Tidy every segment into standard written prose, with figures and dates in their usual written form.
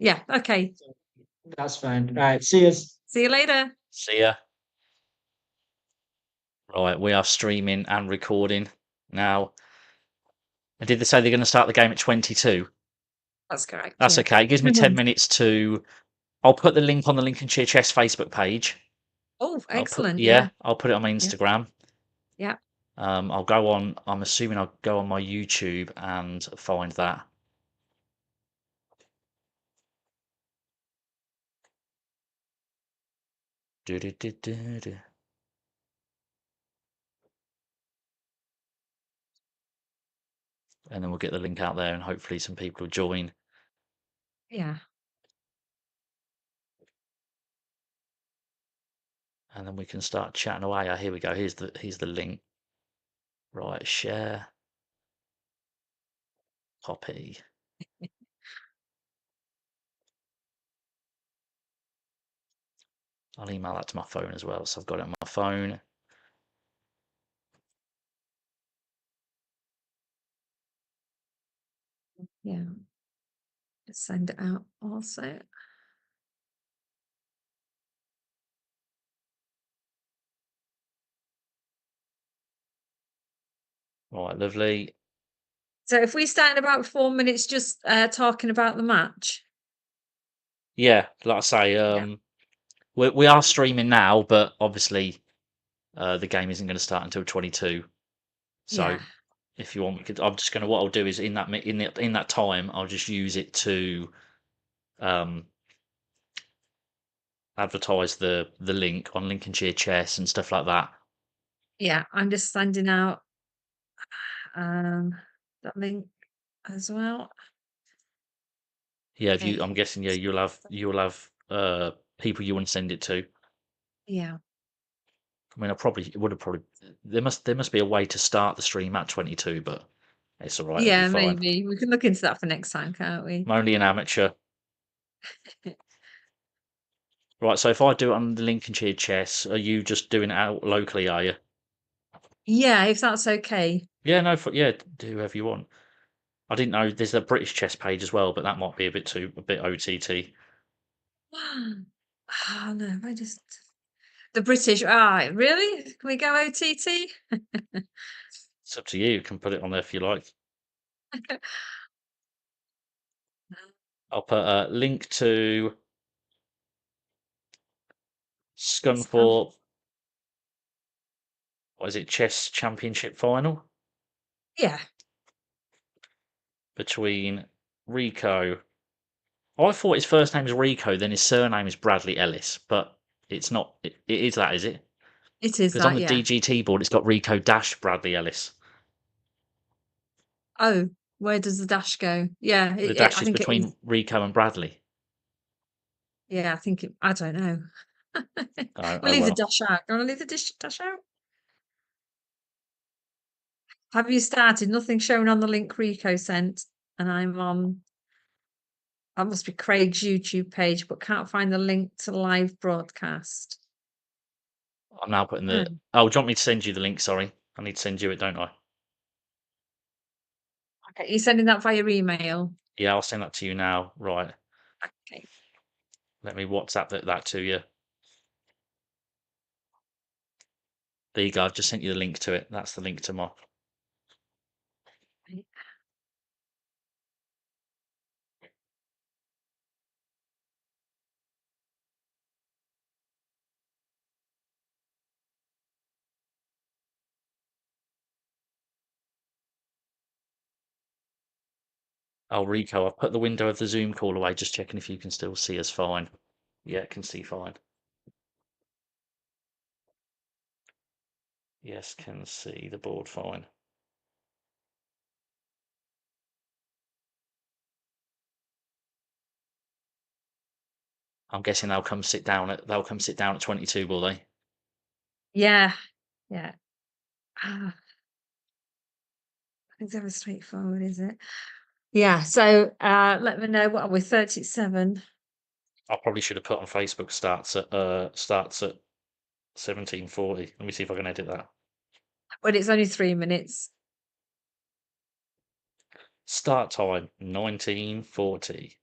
Yeah. Okay. That's fine. Right. See you. See you later. See ya. Right, we are streaming and recording now. And did they say they're going to start the game at 22? That's correct. That's yeah. okay. It gives me 10 minutes to. I'll put the link on the Lincolnshire Chess Facebook page. Oh, excellent. I'll put it on my Instagram. Yeah. I'll go on. I'm assuming I'll go on my YouTube and find that. Do-do-do-do-do. And then we'll get the link out there, and hopefully some people will join. Yeah. And then we can start chatting away. Oh, here we go. Here's the link. Right, share. Copy. I'll email that to my phone as well, so I've got it on my phone. Yeah. Just send it out also. Right, lovely. So if we start in about 4 minutes just talking about the match. Yeah, like I say, we are streaming now, but obviously the game isn't going to start until 22. So Yeah. if you want, I'm just going to. What I'll do is in that time, I'll just use it to advertise the link on Lincolnshire Chess and stuff like that. Yeah, I'm just sending out that link as well. Yeah, Okay. I'm guessing you'll have people you want to send it to. Yeah. I mean, it would have probably there must be a way to start the stream at 22, but it's all right. It'll be Yeah, fine. maybe. We can look into that for next time, can't we? I'm only an amateur. Right, so if I do it on the Lincolnshire Chess, are you just doing it out locally, are you? Yeah, if that's okay. Yeah, no, do whoever you want. I didn't know there's a British chess page as well, but that might be a bit OTT. Oh no, I just the British. Really? Can we go OTT? It's up to you. You can put it on there if you like. I'll put a link to Scunthorpe. What is it? Chess Championship final Yeah. between Rico. I thought his first name was Rico, then his surname is Bradley Ellis, but it's not. It is that, is it? It is Because on that, the yeah. DGT board, it's got Rico dash Bradley Ellis. Oh, where does the dash go? Yeah, The dash I is think it between is. Rico and Bradley. Yeah, I don't know. Oh, We'll leave the well. dash out. You want to leave the dash out? Have you started? Nothing shown on the link Rico sent, and I'm on. That must be Craig's YouTube page, but can't find the link to live broadcast. I'm now putting the. Oh, do you want me to send you the link? Sorry, I need to send you it, don't I? Okay, you're sending that via email. Yeah, I'll send that to you now. Right. Okay. Let me WhatsApp that to you. There you go. I've just sent you the link to it. That's the link to my. Oh, Rico, I've put the window of the Zoom call away, just checking if you can still see us fine. Yeah, can see fine. Yes, can see the board fine. I'm guessing they'll come sit down at 22, will they? Yeah. Yeah. I think that was straightforward, is it? Yeah. So let me know what we're 37. I probably should have put on Facebook starts at 17:40. Let me see if I can edit that. But it's only 3 minutes. Start time 19:40.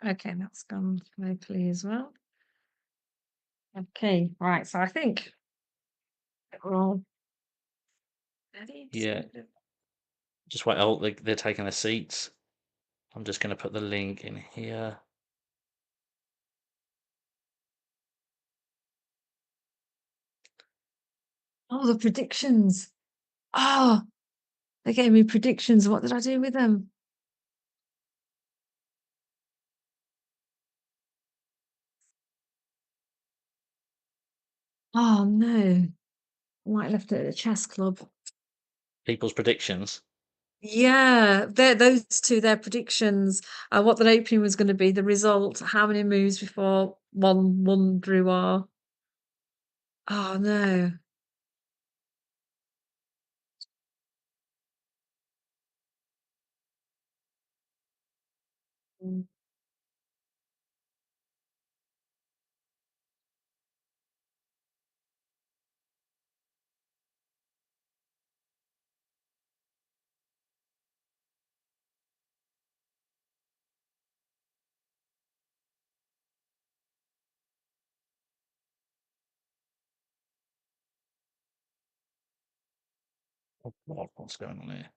Okay, that's gone locally as well. Okay, right. So I think we're all ready. Yeah. Just wait. Oh, they're taking their seats. I'm just going to put the link in here. Oh, the predictions. Oh, they gave me predictions. What did I do with them? Oh no. I might have left it at the chess club. People's predictions. Yeah, those two, their predictions, what the opening was going to be, the result, how many moves before one drew are. Oh no. Mm. Oh, God, what's going on here?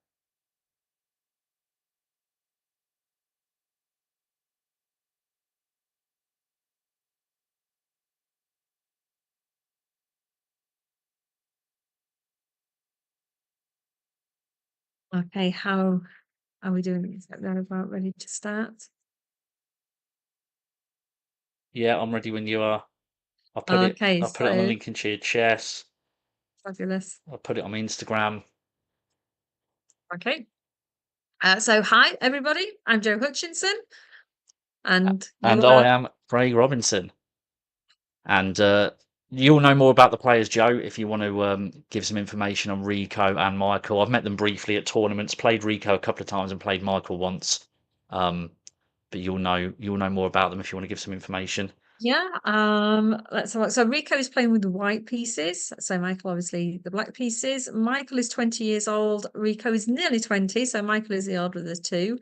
Okay, how are we doing? Is that they're about ready to start? Yeah, I'm ready when you are. I'll put it. Okay, I'll put it on the so Lincolnshire chess. fabulous. I'll put it on my Instagram. Okay. So hi everybody, I'm Jo Hutchinson, and And you I are. am Craig Robinson. And you'll know more about the players, Joe, if you want to give some information on Rico and Michael. I've met them briefly at tournaments, played Rico a couple of times and played Michael once. But you'll know more about them if you want to give some information. Yeah, let's have a look. So Rico is playing with the white pieces. So Michael, obviously, the black pieces. Michael is 20 years old. Rico is nearly 20. So Michael is the older of the two.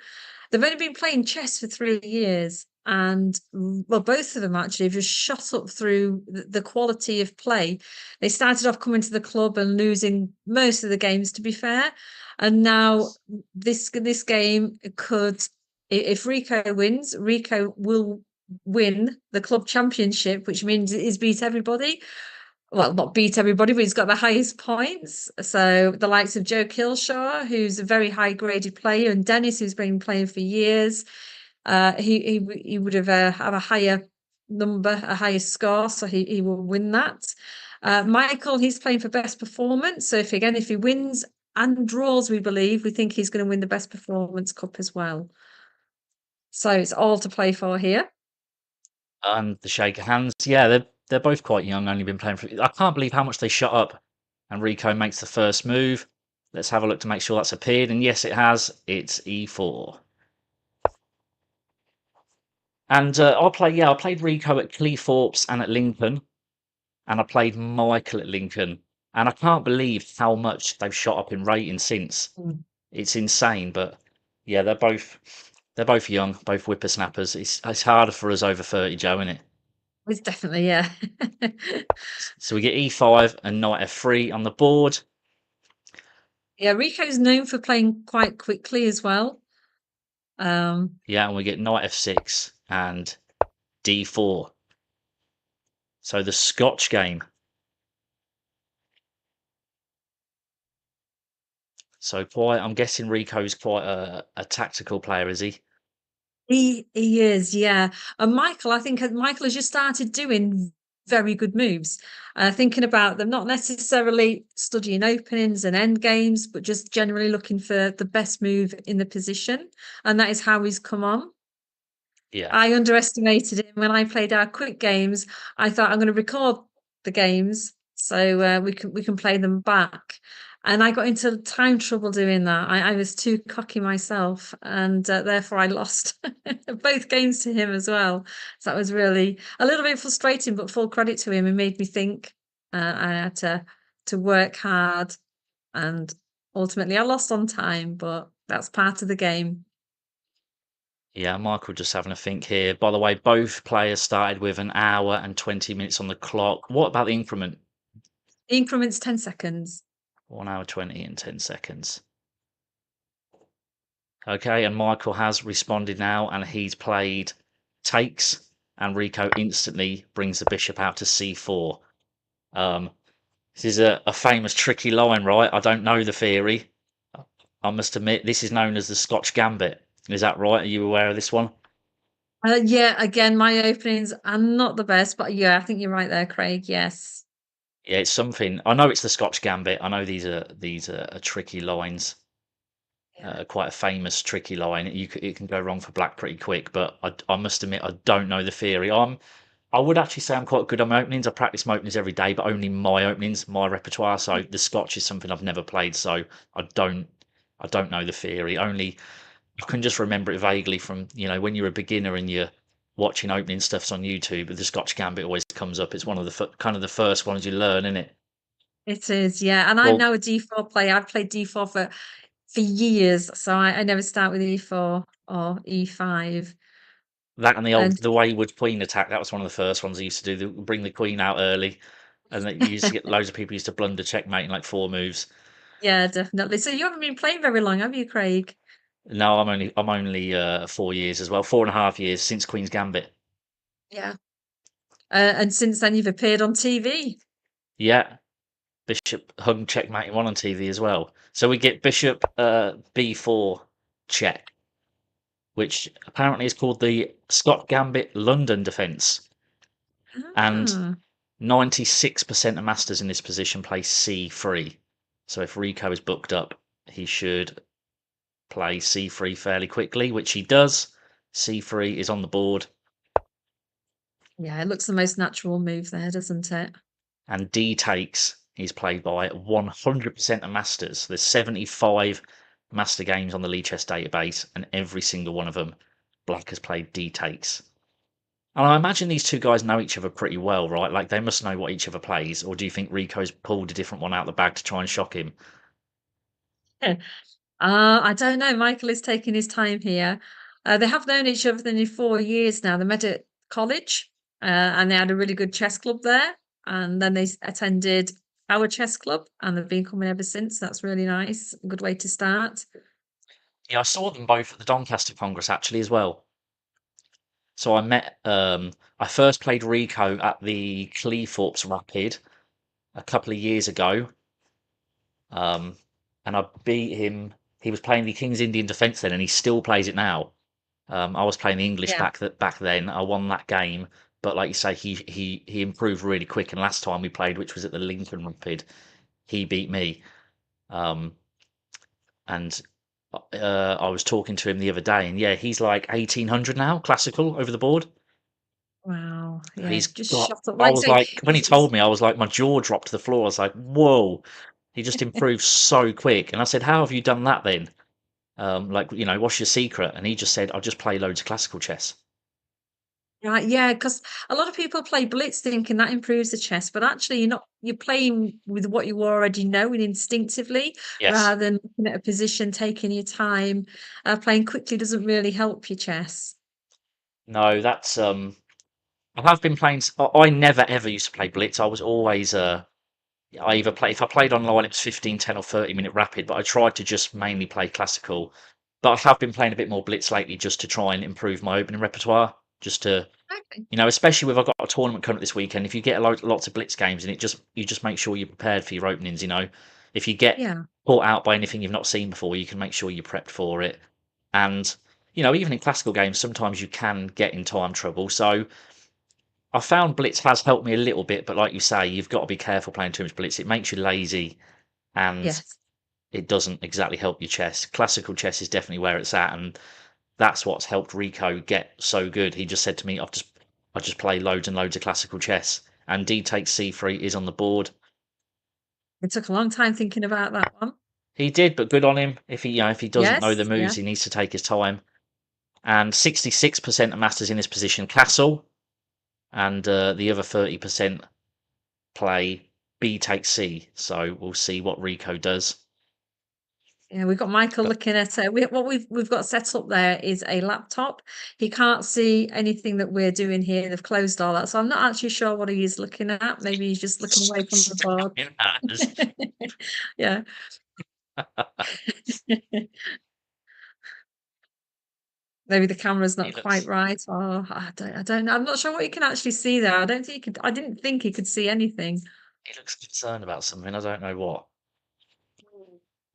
They've only been playing chess for 3 years. And well, both of them actually have just shot up through the quality of play. They started off coming to the club and losing most of the games, to be fair. And now this game could, if Rico wins, Rico will win the club championship, which means he's beat everybody. Well, not beat everybody, but he's got the highest points. So the likes of Joe Kilshaw, who's a very high graded player, and Dennis, who's been playing for years, he would have a higher number, a higher score, so he will win that. Michael, he's playing for best performance. So if he wins and draws, we think he's going to win the best performance cup as well. So it's all to play for here. And the shake of hands, yeah, they're both quite young, only been playing for. I can't believe how much they shut up. And Rico makes the first move. Let's have a look to make sure that's appeared. And yes, it has. It's E4. And I played Rico at Cleethorpes and at Lincoln. And I played Michael at Lincoln. And I can't believe how much they've shot up in rating since. Mm. It's insane. But yeah, they're both young, both whippersnappers. It's harder for us over 30, Joe, isn't it? It's definitely, yeah. So we get E5 and knight F3 on the board. Yeah, Rico's known for playing quite quickly as well. Yeah, and we get knight F6 and D4. So the Scotch game. So I'm guessing Rico's quite a tactical player, is he? He is, yeah. And Michael, I think Michael has just started doing very good moves. Thinking about them, not necessarily studying openings and end games, but just generally looking for the best move in the position. And that is how he's come on. Yeah. I underestimated him when I played our quick games. I thought I'm going to record the games so we can play them back. And I got into time trouble doing that. I was too cocky myself, and therefore I lost both games to him as well. So that was really a little bit frustrating, but full credit to him. It made me think. I had to work hard and ultimately I lost on time, but that's part of the game. Yeah, Michael just having a think here. By the way, both players started with an hour and 20 minutes on the clock. What about the increment? The increment's 10 seconds. 1 hour 20 and 10 seconds. Okay, and Michael has responded now, and he's played takes, and Rico instantly brings the bishop out to c4. This is a famous tricky line, right? I don't know the theory. I must admit, this is known as the Scotch Gambit. Is that right? Are you aware of this one? Yeah, again, my openings are not the best, but yeah, I think you're right there, Craig. Yes. Yeah, it's something. I know it's the Scotch Gambit. I know these are tricky lines. Yeah. Quite a famous tricky line. It can go wrong for black pretty quick, but I must admit I don't know the theory. I would actually say I'm quite good on my openings. I practice my openings every day, but only my openings, my repertoire. So the Scotch is something I've never played, so I don't know the theory. Only I can just remember it vaguely from when you're a beginner and you're watching opening stuffs on YouTube. The Scotch Gambit always comes up. It's one of the kind of the first ones you learn, isn't it? It is, yeah. And I'm Well, now a D4 player. I've played D4 for years, so I never start with E4 or E5. that and And the wayward queen attack. That was one of the first ones I used to do. Bring the queen out early, and that you used to get loads of people used to blunder checkmate in like 4 moves. yeah, definitely. So you haven't been playing very long, have you, Craig? No, I'm only 4 years as well, 4.5 years since Queen's Gambit. Yeah. And since then you've appeared on TV. Yeah, Bishop hung checkmate one on TV as well. So we get Bishop B4 check, which apparently is called the Scott Gambit London defense, and Ah, 96% of masters in this position play C3. So if Rico is booked up, he should play C3 fairly quickly, which he does. C3 is on the board, yeah, it looks the most natural move there, doesn't it? and D takes is played by 100% of masters. There's 75 master games on the Lee Chess database, and every single one of them, Black has played D takes. And I imagine these two guys know each other pretty well, right? Like they must know what each other plays. Or do you think Rico's pulled a different one out the bag to try and shock him? I don't know. Michael is taking his time here. They have known each other for nearly 4 years now. They met at college, and they had a really good chess club there. And then they attended our chess club, and they've been coming ever since. That's really nice. A good way to start. Yeah, I saw them both at the Doncaster Congress actually as well. So I first played Rico at the Cleethorpes Rapid a couple of years ago. And I beat him. He was playing the King's Indian Defence then, and he still plays it now. I was playing the English Yeah. back then. I won that game, but like you say, he improved really quick. And last time we played, which was at the Lincoln Rapid, he beat me. Um, and I was talking to him the other day, and yeah, he's like 1800 now, classical over the board. Wow. And Yeah. he's Just got. shot up. I Like was you say, like, when he told me, I was like, my jaw dropped to the floor. I was like, whoa, he just improved so quick. And I said, how have you done that then? Like, what's your secret? And he just said, I'll just play loads of classical chess. right, yeah, because a lot of people play blitz thinking that improves the chess, but actually you're playing with what you already know and instinctively Yes. rather than looking at a position, taking your time. Playing quickly doesn't really help your chess. No, that's I have been playing. I never ever used to play blitz. I was always I either play if I played online, it was 15, 10, or 30-minute rapid, but I tried to just mainly play classical. But I have been playing a bit more blitz lately just to try and improve my opening repertoire. Just to Okay. especially if I've got a tournament coming up this weekend, if you get lots of blitz games and you just make sure you're prepared for your openings, If you get Yeah. caught out by anything you've not seen before, you can make sure you're prepped for it. And, even in classical games, sometimes you can get in time trouble. So I found blitz has helped me a little bit, but like you say, you've got to be careful playing too much blitz. It makes you lazy and Yes. it doesn't exactly help your chess. Classical chess is definitely where it's at, and that's what's helped Rico get so good. He just said to me, I just play loads and loads of classical chess, and D takes C3 is on the board. It took a long time thinking about that one. He did, but good on him. If he doesn't know the Yes. Yeah. moves, he needs to take his time. And 66% of masters in this position castle, and the other 30% play B takes C, so we'll see what Rico does. Yeah, we've got Michael But looking at what we've got set up there is a laptop. He can't see anything that we're doing here. They've closed all that, so I'm not actually sure what he is looking at. Maybe he's just looking away from the board. Yeah. Maybe the camera's He not quite looks right, or I don't know. I'm not sure what you can actually see there. I don't think he could. I didn't think he could see anything. he looks concerned about something. I don't know what.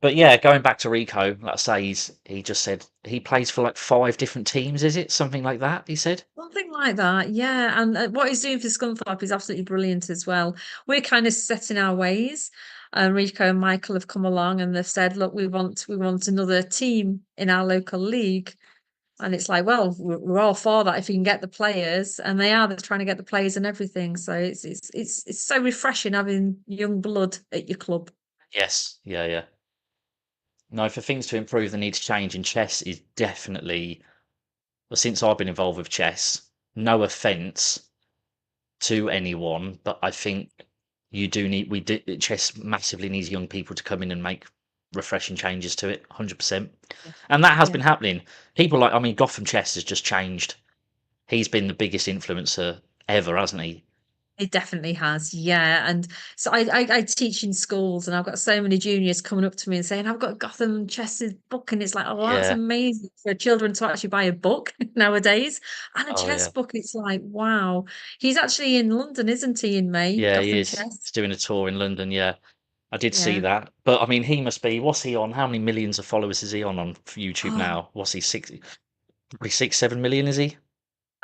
But yeah, going back to Rico, like I say, he just said he plays for like 5 different teams. Is it something like that? He said. Something like that, yeah. And what he's doing for Scunthorpe is absolutely brilliant as well. We're kind of set in our ways. Rico and Michael have come along and they've said, "Look, we want another team in our local league." And it's like, well, we're all for that if you can get the players, and they're trying to get the players and everything. So it's so refreshing having young blood at your club. Yes. Yeah. Yeah. No, for things to improve, the need to change in chess is definitely. Well, since I've been involved with chess, no offence to anyone, but I think chess massively needs young people to come in and make refreshing changes to it, 100%. Yeah. And that has Yeah. been happening. People like, I mean, Gotham Chess has just changed. He's been the biggest influencer ever, hasn't he? It definitely has, yeah. And so I teach in schools, and I've got so many juniors coming up to me and saying, "I've got Gotham Chess's book," and it's like, "Oh, well, that's Yeah. amazing for children to actually buy a book nowadays and a Oh chess yeah. book." It's like, wow. He's actually in London, isn't he, in May? Yeah, he Gotham is. Chess. He's doing a tour in London. Yeah, I did see Yeah. that. But I mean, he must be. What's he on? How many millions of followers is he on YouTube Oh, now? What's he 60? Probably 6, 7 million, is he?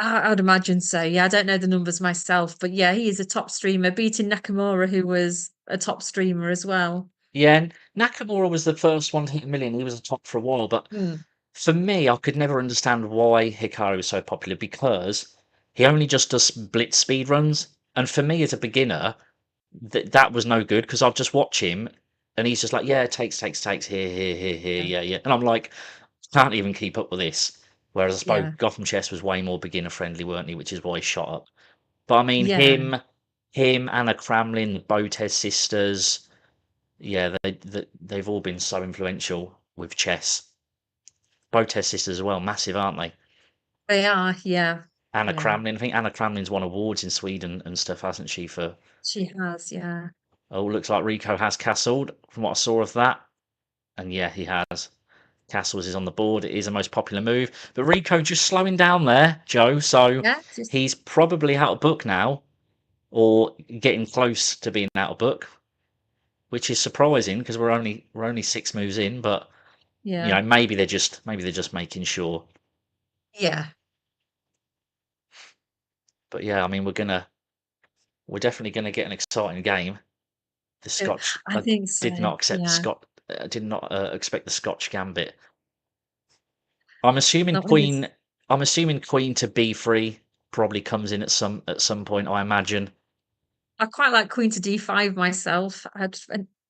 I would imagine so. Yeah, I don't know the numbers myself, but yeah, he is a top streamer, beating Nakamura, who was a top streamer as well. Yeah, and Nakamura was the first one to hit a million. He was a top for a while, but Mm, for me, I could never understand why Hikaru was so popular because he only just does blitz speed runs, and for me as a beginner, that was no good because I'd just watch him, and he's just like, yeah, takes here, yeah, yeah, yeah, and I'm like, can't even keep up with this. Whereas I suppose yeah, Gotham Chess was way more beginner friendly, weren't he? Which is why he shot up. But I mean, yeah. Anna Kramlin, the Botez sisters, yeah, they've all been so influential with chess. Botez sisters as well, massive, aren't they? They are, yeah, Anna yeah. Kramlin, I think Anna Kramlin's won awards in Sweden and stuff, hasn't she? For She has, yeah. oh, looks like Rico has castled from what I saw of that, and yeah, he has. Castles is on the board. It is the most popular move, but Rico just slowing down there, Joe. So Yeah, just he's probably out of book now, or getting close to being out of book, which is surprising because we're only 6 moves in, but yeah, maybe they're just making sure. yeah. But yeah, I mean, we're definitely gonna get an exciting game. The Uh, Scotch, I I think so, did not accept the yeah. Scot. Did not expect the Scotch gambit. I'm assuming Not when it's Queen. I'm assuming Queen to B3 probably comes in at some point. I imagine I quite like Queen to D5 myself.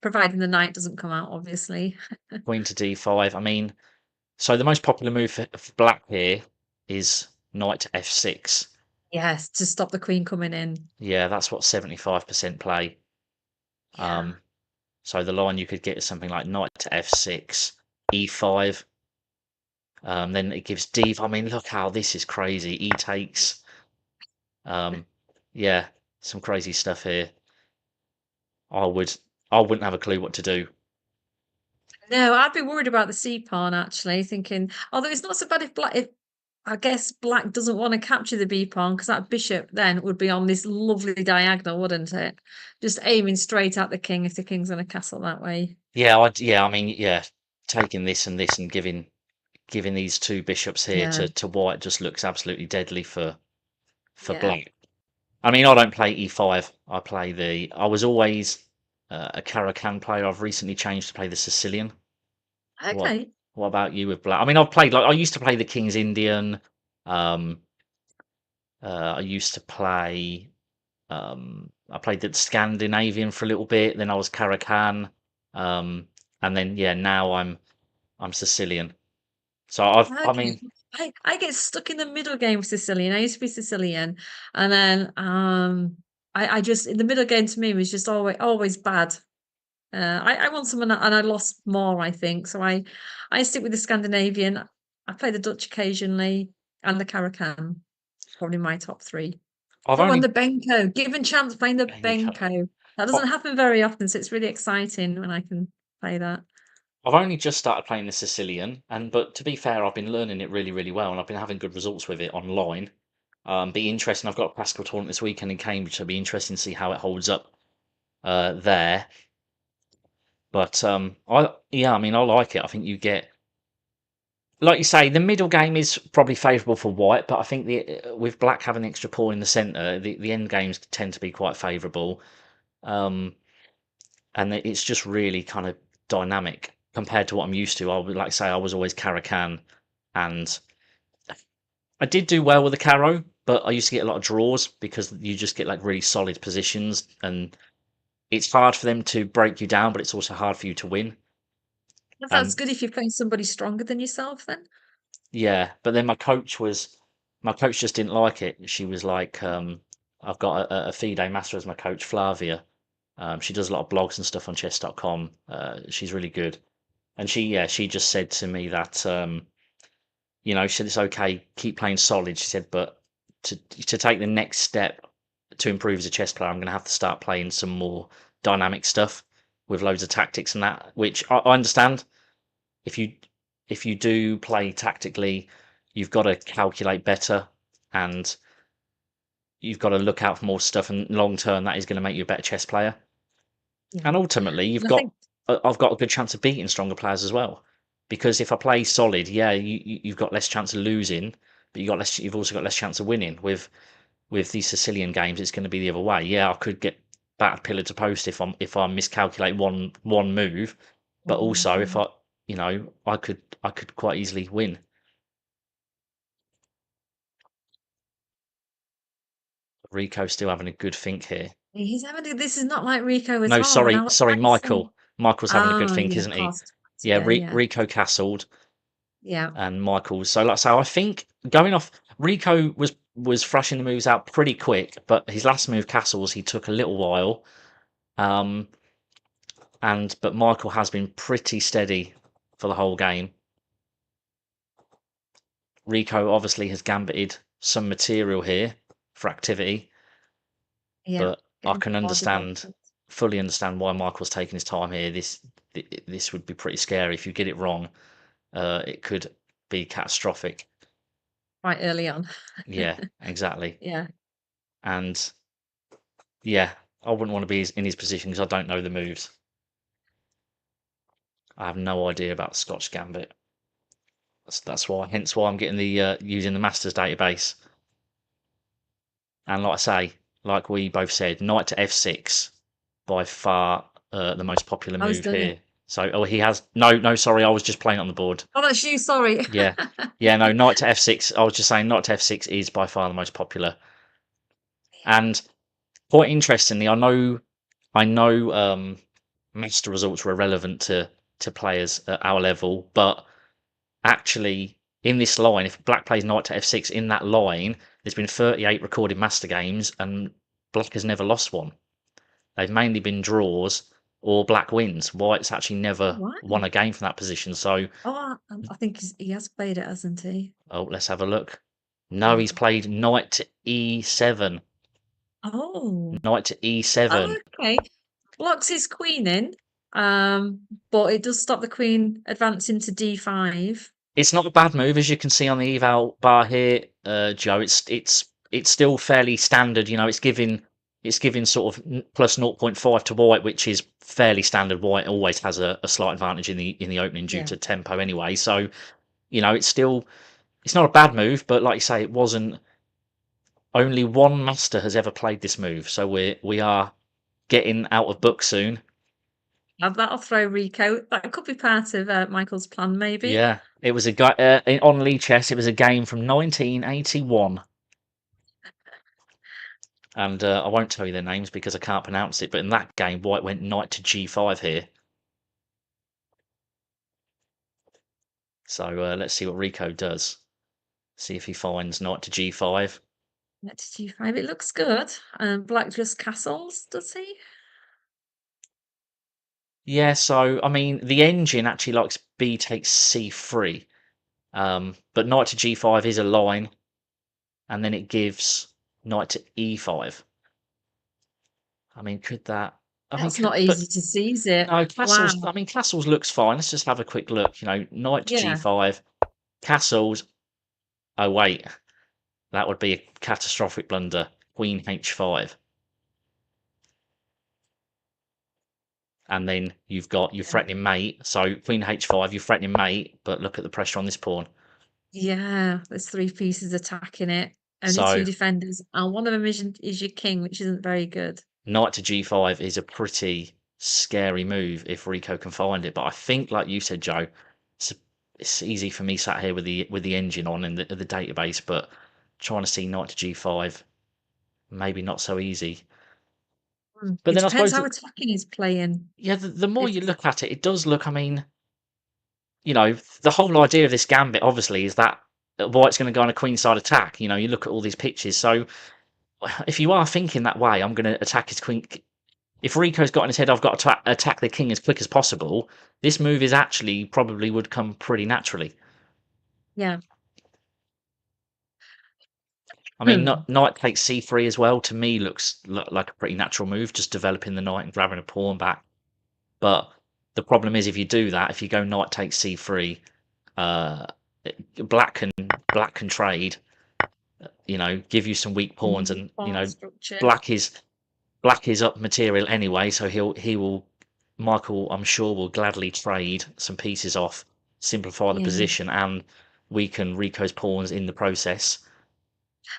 Providing the knight doesn't come out, obviously. Queen to D5. I mean, so the most popular move for Black here is Knight to F6. Yes, to stop the queen coming in. Yeah, that's what 75% play. Yeah. So the line you could get is something like Knight to F6, E5. Then it gives D. I mean, look how this is crazy. E takes. Yeah, some crazy stuff here. I would. I wouldn't have a clue what to do. No, I'd be worried about the C pawn actually, thinking, although it's not so bad if I guess black doesn't want to capture the B pawn because that bishop then would be on this lovely diagonal, wouldn't it? Just aiming straight at the king if the king's in a castle that way. Yeah, yeah. I mean, yeah. Taking this and giving these 2 bishops here Yeah. to white just looks absolutely deadly for Yeah. black. I mean, I don't play E5. I was always a Caracan player. I've recently changed to play the Sicilian. What Okay. What about you with black? I mean, I've played I used to play the King's Indian. Um, I used to play. I played the Scandinavian for a little bit. Then I was Caracan. Um, and then yeah, now I'm Sicilian. So I Okay. mean, I get stuck in the middle game with Sicilian. I used to be Sicilian, and then I just in the middle game to me was just always bad. I want someone and I lost more, I think. So I stick with the Scandinavian. I play the Dutch occasionally and the Caracan. Probably my top three. I've Oh, and only the Benko. Given chance playing the Benko. Benko. That I- doesn't happen very often, so it's really exciting when I can play that. I've only just started playing the Sicilian, but to be fair, I've been learning it really, really well, and I've been having good results with it online. Be interesting. I've got a Pascal tournament this weekend in Cambridge, so it'll be interesting to see how it holds up there. But I mean, I like it. I think you get, like you say, the middle game is probably favourable for white, but I think with black having the extra pawn in the centre, the end games tend to be quite favourable. Um, and it's just really kind of dynamic compared to what I'm used to. I would like say I was always Caracan, and I did do well with the Caro, but I used to get a lot of draws because you just get like really solid positions, and it's hard for them to break you down, but it's also hard for you to win. That's And good if you're playing somebody stronger than yourself then. yeah, but then my coach just didn't like it. She was like, I've got a FIDE master as my coach, Flavia. She does a lot of blogs and stuff on chess.com. She's really good. And she just said to me that, she said, it's okay, keep playing solid. She said, but to take the next step to improve as a chess player, I'm going to have to start playing some more dynamic stuff with loads of tactics and that, which I understand. If you do play tactically, you've got to calculate better and you've got to look out for more stuff. And long term, that is going to make you a better chess player. Yeah. And ultimately, And I think I've got a good chance of beating stronger players as well. Because if I play solid, yeah, you've got less chance of losing, but you've also got less chance of winning. With these Sicilian games, it's going to be the other way. Yeah, I could get battered pillar to post if I miscalculate one move, but also if I could quite easily win. Rico's still having a good think here. he's having this is not like Rico at No, all. And I was sorry, trying to say, Michael. Michael's having a good think, yeah, of isn't he? course. Yeah, Yeah, yeah, Rico castled yeah. and Michael's. So I think going off, Rico was thrashing the moves out pretty quick, but his last move, castles, he took a little while. Um, but Michael has been pretty steady for the whole game. Rico obviously has gambited some material here for activity, Yeah. but I Getting can more fully understand why Michael's taking his time here. This would be pretty scary if you get it wrong. It could be catastrophic. quite early on. Yeah, exactly. Yeah. And yeah, I wouldn't want to be in his position because I don't know the moves. I have no idea about Scotch Gambit. Hence why I'm getting the using the Masters database. And like I say, like we both said, knight to f6, by far the most popular I was move done it. here. So, he has no. Sorry, I was just playing on the board. Oh, that's you, sorry. Yeah, yeah. No, knight to f6. I was just saying, knight to f6 is by far the most popular. And quite interestingly, I know, master results were relevant to players at our level, but actually in this line, if black plays knight to f6 in that line, there's been 38 recorded master games and black has never lost one. They've mainly been draws or black wins. White's actually never Wow. won a game from that position. So, Oh, I think he has played it, hasn't he? let's have a look. No, he's played knight to e7. Oh, Knight to e7. okay. Blocks his queen in, but it does stop the queen advancing to d5. It's not a bad move, as you can see on the eval bar here, Joe. It's still fairly standard. It's giving sort of plus 0.5 to white, which is fairly standard. White always has a slight advantage in the opening due Yeah. to tempo anyway. So it's not a bad move, but like you say, it wasn't. Only one master has ever played this move, so we are getting out of book soon. That'll throw Rico. That could be part of Michael's plan, maybe. Yeah, it was a guy on Lee Chess. It was a game from 1981. And I won't tell you their names because I can't pronounce it. But in that game, white went knight to g5 here. So let's see what Rico does. See if he finds knight to g5. Knight to g5. It looks good. Black just castles, does he? Yeah, so I mean, the engine actually likes b takes c3, but knight to g5 is a line, and then it gives knight to e5. I mean, could that? I mean, That's not easy to see, is it? no, Wow. castles. I mean, castles looks fine. Let's just have a quick look. Knight to Yeah. g5, castles. Oh wait, that would be a catastrophic blunder. Queen h5. And then you've got your threatening mate. So queen h5, you're threatening mate, but look at the pressure on this pawn. Yeah, there's 3 pieces attacking it. Only 2 So defenders, and one of them is your king, which isn't very good. knight to g5 is a pretty scary move if Rico can find it. But I think, like you said, Joe, it's easy for me sat here with the engine on in the database, but trying to see knight to g5, maybe not so easy. But It then I depends suppose, how attacking is playing. yeah, the more If you look at it, it does look. I mean, the whole idea of this gambit obviously is that White's going to go on a queenside attack. You look at all these pitches. So if you are thinking that way, I'm going to attack his queen. If Rico's got in his head, I've got to attack the king as quick as possible. This move is actually probably would come pretty naturally. Yeah. I mean, knight takes c3 as well. To me, looks like a pretty natural move, just developing the knight and grabbing a pawn back. But the problem is, if you do that, if you go knight takes c3, black can trade. Give you some weak pawns, and Pawn structure. black is up material anyway, so he will. Michael, I'm sure, will gladly trade some pieces off, simplify the Yeah. position, and weaken Rico's pawns in the process.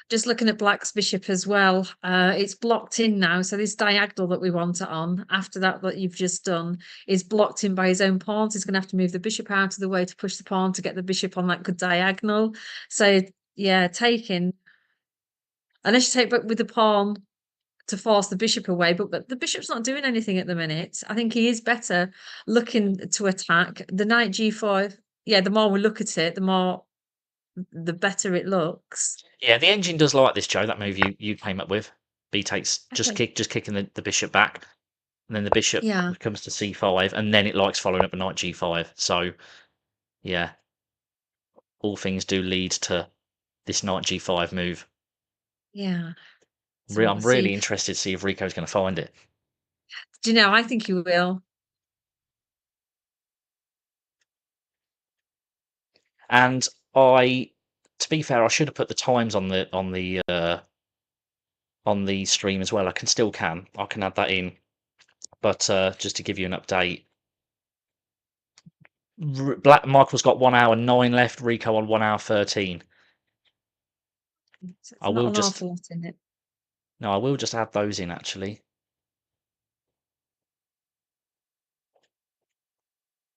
Just looking at black's bishop as well, it's blocked in now. So this diagonal that we want it on, after that you've just done, is blocked in by his own pawns. He's going to have to move the bishop out of the way to push the pawn to get the bishop on that good diagonal. So yeah, taking, unless you take back with the pawn to force the bishop away, but the bishop's not doing anything at the minute. I think he is better looking to attack. The knight g4, yeah, the more we look at it, the better it looks. Yeah, the engine does like this, Joe. That move you came up with. B takes just kicking the bishop back, and then the bishop comes to c5, and then it likes following up a knight g5. So yeah, all things do lead to this knight g5 move. Yeah. So I'm really interested to see if Rico's going to find it. Do you know? I think he will. And to be fair, I should have put the times on the stream as well. I can add that in, but just to give you an update, Michael's got 1 hour 9 left. Rico on 1 hour 13. So I will just awful lot in it. No, I will just add those in actually.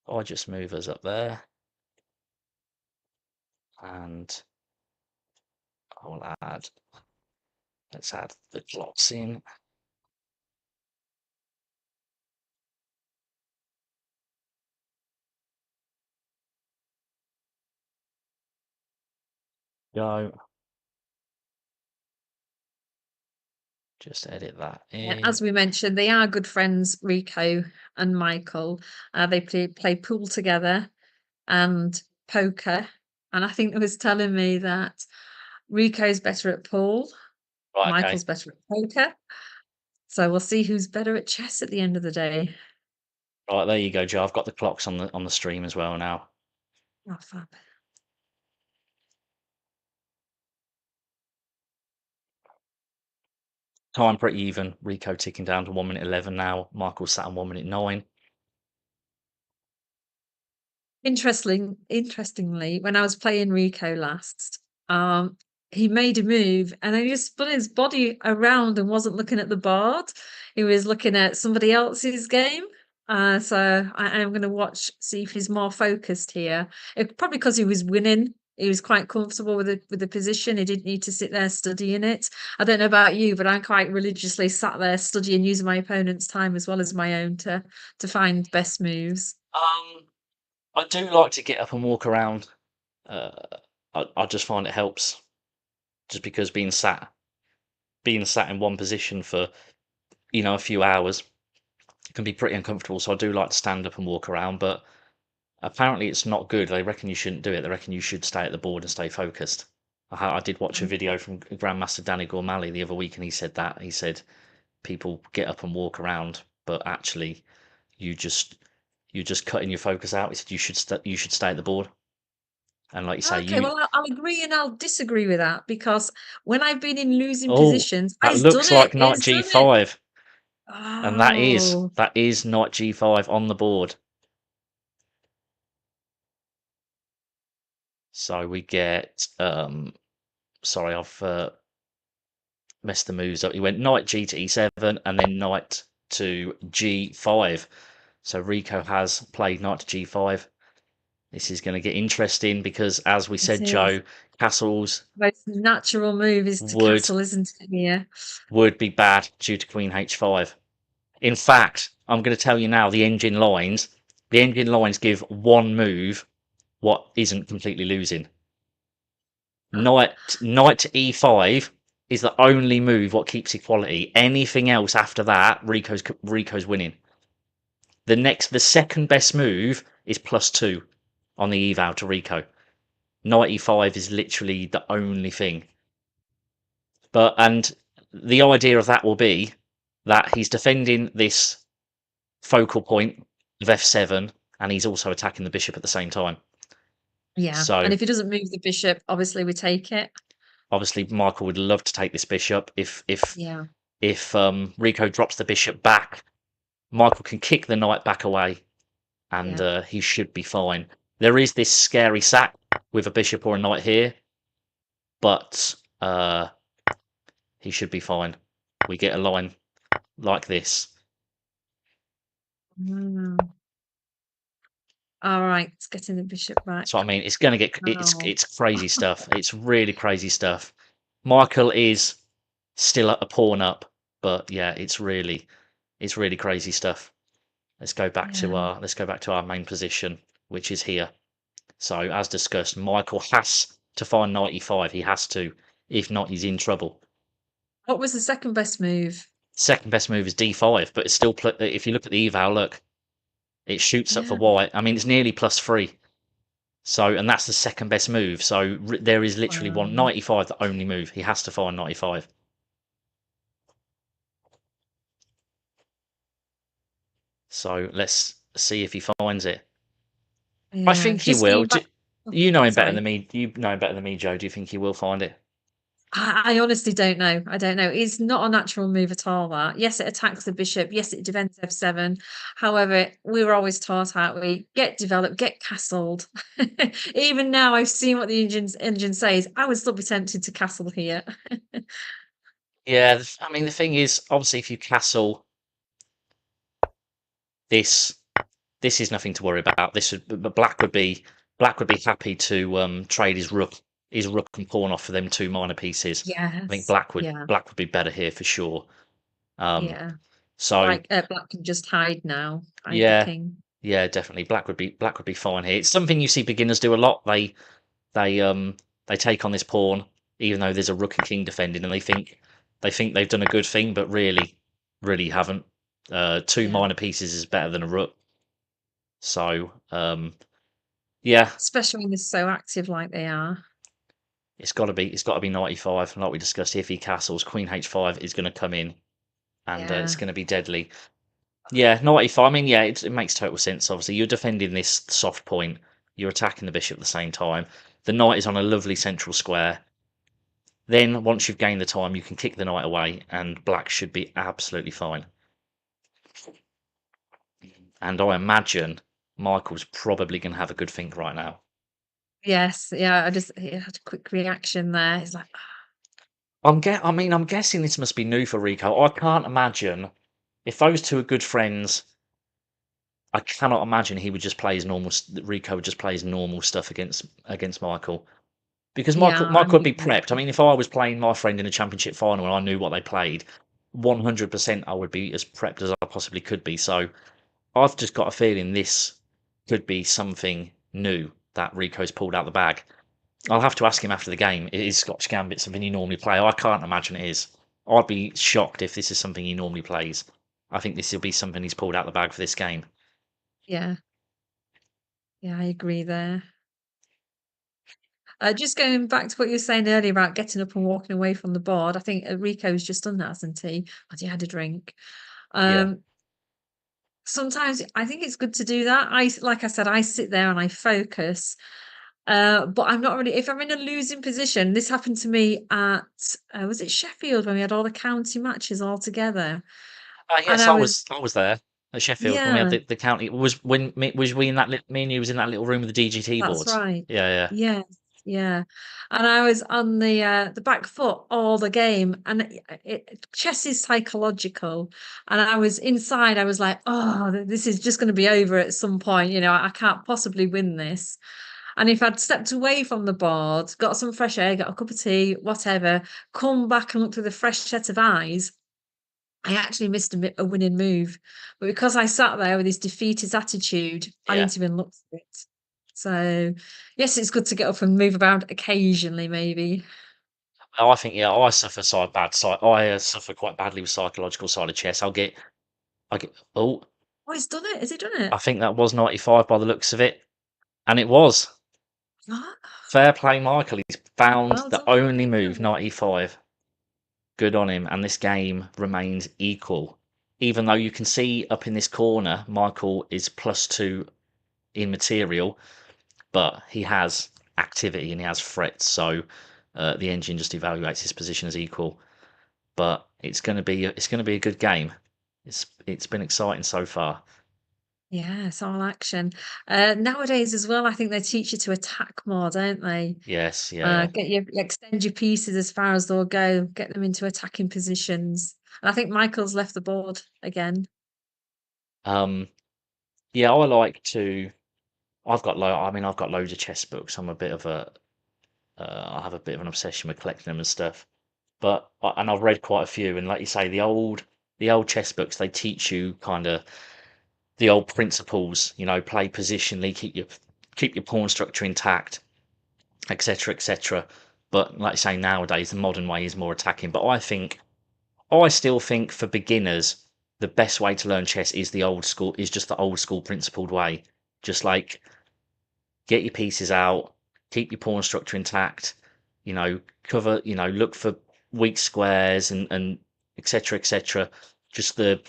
I just move us up there, and I'll add. Let's add the clocks in. Go. Just edit that in. As we mentioned, they are good friends, Rico and Michal. They play pool together and poker. And I think it was telling me that Rico's better at pool, Right, Michael's better at poker. So we'll see who's better at chess at the end of the day. Right, there you go, Joe. I've got the clocks on the stream as well now. Oh, fab. Time pretty even. Rico ticking down to 1 minute 11 now. Michael's sat on 1 minute 9. Interestingly, when I was playing Rico last, he made a move and then he just spun his body around and wasn't looking at the board. He was looking at somebody else's game. So I'm going to see if he's more focused here. Probably because he was winning. He was quite comfortable with the position. He didn't need to sit there studying it. I don't know about you, but I'm quite religiously sat there studying, using my opponent's time as well as my own to find best moves. I do like to get up and walk around. I just find it helps, just because being sat being sat in one position for, a few hours can be pretty uncomfortable. So I do like to stand up and walk around, but apparently it's not good. They reckon you shouldn't do it. They reckon you should stay at the board and stay focused. I did watch a video from Grandmaster Danny Gormally the other week, and he said that. He said people get up and walk around, but actually you're just cutting your focus out. He said you should stay at the board. And like you say, Okay, well, I'll agree and I'll disagree with that, because when I've been in losing oh, positions, that it's looks done it. like knight It's done it. g5, and that Oh, is knight g5 on the board. So we get sorry, I've messed the moves up. He went knight g to e7 and then knight to g5. So Rico has played knight to g5. This is going to get interesting because, as we said, it is. Joe, castles Most natural move is to would castle, isn't it? Here. would be bad due to queen h5. In fact, I'm going to tell you now, the engine lines give one move what isn't completely losing. Knight to e5 is the only move what keeps equality. Anything else after that, Rico's winning. The second best move is +2 on the eval to Rico. Knight e5 is literally the only thing. And the idea of that will be that he's defending this focal point of f7, and he's also attacking the bishop at the same time. Yeah, So and if he doesn't move the bishop, obviously we take it. obviously Michael would love to take this bishop. If Yeah, Rico drops the bishop back, Michael can kick the knight back away, and he should be fine. There is this scary sack with a bishop or a knight here, but he should be fine. We get a line like this. All right, it's getting the bishop back. So I mean, it's going to get Oh. it's crazy stuff. It's really crazy stuff. Michael is still at a pawn up, but yeah, it's really crazy stuff. Let's go back to our main position, which is here. So as discussed, Michael has to find knight e5. He has to. If not, he's in trouble. What was the second best move? Second best move is d5, but it's still if you look at the eval, look, it shoots up for white. I mean, it's nearly +3. So, and that's the second best move. So there is literally one 95, the only move. He has to find 95. So let's see if he finds it. Yeah, I think he just will. going back- You know him better Sorry. than me. You know him better than me, Joe. Do you think he will find it? I honestly don't know. I don't know. It's not a natural move at all, that. Yes, it attacks the bishop. Yes, it defends f7. However, we were always taught how we get developed, get castled. Even now, I've seen what the engine says. I would still be tempted to castle here. Yeah, I mean, the thing is, obviously, if you castle this, this is nothing to worry about. But black would be happy to trade his rook and pawn off for them 2 minor pieces. Yes. I think black would be better here for sure. Yeah. So Like black can just hide now. Hide yeah, the king. yeah, definitely black would be fine here. It's something you see beginners do a lot. They take on this pawn even though there's a rook and king defending, and they think they've done a good thing, but really haven't. 2 minor pieces is better than a rook. So yeah, Especially when they're so active like they are. it's got to be 95, like we discussed. If he castles, queen h5 is going to come in, and it's going to be deadly. Yeah, 95. I mean, yeah, it makes total sense. Obviously, you're defending this soft point. You're attacking the bishop at the same time. The knight is on a lovely central square. Then, once you've gained the time, you can kick the knight away, and black should be absolutely fine. And I imagine Michael's probably going to have a good think right now. Yes, yeah. He had a quick reaction there. He's like, I'm guessing this must be new for Rico. I can't imagine if those two are good friends. I cannot imagine he would just play his normal. Rico would just play his normal stuff against Michael, because Michael would be prepped. I mean, if I was playing my friend in a championship final and I knew what they played, 100% I would be as prepped as I possibly could be. So I've just got a feeling this could be something new that Rico's pulled out the bag. I'll have to ask him after the game. Is Scotch Gambit something you normally play? I can't imagine it is. I'd be shocked if this is something he normally plays. I think this will be something he's pulled out the bag for this game. Yeah. Yeah, I agree there. Just going back to what you were saying earlier about getting up and walking away from the board, I think Rico's just done that, hasn't he? Has he had a drink? Yeah. Sometimes I think it's good to do that. Like I said, I sit there and I focus. But I'm not really if I'm in a losing position, this happened to me at was it Sheffield when we had all the county matches all together? And Yes, I was I was there at Sheffield when we had yeah, the county. Was we in that? Me and you was in that little room with the DGT that's boards. right. Yeah. Yes, yeah. And I was on the back foot all the game, and chess is psychological. And I was inside, I was like, oh, this is just going to be over at some point. You know, I can't possibly win this. And if I'd stepped away from the board, got some fresh air, got a cup of tea, whatever, come back and looked with a fresh set of eyes, I actually missed a winning move. But because I sat there with this defeatist attitude, I Yeah. didn't even look for it. So, yes, it's good to get up and move about occasionally, maybe. I think I suffer I suffer quite badly with psychological side of chess. I get. Oh, Oh, he's done it. Has he done I it? think that was 95 by the looks of it, and it was. Ah, Fair play, Michael. He's found well the done. only move, 95. Good on him, and this game remains equal. Even though you can see up in this corner, Michael is +2 in material, but he has activity and he has threats, so the engine just evaluates his position as equal. But it's going to be a good game. It's been exciting so far. Yeah, it's all action. Nowadays as well, I think they teach you to attack more, don't they? Yes, yeah. Extend your pieces as far as they'll go, get them into attacking positions. And I think Michael's left the board again. Yeah, I like to. I've got loads of chess books. I'm a bit of a. I have a bit of an obsession with collecting them and stuff. And I've read quite a few. And like you say, the old chess books, they teach you kind of the old principles. You know, play positionally, keep your pawn structure intact, etc., etc. But like I say, nowadays the modern way is more attacking. But I still think for beginners, the best way to learn chess is just the old school principled way. Just like get your pieces out, keep your pawn structure intact, look for weak squares and etc. etc. Just the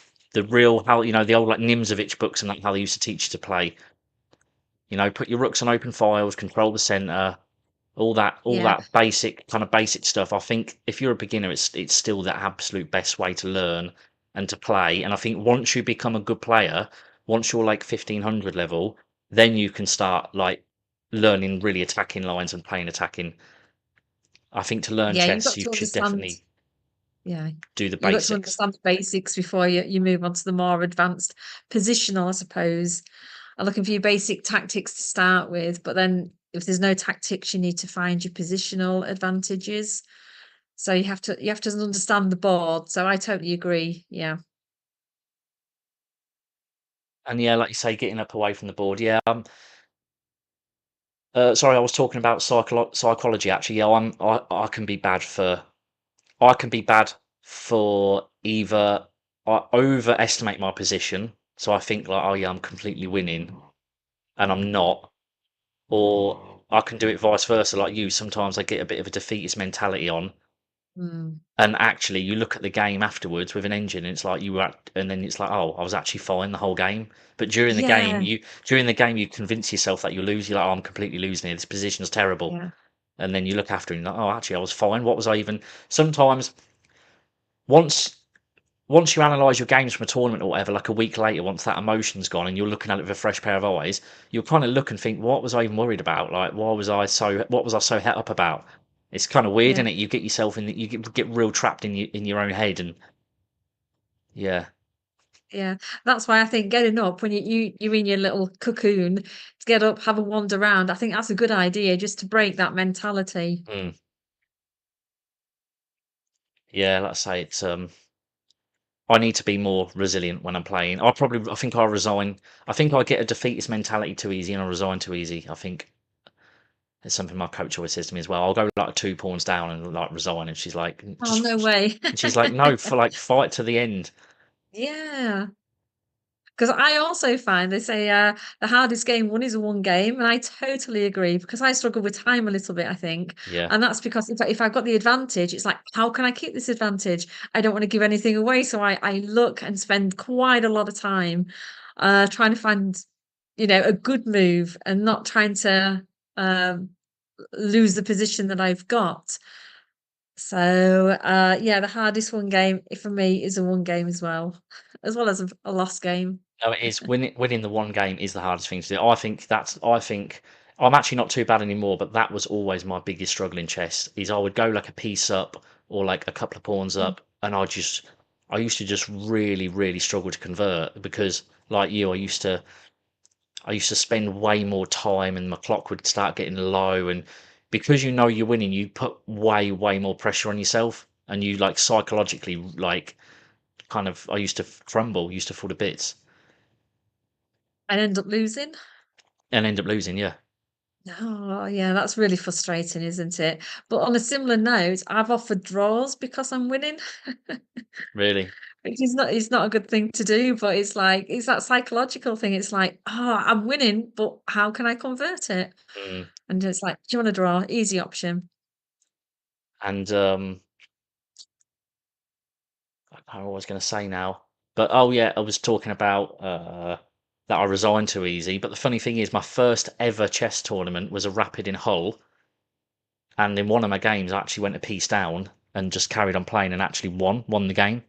real how the old like Nimzovich books and how they used to teach you to play. Put your rooks on open files, control the center, all Yeah, that basic stuff. I think if you're a beginner, it's still the absolute best way to learn and to play. And I think once you become a good player, once you're like 1500 level, then you can start like learning really attacking lines and playing attacking. I think to learn yeah, you've chess, got you to should understand. definitely Yeah, do the you've got to basics. understand the basics before you move on to the more advanced positional, I suppose. I'm looking for your basic tactics to start with, but then if there's no tactics, you need to find your positional advantages. So you have to understand the board. So I totally agree. Yeah. And yeah, like you say, getting up away from the board. Yeah. Sorry, I was talking about psychology. Actually, yeah, I can be bad for either I overestimate my position, so I think like, oh yeah, I'm completely winning, and I'm not, or I can do it vice versa, like you. Sometimes I get a bit of a defeatist mentality on, Mm. and actually you look at the game afterwards with an engine, and it's like and then it's like, oh, I was actually fine the whole game. But Yeah. during the game, you convince yourself that you lose. You're like, oh, I'm completely losing here. This position's terrible. Yeah. And then you look after and you're like, oh, actually, I was fine. What was I even? Sometimes once once you analyze your games from a tournament or whatever, like a week later, once that emotion's gone and you're looking at it with a fresh pair of eyes, you'll kind of look and think, what was I even worried about? Like, what was I so het up about? It's kind of weird, Yeah. isn't it? You get yourself you get real trapped in your own head, and yeah, Yeah. That's why I think getting up when you're in your little cocoon to get up, have a wander around. I think that's a good idea just to break that mentality. mm, yeah. Let's say I need to be more resilient when I'm playing. I think I resign. I think I get a defeatist mentality too easy, and I resign too easy. I think It's something my coach always says to me as well. I'll go like 2 pawns down and like resign, and she's like, Oh, no way. she's like, no, for like fight to the end. Yeah. Because I also find they say the hardest game won is a one game, and I totally agree because I struggle with time a little bit, I think. Yeah, And that's because if I've got the advantage, it's like, how can I keep this advantage? I don't want to give anything away. So I look and spend quite a lot of time trying to find, a good move and not trying to um, lose the position that I've got. So yeah, the hardest one game for me is a one game as well as a lost game. no, it is. Winning the one game is the hardest thing to do. I think I'm actually not too bad anymore, but that was always my biggest struggle in chess. Is I would go like a piece up or like a couple of pawns Mm. up, and I used to just really, really struggle to convert because, like you, I used to spend way more time, and my clock would start getting low, and because you know you're winning, you put way, way more pressure on yourself, and you like psychologically like kind of. I used to crumble, used to fall to bits, And end up losing. and end up losing. Yeah. Oh, yeah, that's really frustrating, isn't it? But on a similar note, I've offered draws because I'm winning, Really? which is not it's not a good thing to do, but it's like it's that psychological thing. It's like, oh, I'm winning, but how can I convert it? Mm. And it's like, do you want to draw? Easy option. And I don't know what I was going to say now, but oh yeah, I was talking about that I resigned too easy. But the funny thing is, my first ever chess tournament was a rapid in Hull, and in one of my games, I actually went a piece down and just carried on playing and actually won the game.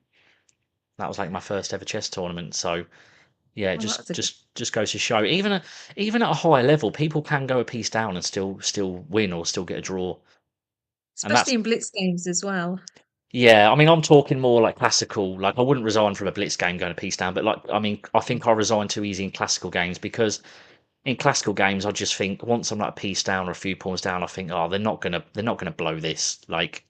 That was like my first ever chess tournament. So yeah, it Oh, that's a good, just goes to show, even at a higher level, people can go a piece down and still win or still get a draw. And especially that's in blitz games as well. Yeah, I mean, I'm talking more like classical. Like, I wouldn't resign from a blitz game going a piece down, but like, I mean, I think I resign too easy in classical games because in classical games, I just think once I'm like a piece down or a few pawns down, I think, oh, they're not gonna blow this. Like,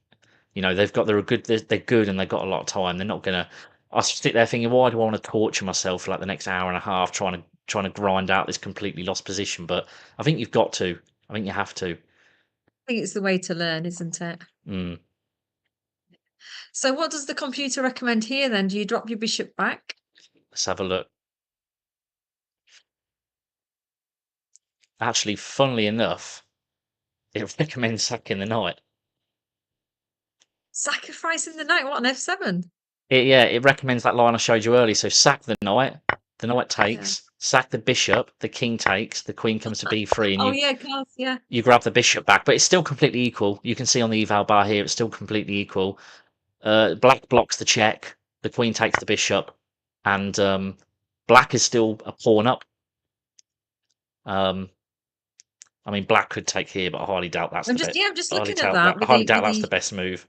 they're good and they've got a lot of time. They're not gonna. I sit there thinking, why do I want to torture myself for like the next hour and a half trying to grind out this completely lost position? But I think you've got to. I think you have to. I think it's the way to learn, isn't it? Mm, So what does the computer recommend here then? Do you drop your bishop back? let's have a look. Actually, funnily enough, it recommends sacking the knight. Sacrificing the knight, what, on F7? It recommends that line I showed you earlier. So sack the knight Yeah. takes, sack the bishop, the king takes, the queen comes to b3, and Oh yeah, of course, yeah. you grab the bishop back. But it's still completely equal. You can see on the eval bar here, it's still completely equal. Black blocks the check, the queen takes the bishop, and black is still a pawn up. I mean, black could take here, but I highly doubt that's I'm the just best. yeah, I'm just I highly looking at doubt that that. I with highly the doubt that's the best move.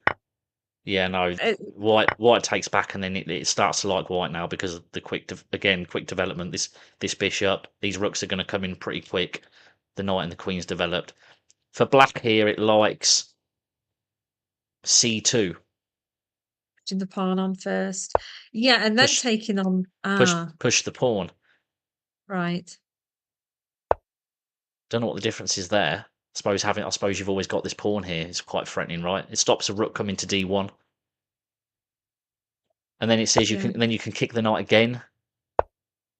Yeah, no. uh, White takes back, and then it starts to like white now because of the quick development. This bishop, these rooks are going to come in pretty quick. The knight and the queen's developed. For black here, it likes c2. putting the pawn on first. Yeah, and then Push taking on push the pawn. right. Don't know what the difference is there. I suppose you've always got this pawn here. It's quite threatening, right? It stops a rook coming to d1, and then it says Yeah. you can kick the knight again.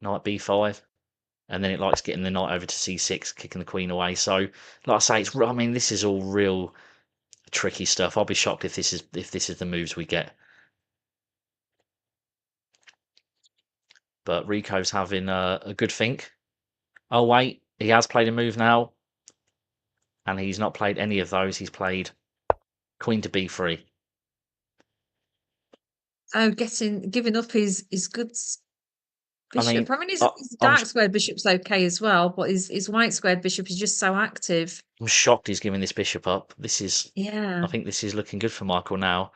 Knight b5. And then it likes getting the knight over to c6, kicking the queen away. So, like I say, I mean, this is all real tricky stuff. I'll be shocked if this is the moves we get. But Rico's having a good think. Oh wait, he has played a move now, and he's not played any of those. He's played queen to b3. Oh, giving up his good I mean, bishop. I mean, his I'm dark squared bishop's okay as well, but his white squared bishop is just so active. I'm shocked he's giving this bishop up. Yeah. I think this is looking good for Michael now.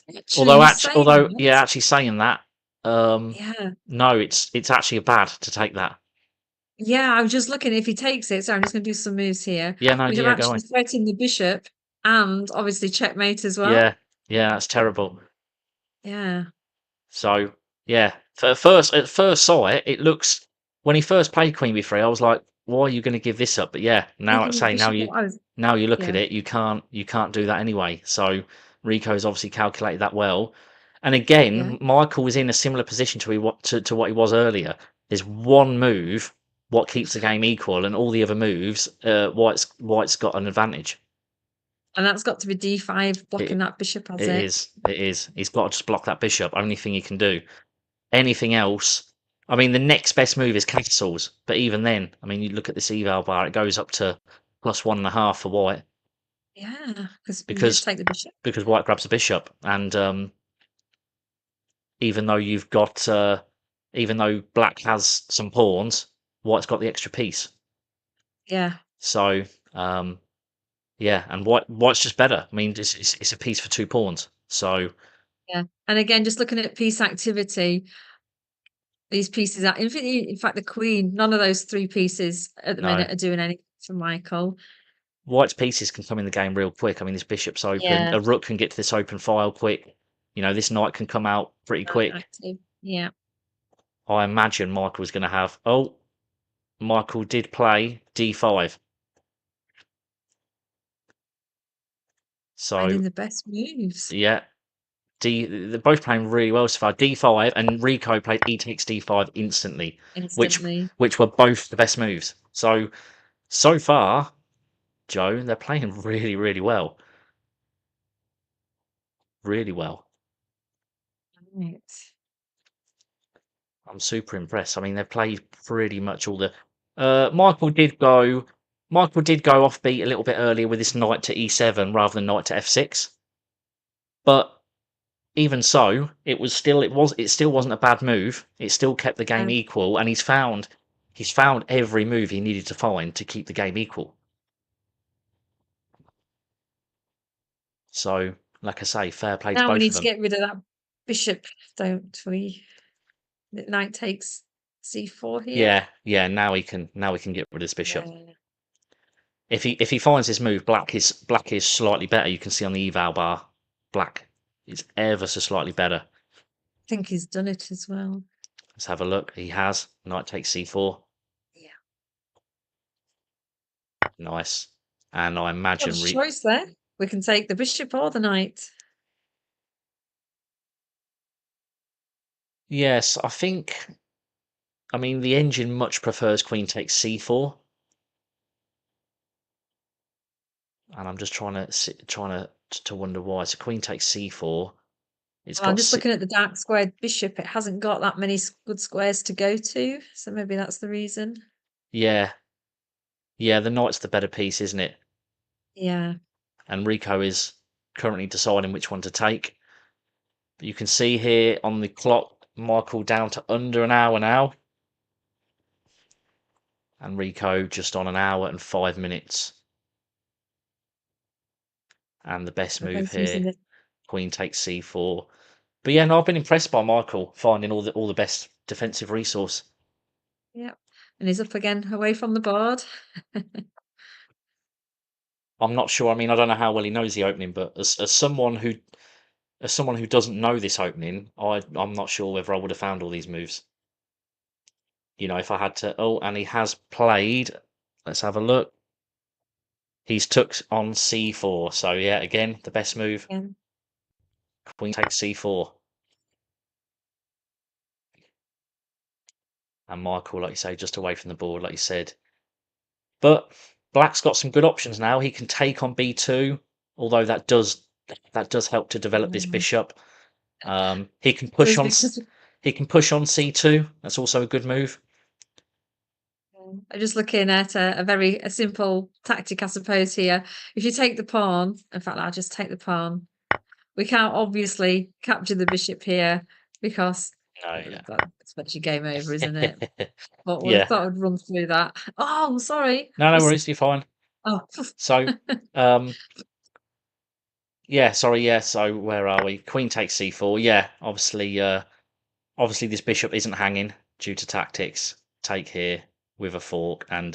Actually, you say Although, that. yeah, actually saying that, Yeah. no, it's actually bad to take that. Yeah, I was just looking if he takes it, so I'm just gonna do some moves here. Yeah, no, We'd have yeah, go actually on. threatened the bishop and obviously checkmate as well. Yeah, that's terrible. Yeah. So yeah, at first sight, it looks when he first played Queen b3, I was like, why are you going to give this up? But yeah, now I say now you look at Yeah. it, you can't do that anyway. So Rico's obviously calculated that well. And again, Michael was in a similar position to what he was earlier. There's one move what keeps the game equal, and all the other moves, White's got an advantage. And that's got to be D5 blocking that bishop, has it? It is. He's got to just block that bishop. Only thing he can do. Anything else, I mean, the next best move is castles. But even then, I mean, you look at this eval bar, it goes up to +1.5 for White. Yeah, because you Because just take the bishop. because White grabs a bishop, and even though even though Black has some pawns, White's got the extra piece. Yeah. So yeah, and White's just better. I mean, it's a piece for 2 pawns. So Yeah. And again, just looking at piece activity, these pieces are in fact the queen, none of those 3 pieces at the minute are doing anything for Michael. White's pieces can come in the game real quick. I mean, this bishop's open. Yeah. A rook can get to this open file quick. You know, this knight can come out pretty quick. Active. Yeah. I imagine Michael was going to have. Oh, Michael did play D5. So Finding the best moves. yeah, they're both playing really well so far. D5 and Rico played E takes D5 instantly, which were both the best moves. So far, Joe, they're playing really, really well. Really well. Right. I'm super impressed. I mean, they've played pretty much all the. Michael did go offbeat a little bit earlier with this knight to E7 rather than knight to F6. But even so, it still wasn't a bad move. It still kept the game equal, and he's found every move he needed to find to keep the game equal. So, like I say, fair play to both of them. Now we need to get rid of that bishop, don't we? Knight takes C4 here. Yeah. Now he can get rid of this bishop. Yeah. If he finds his move, black is slightly better. You can see on the eval bar, black is ever so slightly better. I think he's done it as well. Let's have a look. He has. Knight takes C4. Yeah. Nice. And I imagine What a choice there. We can take the bishop or the knight. Yes, I mean, the engine much prefers queen takes C4. And I'm just trying to wonder why. So queen takes C4. I'm just looking at the dark squared bishop. It hasn't got that many good squares to go to, so maybe that's the reason. Yeah. Yeah, the knight's the better piece, isn't it? Yeah. And Rico is currently deciding which one to take. But you can see here on the clock, Michael down to under an hour now. And Rico just on 1 hour and 5 minutes. And the best move here, queen takes C4. But yeah, no, I've been impressed by Michael finding all the best defensive resource. Yeah, and he's up again away from the board. I'm not sure. I mean, I don't know how well he knows the opening, but as someone who doesn't know this opening, I'm not sure whether I would have found all these moves. You know, if I had to. Oh, and he has played. Let's have a look. He's took on C4. So yeah, again, the best move. Yeah. Queen takes C4. And Michael, like you say, just away from the board, like you said. But Black's got some good options now. He can take on B2, although that does help to develop this bishop. He can push on C2. That's also a good move. I'm just looking at a simple tactic, I suppose, here. If you take the pawn, in fact, I'll just take the pawn. We can't obviously capture the bishop here because that's actually game over, isn't it? But we thought I'd run through that. Oh, sorry. No worries, you're fine. Oh. So, yeah, sorry, yeah. So where are we? Queen takes C4. Yeah, obviously this bishop isn't hanging due to tactics. Take here with a fork, and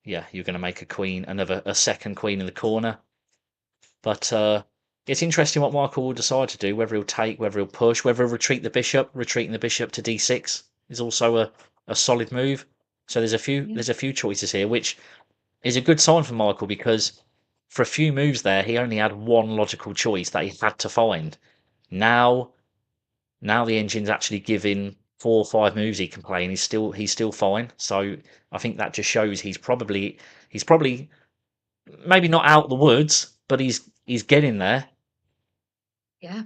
yeah, you're going to make a second queen in the corner. But it's interesting what Michael will decide to do. Whether he'll take, whether he'll push, whether he'll retreat the bishop. Retreating the bishop to D6 is also a solid move. So there's Yeah. a few choices here, which is a good sign for Michael because for a few moves there, he only had one logical choice that he had to find. Now, now the engine's actually giving 4 or 5 moves he can play, and he's still fine. So I think that just shows he's probably maybe not out the woods, but he's getting there. Yeah.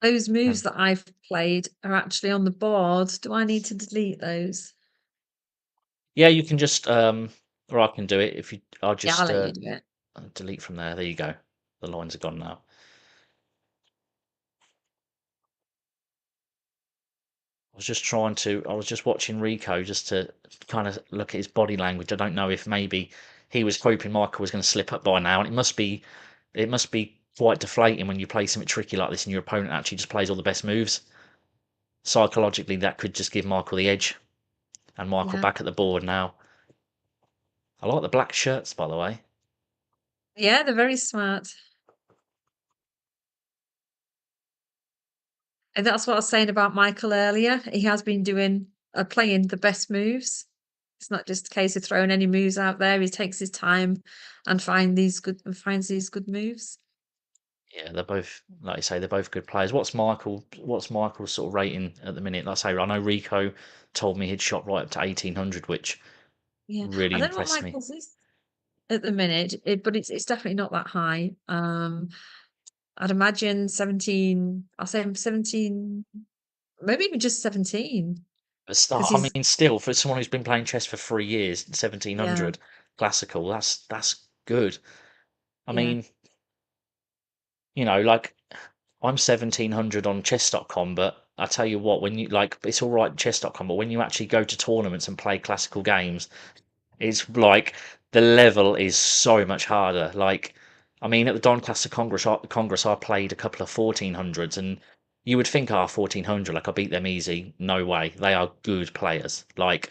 Those moves And that I've played are actually on the board. Do I need to delete those? yeah, you can just or I can do it if you. I'll Yeah, I'll just let you do it. delete from there. There you go. The lines are gone now. I was just watching Rico just to kind of look at his body language. I don't know if maybe he was hoping Michael was going to slip up by now, and it must be quite deflating when you play something tricky like this and your opponent actually just plays all the best moves. Psychologically, that could just give Michael the edge, and Michael Yeah. back at the board now. I like the black shirts, by the way. Yeah, they're very smart. And that's what I was saying about Michael earlier. He has been doing playing the best moves. It's not just a case of throwing any moves out there. He takes his time and finds these good moves. Yeah, they're both, like you say, they're both good players. What's Michael's sort of rating at the minute? Like I say, I know Rico told me he'd shot right up to 1800, which Yeah. I really don't know what impressed me. Michael's is at the minute, but it's definitely not that high. I'd imagine 17, I'll say 17, maybe even just 17. But Because I he's mean, still, for someone who's been playing chess for 3 years, yeah, 1700 classical, that's good. I yeah, mean, like I'm 1700 on chess.com, but I tell you what, when you like, it's all right chess.com, but when you actually go to tournaments and play classical games, it's like the level is so much harder. Like, I mean, at the Doncaster Congress, I played a couple of 1400s, and you would think, 1400, like I beat them easy. No way. They are good players. Like,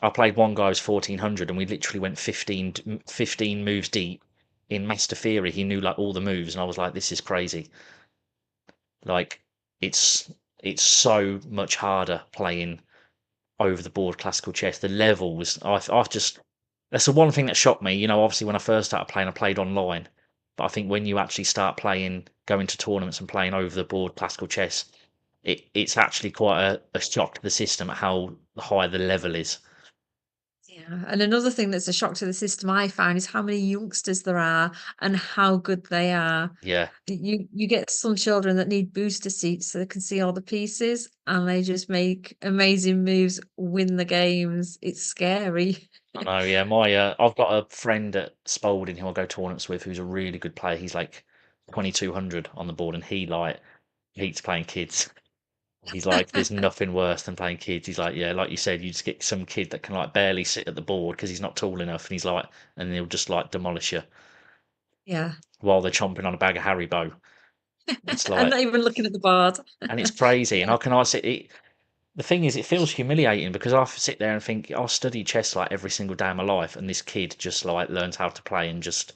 I played one guy who was 1400, and we literally went 15 moves deep in Master Theory. He knew like all the moves, and I was like, this is crazy. Like, it's so much harder playing over the board classical chess. The levels, I've just that's the one thing that shocked me. Obviously when I first started playing, I played online, but I think when you actually start playing, going to tournaments and playing over the board classical chess, it's actually quite a shock to the system at how high the level is. yeah. And another thing that's a shock to the system I found is how many youngsters there are and how good they are. Yeah, You get some children that need booster seats so they can see all the pieces and they just make amazing moves, win the games. It's scary. I know. Yeah, I've got a friend at Spalding who I go tournaments with, who's a really good player. He's like 2200 on the board, and he like hates playing kids. He's like, there's nothing worse than playing kids. He's like, yeah, like you said, you just get some kid that can like barely sit at the board because he's not tall enough, and he's like, and he'll just like demolish you Yeah. while they're chomping on a bag of Haribo. It's And like, not even looking at the board. and it's crazy. And Yeah. I can I sit it. The thing is, it feels humiliating because I sit there and think I'll study chess like every single day of my life, and this kid just like learns how to play and just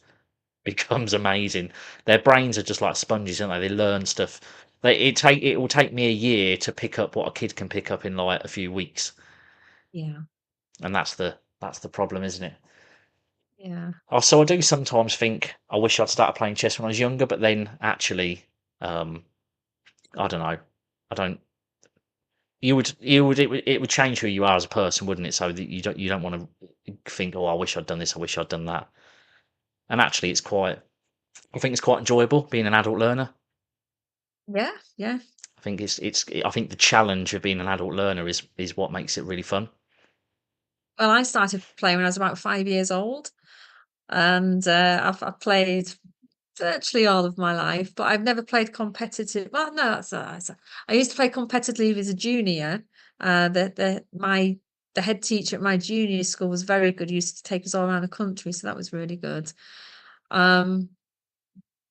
becomes amazing. Their brains are just like sponges, aren't they? They learn stuff. It will take me a year to pick up what a kid can pick up in like a few weeks. Yeah. And that's the problem, isn't it? Yeah. Also, I do sometimes think I wish I'd started playing chess when I was younger, but then actually, um, I don't know. I don't. It would change who you are as a person, wouldn't it? So that you don't want to think, oh, I wish I'd done this, I wish I'd done that. And actually, I think it's quite enjoyable being an adult learner. Yeah. Yeah. I think the challenge of being an adult learner is what makes it really fun. Well, I started playing when I was about 5 years old, and I've played virtually all of my life, but I've never played competitive. Well, no, I used to play competitively as a junior. The head teacher at my junior school was very good. He used to take us all around the country, so that was really good. Um,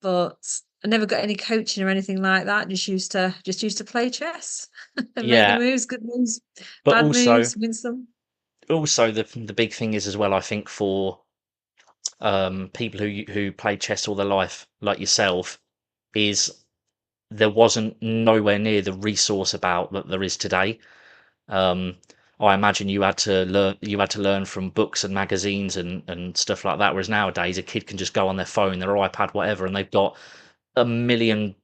but I never got any coaching or anything like that. Just used to play chess and make the Yeah, moves, good moves, but bad moves, win some. also the big thing is as well. I think for people who play chess all their life, like yourself, is there wasn't nowhere near the resource about that there is today. I imagine you had to learn from books and magazines and stuff like that. Whereas nowadays, a kid can just go on their phone, their iPad, whatever, and they've got a million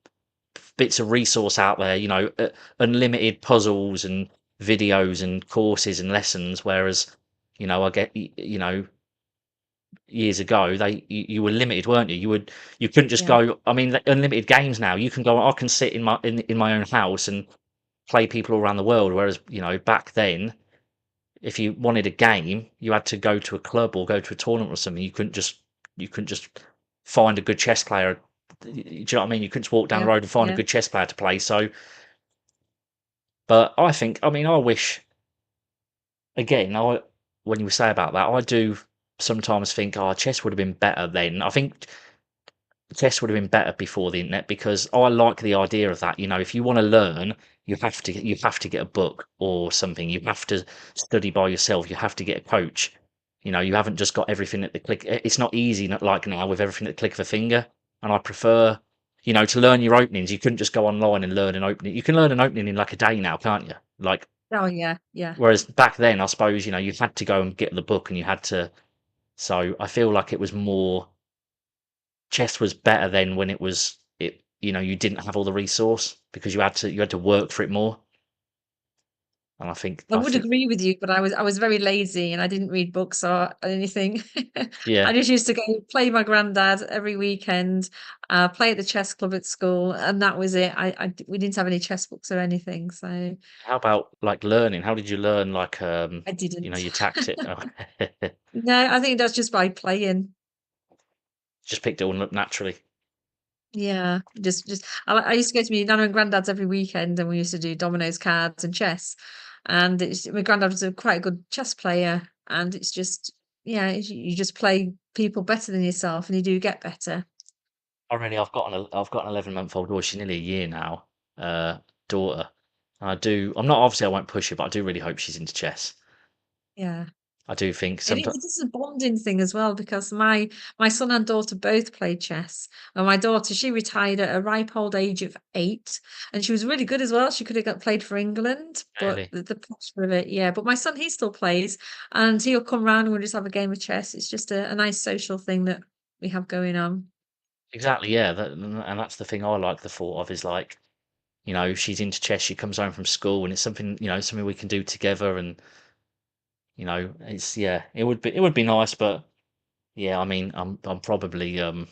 bits of resource out there. Unlimited puzzles and videos and courses and lessons. Whereas, I get years ago you were limited, weren't you? You couldn't just Yeah. go. I mean, unlimited games now. You can go. I can sit in my own house and play people all around the world. Whereas back then, if you wanted a game, you had to go to a club or go to a tournament or something. You couldn't just find a good chess player. Do you know what I mean? You couldn't just walk down the Yeah. road and find a Yeah. good chess player to play. So, but I wish again. When you say about that, I do sometimes think, oh, chess would have been better then. I think chess would have been better before the internet because I like the idea of that. If you want to learn, you have to get a book or something. You have to study by yourself. You have to get a coach. You haven't just got everything at the click. It's not easy, not like now with everything at the click of a finger. And I prefer, to learn your openings. You couldn't just go online and learn an opening. You can learn an opening in like a day now, can't you? Like, Oh, yeah. Yeah. whereas back then, I suppose, you had to go and get the book and you had to. So I feel like it was more chess was better then when you didn't have all the resource because you had to work for it more. And I think I would agree with you, but I was very lazy and I didn't read books or anything. yeah, I just used to go play with my granddad every weekend, play at the chess club at school, and that was it. We didn't have any chess books or anything, so how about like learning? How did you learn like I didn't. your tactic? Oh, No, I think that's just by playing. just picked it all up naturally. Yeah, just I used to go to my nana and granddad's every weekend, and we used to do dominoes, cards, and chess. And my granddad was quite a good chess player, and it's just yeah, you just play people better than yourself, and you do get better. I've got an 11-month-old daughter. She's nearly a year now. Daughter. And I'm not, obviously I won't push her, but I do really hope she's into chess. Yeah. I do think And sometimes. it is a bonding thing as well because my son and daughter both played chess. And my daughter, she retired at a ripe old age of 8, and she was really good as well. She could have got played for England, but Really. the pressure of it, yeah. But my son, he still plays, and he'll come round and we'll just have a game of chess. It's just a nice social thing that we have going on. Exactly, yeah. And that's the thing I like the thought of is like, she's into chess. She comes home from school, and it's something we can do together. And it's yeah, it would be nice, but yeah, I mean, I'm probably hoping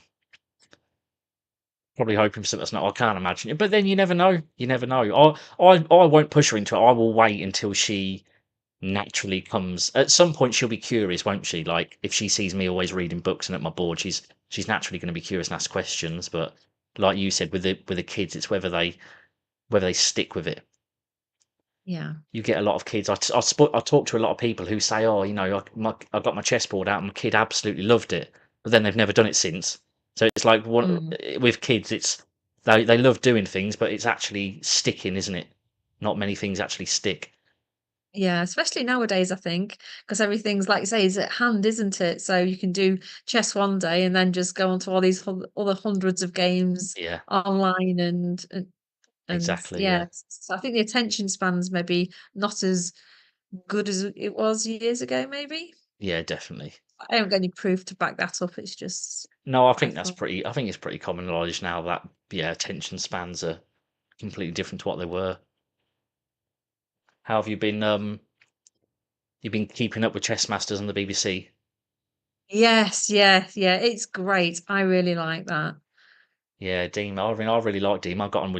for something that's not. I can't imagine it, but then you never know. You never know. I won't push her into it. I will wait until she naturally comes. At some point, she'll be curious, won't she? Like if she sees me always reading books and at my board, she's naturally going to be curious and ask questions. But like you said, with the kids, it's whether they stick with it. Yeah. You get a lot of kids. I talk to a lot of people who say, "Oh, I got my chessboard out, and my kid absolutely loved it," but then they've never done it since. So it's like Mm. with kids, it's they love doing things, but it's actually sticking, isn't it? Not many things actually stick. Yeah, especially nowadays, I think, because everything's like you say, is at hand, isn't it? So you can do chess one day and then just go on to all these other hundreds of games Yeah, online and exactly. yeah, Yeah, so I think the attention span's maybe not as good as it was years ago, maybe. yeah, definitely. I don't get any proof to back that up. It's just No, I what I think that's thought. pretty. I think it's pretty common knowledge now that yeah, attention spans are completely different to what they were. How have you been? You've been keeping up with Chess Masters on the BBC? Yes, yeah, yeah. It's great. I really like that. Yeah, Dima. I mean, I really like Dima. I got on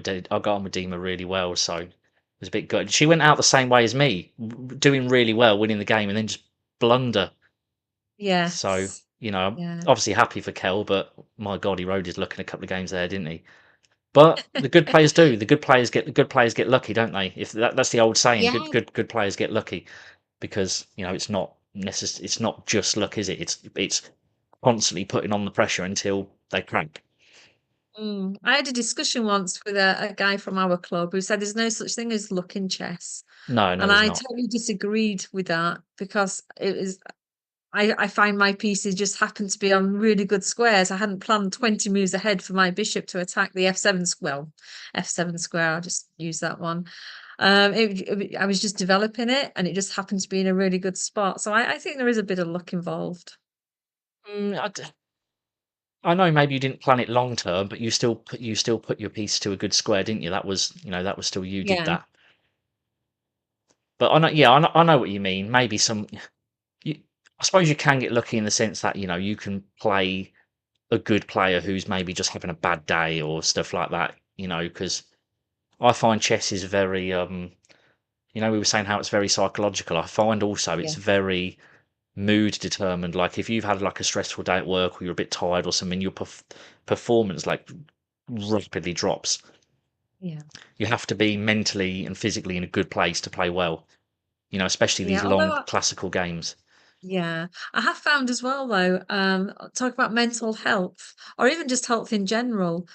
with Dima really well, so it was a bit good. She went out the same way as me, doing really well, winning the game, and then just blunder. So Yes. I'm Yeah. obviously happy for Kel, but my God, he rode his luck in a couple of games there, didn't he? But the good players do. The good players get lucky, don't they? If that's the old saying, Yeah. good players get lucky because it's not just luck, is it? It's constantly putting on the pressure until they crank. I had a discussion once with a guy from our club who said there's no such thing as luck in chess. No, no, And there's I not. totally disagreed with that because it was I find my pieces just happen to be on really good squares. I hadn't planned 20 moves ahead for my bishop to attack the f7 square. I'll just use that one. I was just developing it, and it just happened to be in a really good spot. So I think there is a bit of luck involved. I know maybe you didn't plan it long term, but you still put your piece to a good square, didn't you? That was still you did Yeah, that. But I know what you mean. Maybe I suppose you can get lucky in the sense that you can play a good player who's maybe just having a bad day or stuff like that. Because I find chess is very we were saying how it's very psychological. I find also it's yeah, very mood determined. Like if you've had like a stressful day at work or you're a bit tired or something, your performance like rapidly drops. yeah, You have to be mentally and physically in a good place to play well. Especially these yeah. long classical games. Yeah, I have found as well though, talk about mental health or even just health in general.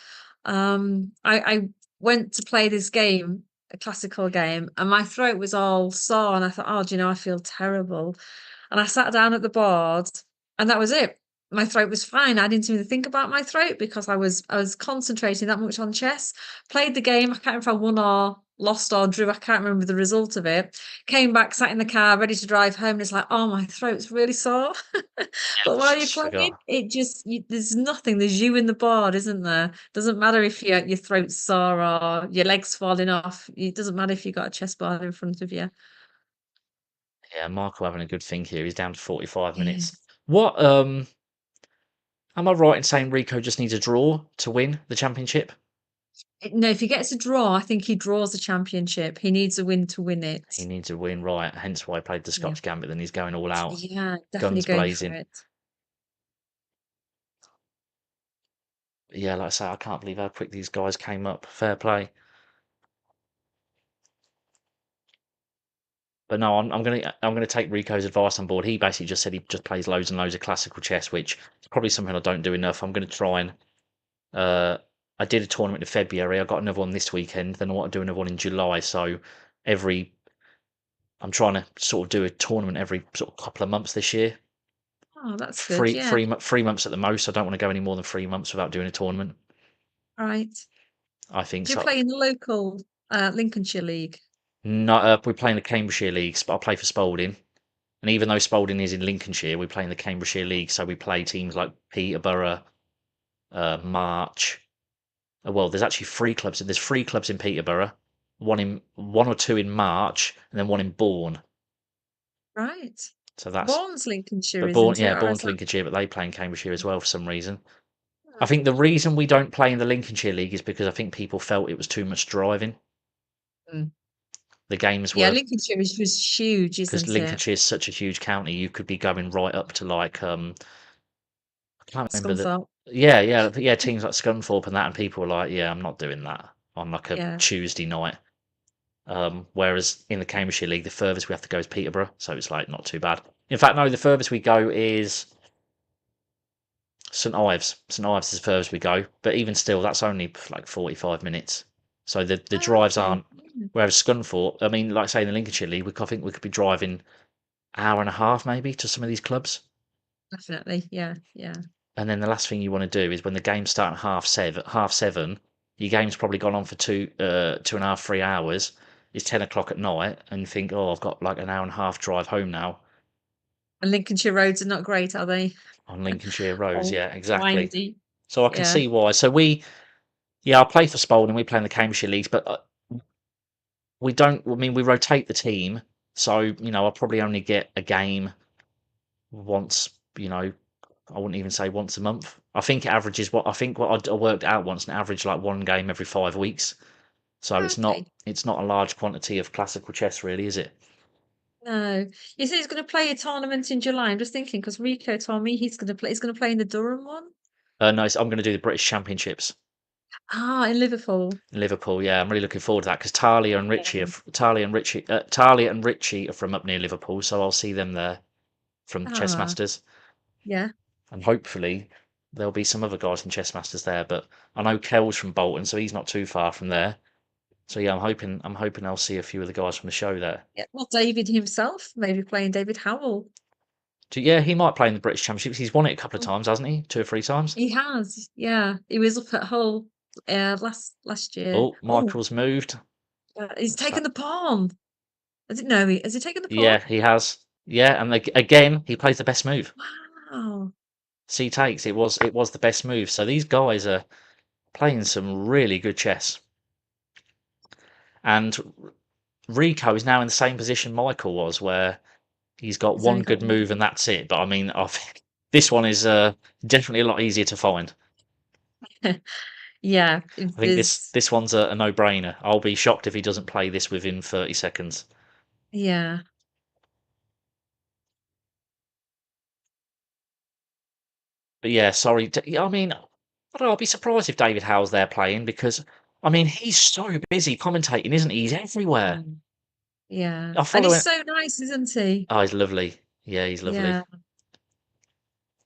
I went to play this game, a classical game, and my throat was all sore, and I thought, oh, do you know, I feel terrible. And I sat down at the board, and that was it. My throat was fine. I didn't even think about my throat because I was concentrating that much on chess. Played the game. I can't remember if I won or lost or drew. I can't remember the result of it. Came back, sat in the car, ready to drive home. And it's like, oh, my throat's really sore. But while you're playing, there's nothing. There's you in the board, isn't there? Doesn't matter if your throat's sore or your leg's falling off. It doesn't matter if you've got a chessboard in front of you. Yeah, Michael having a good think here. He's down to 45 Yeah. minutes. What am I right in saying Rico just needs a draw to win the championship? No, if he gets a draw, I think he draws the championship. He needs a win to win it. He needs a win, right? Hence why he played the Yeah. Scotch Gambit. Then he's going all out, Yeah, definitely guns going for blazing. it. Yeah, like I say, I can't believe how quick these guys came up. Fair play. But no, I'm gonna take Rico's advice on board. He basically just said he just plays loads and loads of classical chess, which is probably something I don't do enough. I'm gonna try and I did a tournament in February. I got another one this weekend. Then I want to do another one in July. So I'm trying to sort of do a tournament every sort of couple of months this year. Oh, that's good. Yeah. 3 months at the most. I don't want to go any more than 3 months without doing a tournament. Right. I think Do you so. play in the local Lincolnshire League? No, we play in the Cambridgeshire Leagues, but I play for Spalding. And even though Spalding is in Lincolnshire, we play in the Cambridgeshire League. So we play teams like Peterborough, March. Well, there's actually 3 clubs. There's 3 clubs in Peterborough, one or two in March, and then one in Bourne. Right. So that's Bourne's Lincolnshire, but Bourne, isn't it? yeah, Or is Bourne's that? Lincolnshire, but they play in Cambridgeshire as well for some reason. I Hmm. think the reason we don't play in the Lincolnshire League is because I think people felt it was too much driving. Mm. The games Yeah, were Lincolnshire is huge, because isn't it? Lincolnshire is such a huge county, you could be going right up to like I can't remember the Scunthorpe. yeah teams like Scunthorpe and that, and people were like, yeah, I'm not doing that on like a Yeah. Tuesday night. Whereas in the Cambridgeshire League, the furthest we have to go is Peterborough, so it's like not too bad. In fact, no, the furthest we go is St Ives. St Ives is the furthest we go, but even still, that's only like 45 minutes. So the Oh, drives okay. aren't. Whereas Scunthorpe, I mean, like say in the Lincolnshire League, I think we could be driving hour and a half maybe to some of these clubs. Definitely. Yeah. Yeah. And then the last thing you want to do is when the games start at half seven, your game's probably gone on for 2.5, 3 hours. It's 10 o'clock at night, and you think, oh, I've got like an hour and a half drive home now And Lincolnshire roads are not great, are they? on Lincolnshire roads. Oh, Yeah, exactly. windy. So I can Yeah. see why. So I play for Spalding. We play in the Cambridgeshire leagues, but we don't. I mean, we rotate the team, so I'll probably only get a game once. I wouldn't even say once a month. I think it averages what I worked out once, an average like one game every 5 weeks. So it's not Okay. it's not a large quantity of classical chess, really, is it? No. You said he's going to play a tournament in July. I'm just thinking because Rico told me he's going to play. He's going to play in the Durham one. No, I'm going to do the British Championships Ah, in Liverpool. in Liverpool. Yeah, I'm really looking forward to that because Talia and Richie Yeah. are from up near Liverpool, so I'll see them there from Chess Ah, Masters, yeah. and hopefully there'll be some other guys from Chess Masters there. But I know Kel's from Bolton, so he's not too far from there. So yeah, I'm hoping I'll see a few of the guys from the show there. Yeah. Well, David himself, maybe playing David Howell. Yeah, he might play in the British Championships. He's won it a couple of times, hasn't he? 2 or 3 times. He has, yeah. He was up at Hull last year. Oh, Michael's moved. He's What's taken that? the pawn. I didn't know. Has he taken the pawn? Yeah, he has. Yeah, and again, he plays the best move. Wow. C takes. It was the best move. So these guys are playing some really good chess. And Rico is now in the same position Michael was, where he's got He's one only got good move and that's it. But I mean, this one is definitely a lot easier to find. Yeah, I think this one's a no-brainer. I'll be shocked if he doesn't play this within 30 seconds. yeah. But yeah, sorry. I mean, I don't know, I'll be surprised if David Howe's there playing because I mean he's so busy commentating, isn't he? He's everywhere. Yeah. I And follow he's him. so nice, isn't he? Oh, he's lovely. Yeah, he's lovely. Yeah.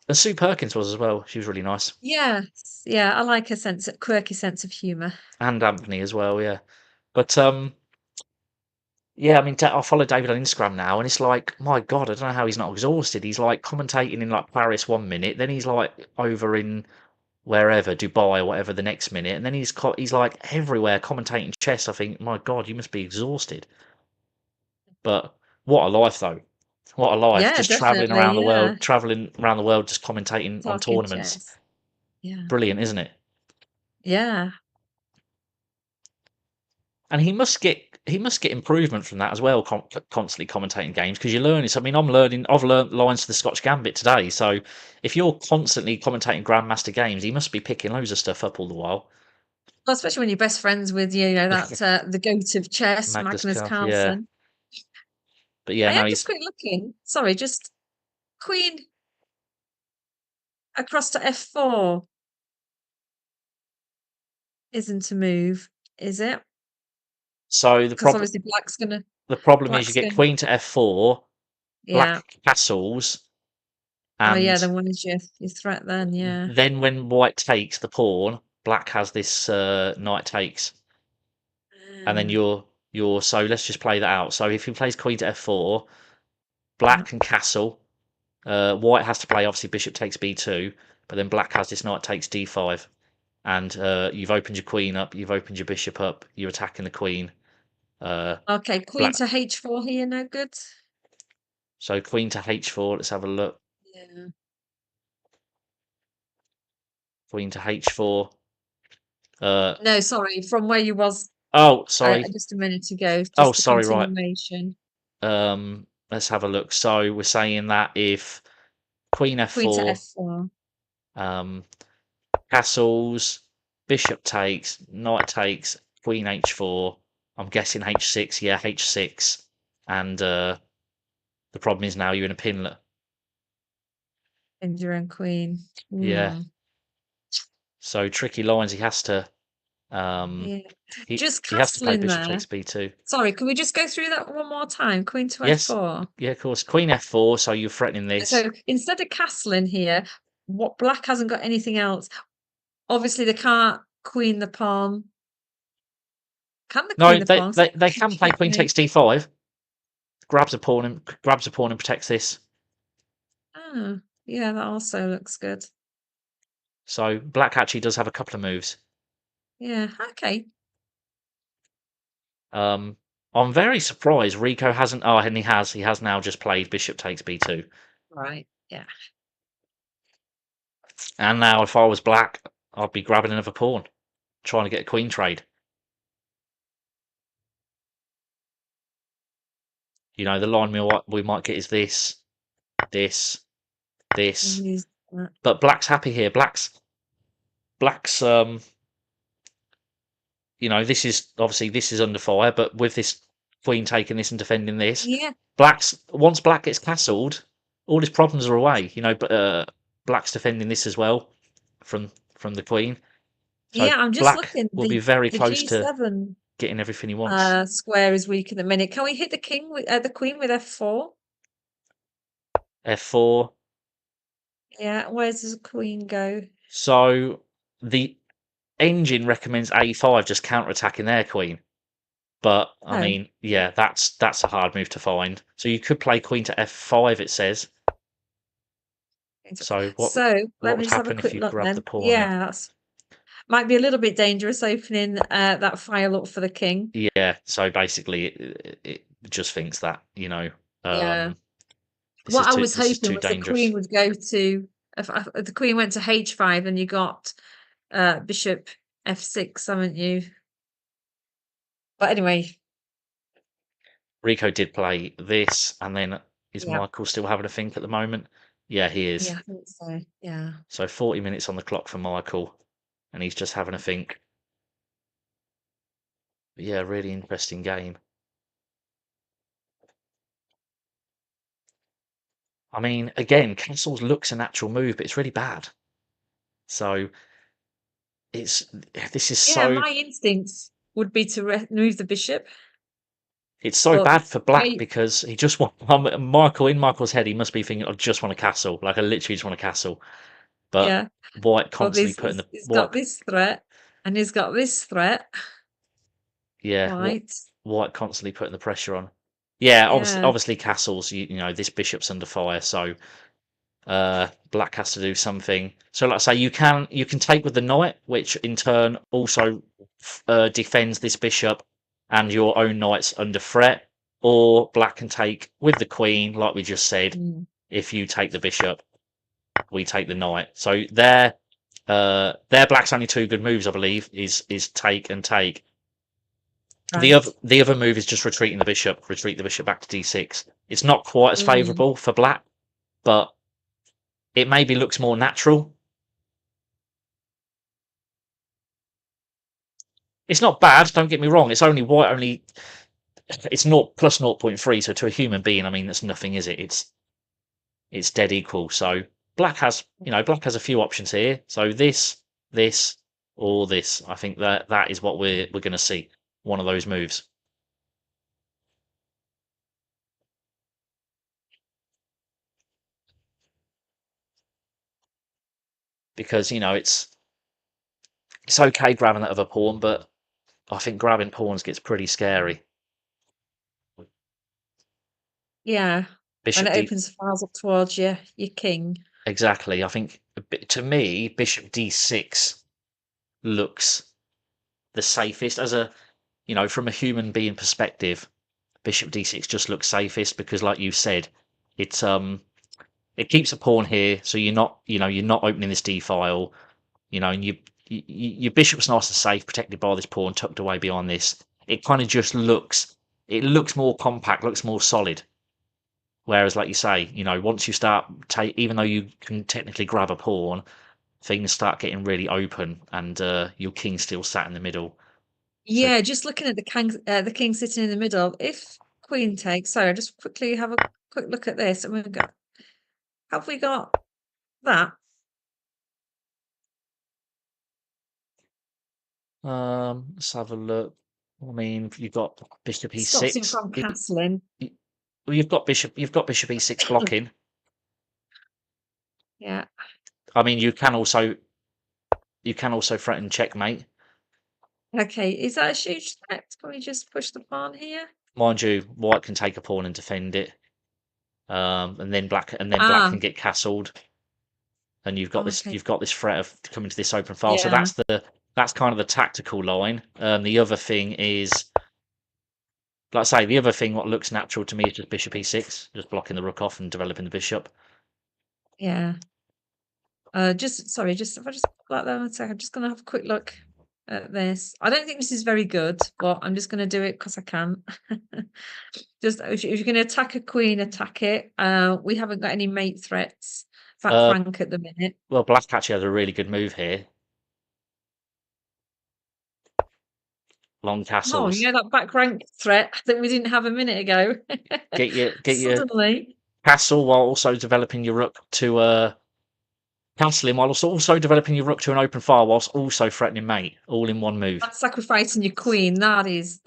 And Sue Perkins was as well. She was really nice. Yes. Yeah, I like her quirky sense of humour. And Anthony as well, yeah. But yeah, I mean, I follow David on Instagram now, and it's like, my God, I don't know how he's not exhausted. He's like commentating in like Paris 1 minute, then he's like over in wherever, Dubai or whatever, the next minute, and then he's like everywhere commentating chess. I think, my God, you must be exhausted. But what a life, though! What a life! Yeah, Just traveling around definitely. the Yeah. world, just commentating on Talking tournaments. chess. Yeah. Brilliant, isn't it? Yeah. And he must get improvement from that as well, constantly commentating games because you're learning. So, I mean, I've learned lines to the Scotch Gambit today. So if you're constantly commentating Grandmaster games, he must be picking loads of stuff up all the while. Well, especially when you're best friends with that the goat of chess, Magnus Magnus Carlsen, yeah. Carlsen. But yeah, I no, am he's just quick looking. Sorry, just Queen across to F4 isn't a move, is it? so the Because problem obviously Black's is you Black's get gonna Queen to F4, yeah. Black castles, Oh yeah, and then what is your threat then? Yeah. then when White takes the pawn, Black has this Knight takes. And then you're so let's just play that out. So if he plays Queen to F4, Black can castle. White has to play obviously Bishop takes B2, but then Black has this Knight takes D5, and you've opened your Queen up, you've opened your Bishop up, you're attacking the Queen. Okay, Queen Black. to H4 here, no good. So Queen to H4. Let's have a look. Yeah. Queen to H4. No, sorry, from where you was Oh, sorry. just a minute ago. Oh, Just the sorry. Right. continuation. Let's have a look. So we're saying that if Queen Queen to F4, F4. castles, Bishop takes, Knight takes, Queen H4. I'm guessing H6. Yeah, H6. And the problem is now you're in a pinlet. And your own queen. Yeah. So tricky lines. He has to. Yeah. Just he has to play castling Bishop there. takes B2. Sorry, can we just go through that one more time? Queen to Yes. F4. Yeah, of course. Queen F4. So you're threatening this. So instead of castling here, what Black hasn't got anything else. Obviously, they can't queen the pawn. Can they queen the pawn? They can play Queen takes D5. Grabs a pawn and protects this. Oh, yeah, that also looks good. So Black actually does have a couple of moves. Yeah, okay. I'm very surprised Rico hasn't. Oh, and he has. He has now just played Bishop takes B2. Right, yeah. And now, if I was Black, I'd be grabbing another pawn, trying to get a queen trade. You know, the line we might get is this. But Black's happy here. Black's you know, this is under fire, but with this queen taking this and defending this, Yeah. Once Black gets castled, all his problems are away. You know, but Black's defending this as well from the queen. So yeah, I'm just Black looking. will be very close G7 to getting everything he wants. Square is weak at the minute. Can we hit the king with the queen with F4? F4. Yeah, where does the queen go? So the engine recommends A5, just counter-attacking their queen. But I mean, yeah, that's a hard move to find. So you could play Queen to F5. It says So So what let me would just have a happen if quick you look grab the then. pawn here? Yeah, that's might be a little bit dangerous opening that file up for the king. Yeah, so basically it just thinks that, Yeah. this What is I too was this is hoping too was the queen dangerous. would go to if the queen went to h5 and you got bishop f6, haven't you? But anyway, Rico did play this, and then is yeah, Michael still having a think at the moment? Yeah, he is. I think so. Yeah. So 40 minutes on the clock for Michael, and he's just having a think. But yeah, really interesting game. I mean, again, castles looks a natural move, but it's really bad. So this is Yeah, so my instincts would be to remove the bishop, it's so but bad for black I because he just want Michael's head. He must be thinking, I just want a castle. Like I literally just want a castle. But yeah, White but constantly this putting the he's White, got this threat and he's got this threat, yeah, right? White constantly putting the pressure on. Yeah, Yeah. obviously castles. This bishop's under fire, so black has to do something. So, like I say, you can take with the knight, which in turn also defends this bishop and your own knight's under threat. Or black can take with the queen, like we just said. Mm, If you take the bishop, we take the knight. So their black's only two good moves, I believe, is take and take. right. The other move is just retreating the bishop, retreat the bishop back to d6. It's not quite as Mm. favourable for black, but it maybe looks more natural. It's not bad, don't get me wrong. It's only white, it's not plus 0.3, so to a human being, I mean, that's nothing, is it? It's dead equal. So black has a few options here. So this, or this. I think that is what we're going to see. One of those moves. Because it's okay grabbing that other pawn, but I think grabbing pawns gets pretty scary. Yeah. When Bishop it d opens files up towards your king. exactly. I think to me, bishop d6 looks the safest from a human being perspective. Bishop d6 just looks safest because, like you said, it's it keeps a pawn here, so you're not opening this d file, and your bishop's nice and safe, protected by this pawn tucked away behind this. It kind of just looks more compact, looks more solid. Whereas, like you say, once you start even though you can technically grab a pawn, things start getting really open, and your king's still sat in the middle. So Yeah, just looking at the king sitting in the middle. If queen takes, sorry, I'll just quickly have a quick look at this. And have we got that? let's have a look. I mean, you've got bishop Stops him e6. from castling. Well, you've got bishop e6 blocking. Yeah. I mean, you can also threaten checkmate. Okay, is that a huge threat? Can we just push the pawn here? Mind you, white can take a pawn and defend it. And then black Ah, can get castled. And okay. you've got this threat of coming to this open file. So Yeah, that's kind of the tactical line. The other thing is, like I say, the other thing what looks natural to me is just bishop e6, just blocking the rook off and developing the bishop. yeah. Just if I just like that one sec, I'm just gonna have a quick look at this. I don't think this is very good, but I'm just gonna do it because I can. Just if you're gonna attack a queen, attack it. We haven't got any mate threats. Uh, Frank at the minute. well, black actually has a really good move here. Long Oh, castles. that back rank threat that we didn't have a minute ago. Get your Suddenly. castle while also developing your rook to castling while also developing your rook to an open file whilst also threatening mate, all in one move. That's sacrificing your queen. That is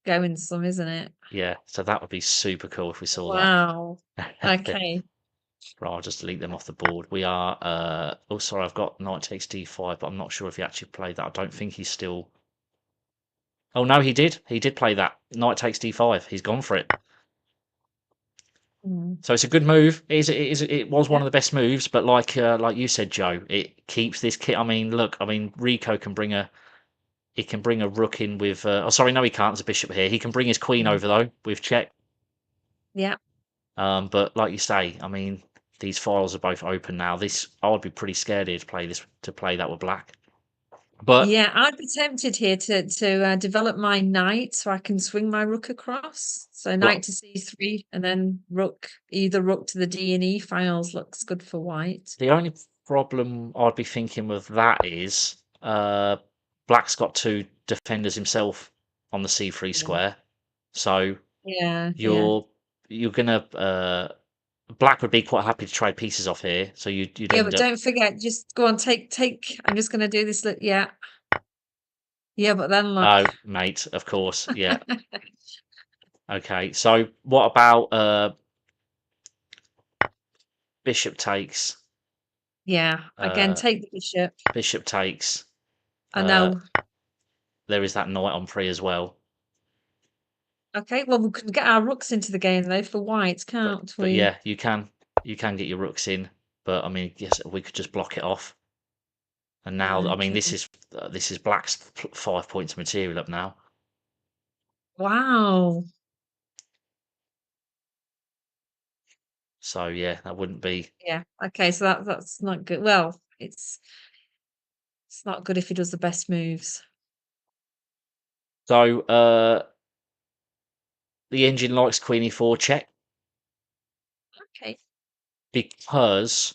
going some, isn't it? Yeah, so that would be super cool if we saw Wow. that. Okay. Right, I'll just delete them off the board. We are oh sorry, I've got knight takes d5, but I'm not sure if he actually played that. I don't think he's still. Oh no, he did. He did play that. Knight takes d5. He's gone for it. Mm. So it's a good move. It was one of the best moves, but like you said, Joe, it keeps this kit. I mean, look, I mean, Rico can bring a rook in with. Oh, sorry, no, he can't. There's a bishop here. He can bring his queen over though with check. Yeah. But like you say, I mean, these files are both open now. I would be pretty scared here to play that with black. But Yeah, I'd be tempted here to develop my knight so I can swing my rook across. So knight to c3 and then either rook to the D and E files looks good for white. the only problem I'd be thinking with that is black's got two defenders himself on the c3 square. So Yeah, yeah. you're gonna black would be quite happy to trade pieces off here. So you'd Yeah, end but up. don't forget, just go on, take. I'm just gonna do this. Yeah. Yeah, but then look. Oh, mate, of course, yeah. Okay, so what about bishop takes? Yeah, again, take the bishop. Bishop takes. I know. There is that knight on pre as well. Okay, well, we can get our rooks into the game though for white, can't But we? yeah, you can get your rooks in. But I mean, yes, we could just block it off. And now, I mean, Okay. this is black's 5 points of material up now. Wow. So yeah, that wouldn't be. Yeah. Okay, so that's not good. Well, it's not good if he does the best moves. So the engine likes queen e4 check Okay. because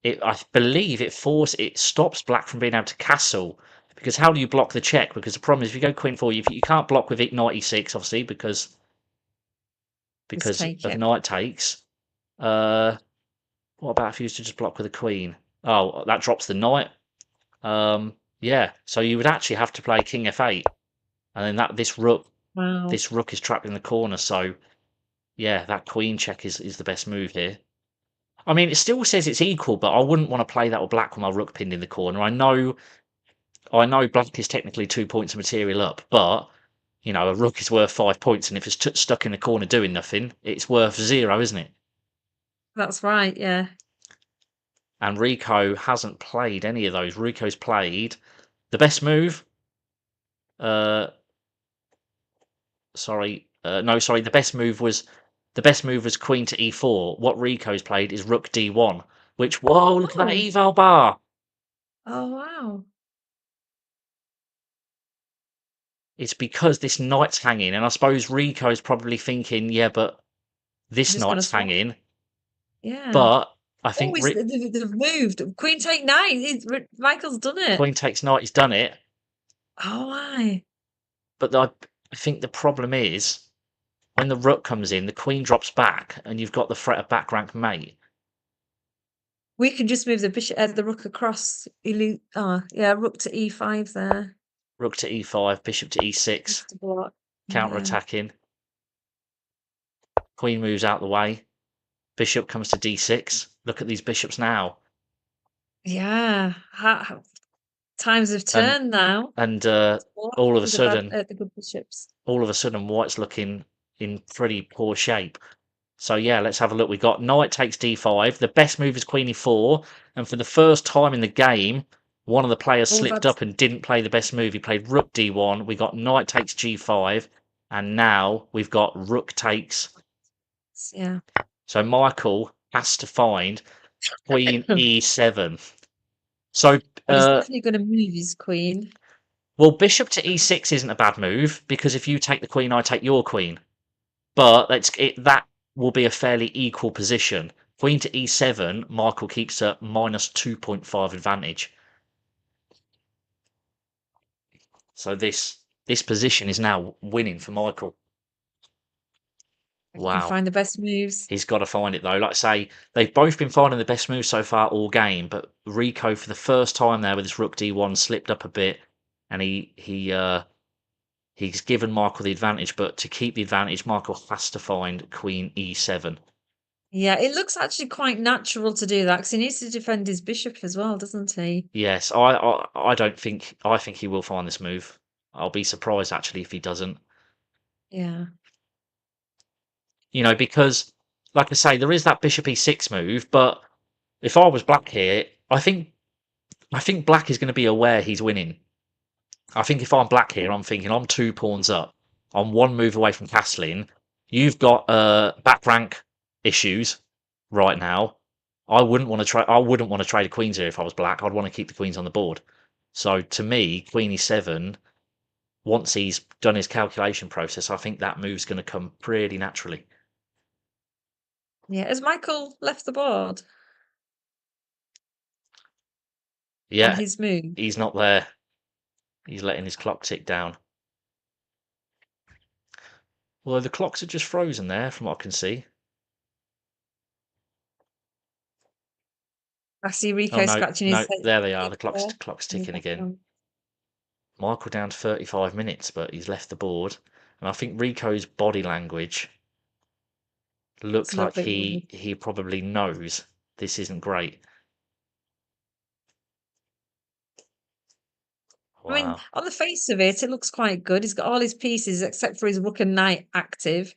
I believe it stops black from being able to castle. Because how do you block the check? Because the problem is if you go queen 4, you can't block with knight e6, obviously, because Just take of it. knight takes. What about if you used to just block with a queen? Oh, that drops the knight. Yeah, so you would actually have to play king f8, and then this rook Wow. is trapped in the corner. So yeah, that queen check is the best move here. I mean, it still says it's equal, but I wouldn't want to play that with black with my rook pinned in the corner. I know black is technically 2 points of material up, but you know, a rook is worth 5 points, and if it's stuck in the corner doing nothing, it's worth 0, isn't it? That's right, yeah. And Rico hasn't played any of those. Rico's played the best move. Sorry, no, sorry. The best move was queen to e4. What Rico's played is rook d1. Which, whoa, look at that Oh. eval bar. Oh, wow. It's because this knight's hanging, and I suppose Rico's probably thinking, yeah, but this Just gonna knight's swap. hanging. Yeah. But I Oh, think they've moved. Queen take knight. Michael's done it. queen takes knight. He's done it. Oh, why? But I think the problem is when the rook comes in, the queen drops back, and you've got the threat of back rank mate. We can just move the rook across. Yeah, rook to e5 there. Rook to e5, bishop to e6, Just to block. counter attacking. Queen moves out the way. Bishop comes to d6. Look at these bishops now. Yeah. Times have turned now. And all of a sudden, the good bishops. White's looking in pretty poor shape. So yeah, let's have a look. We got knight takes d5. The best move is queen e4, and for the first time in the game, one of the players slipped up and didn't play the best move. He played rook d1. We got knight takes g5, and now we've got rook takes. Yeah. So Michael has to find queen e7. So He's definitely going to move his queen. well, bishop to e6 isn't a bad move because if you take the queen, I take your queen. But that will be a fairly equal position. Queen to e7, Michael keeps a minus 2.5 advantage. So this position is now winning for Michael. Wow. You can find the best moves. He's got to find it though. Like I say, they've both been finding the best moves so far all game, but Rico for the first time there with his rook d1 slipped up a bit, and he's given Michael the advantage. But to keep the advantage, Michael has to find queen e7. Yeah, it looks actually quite natural to do that because he needs to defend his bishop as well, doesn't he? Yes, I don't think I think he will find this move. I'll be surprised actually if he doesn't. Yeah. You know, because like I say, there is that bishop e6 move, but if I was black here, I think black is going to be aware he's winning. I think if I'm black here, I'm thinking I'm 2 pawns up. I'm 1 move away from castling. You've got back rank issues right now. I wouldn't want to trade. I wouldn't want to trade a queens here if I was black. I'd want to keep the queens on the board. So to me, queen e7. Once he's done his calculation process, I think that move's going to come pretty naturally. Yeah. Has Michael left the board on Yeah, his move? he's not there. He's letting his clock tick down. Well, the clocks are just frozen there, from what I can see. I see Oh Rico no, scratching his no, head. there they are. The there. clock's In the ticking again. background. Michael down to 35 minutes, but he's left the board. And I think Rico's body language looks It's a little like bit worried. he probably knows this isn't great. I mean, Wow. on the face of it, it looks quite good. He's got all his pieces except for his rook and knight active.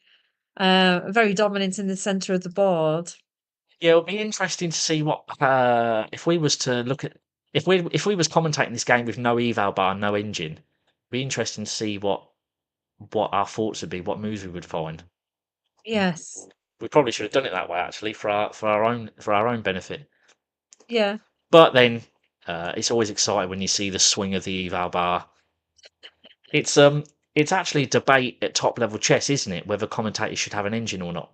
Very dominant in the center of the board. Yeah, it'll be interesting to see what if we was to look at if we was commentating this game with no eval bar, no engine. It'd be interesting to see what our thoughts would be, what moves we would find. Yes. We probably should have done it that way actually for our own benefit. Yeah. But then it's always exciting when you see the swing of the eval bar. It's actually a debate at top level chess, isn't it? Whether commentators should have an engine or not.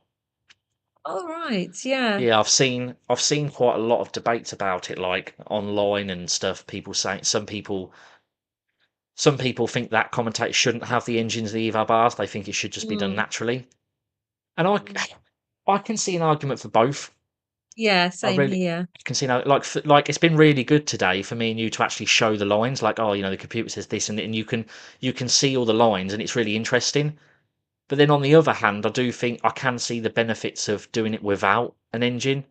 All right. Yeah. Yeah, I've seen quite a lot of debates about it, like online and stuff. People saying some people think that commentators shouldn't have the engines, the eval bars. They think it should just be done Mm. naturally. And I can see an argument for both. Yeah. I Same really here. can see now, like it's been really good today for me and you to actually show the lines. Like, oh, the computer says this, and you can see all the lines, and it's really interesting. But then on the other hand, I do think I can see the benefits of doing it without an engine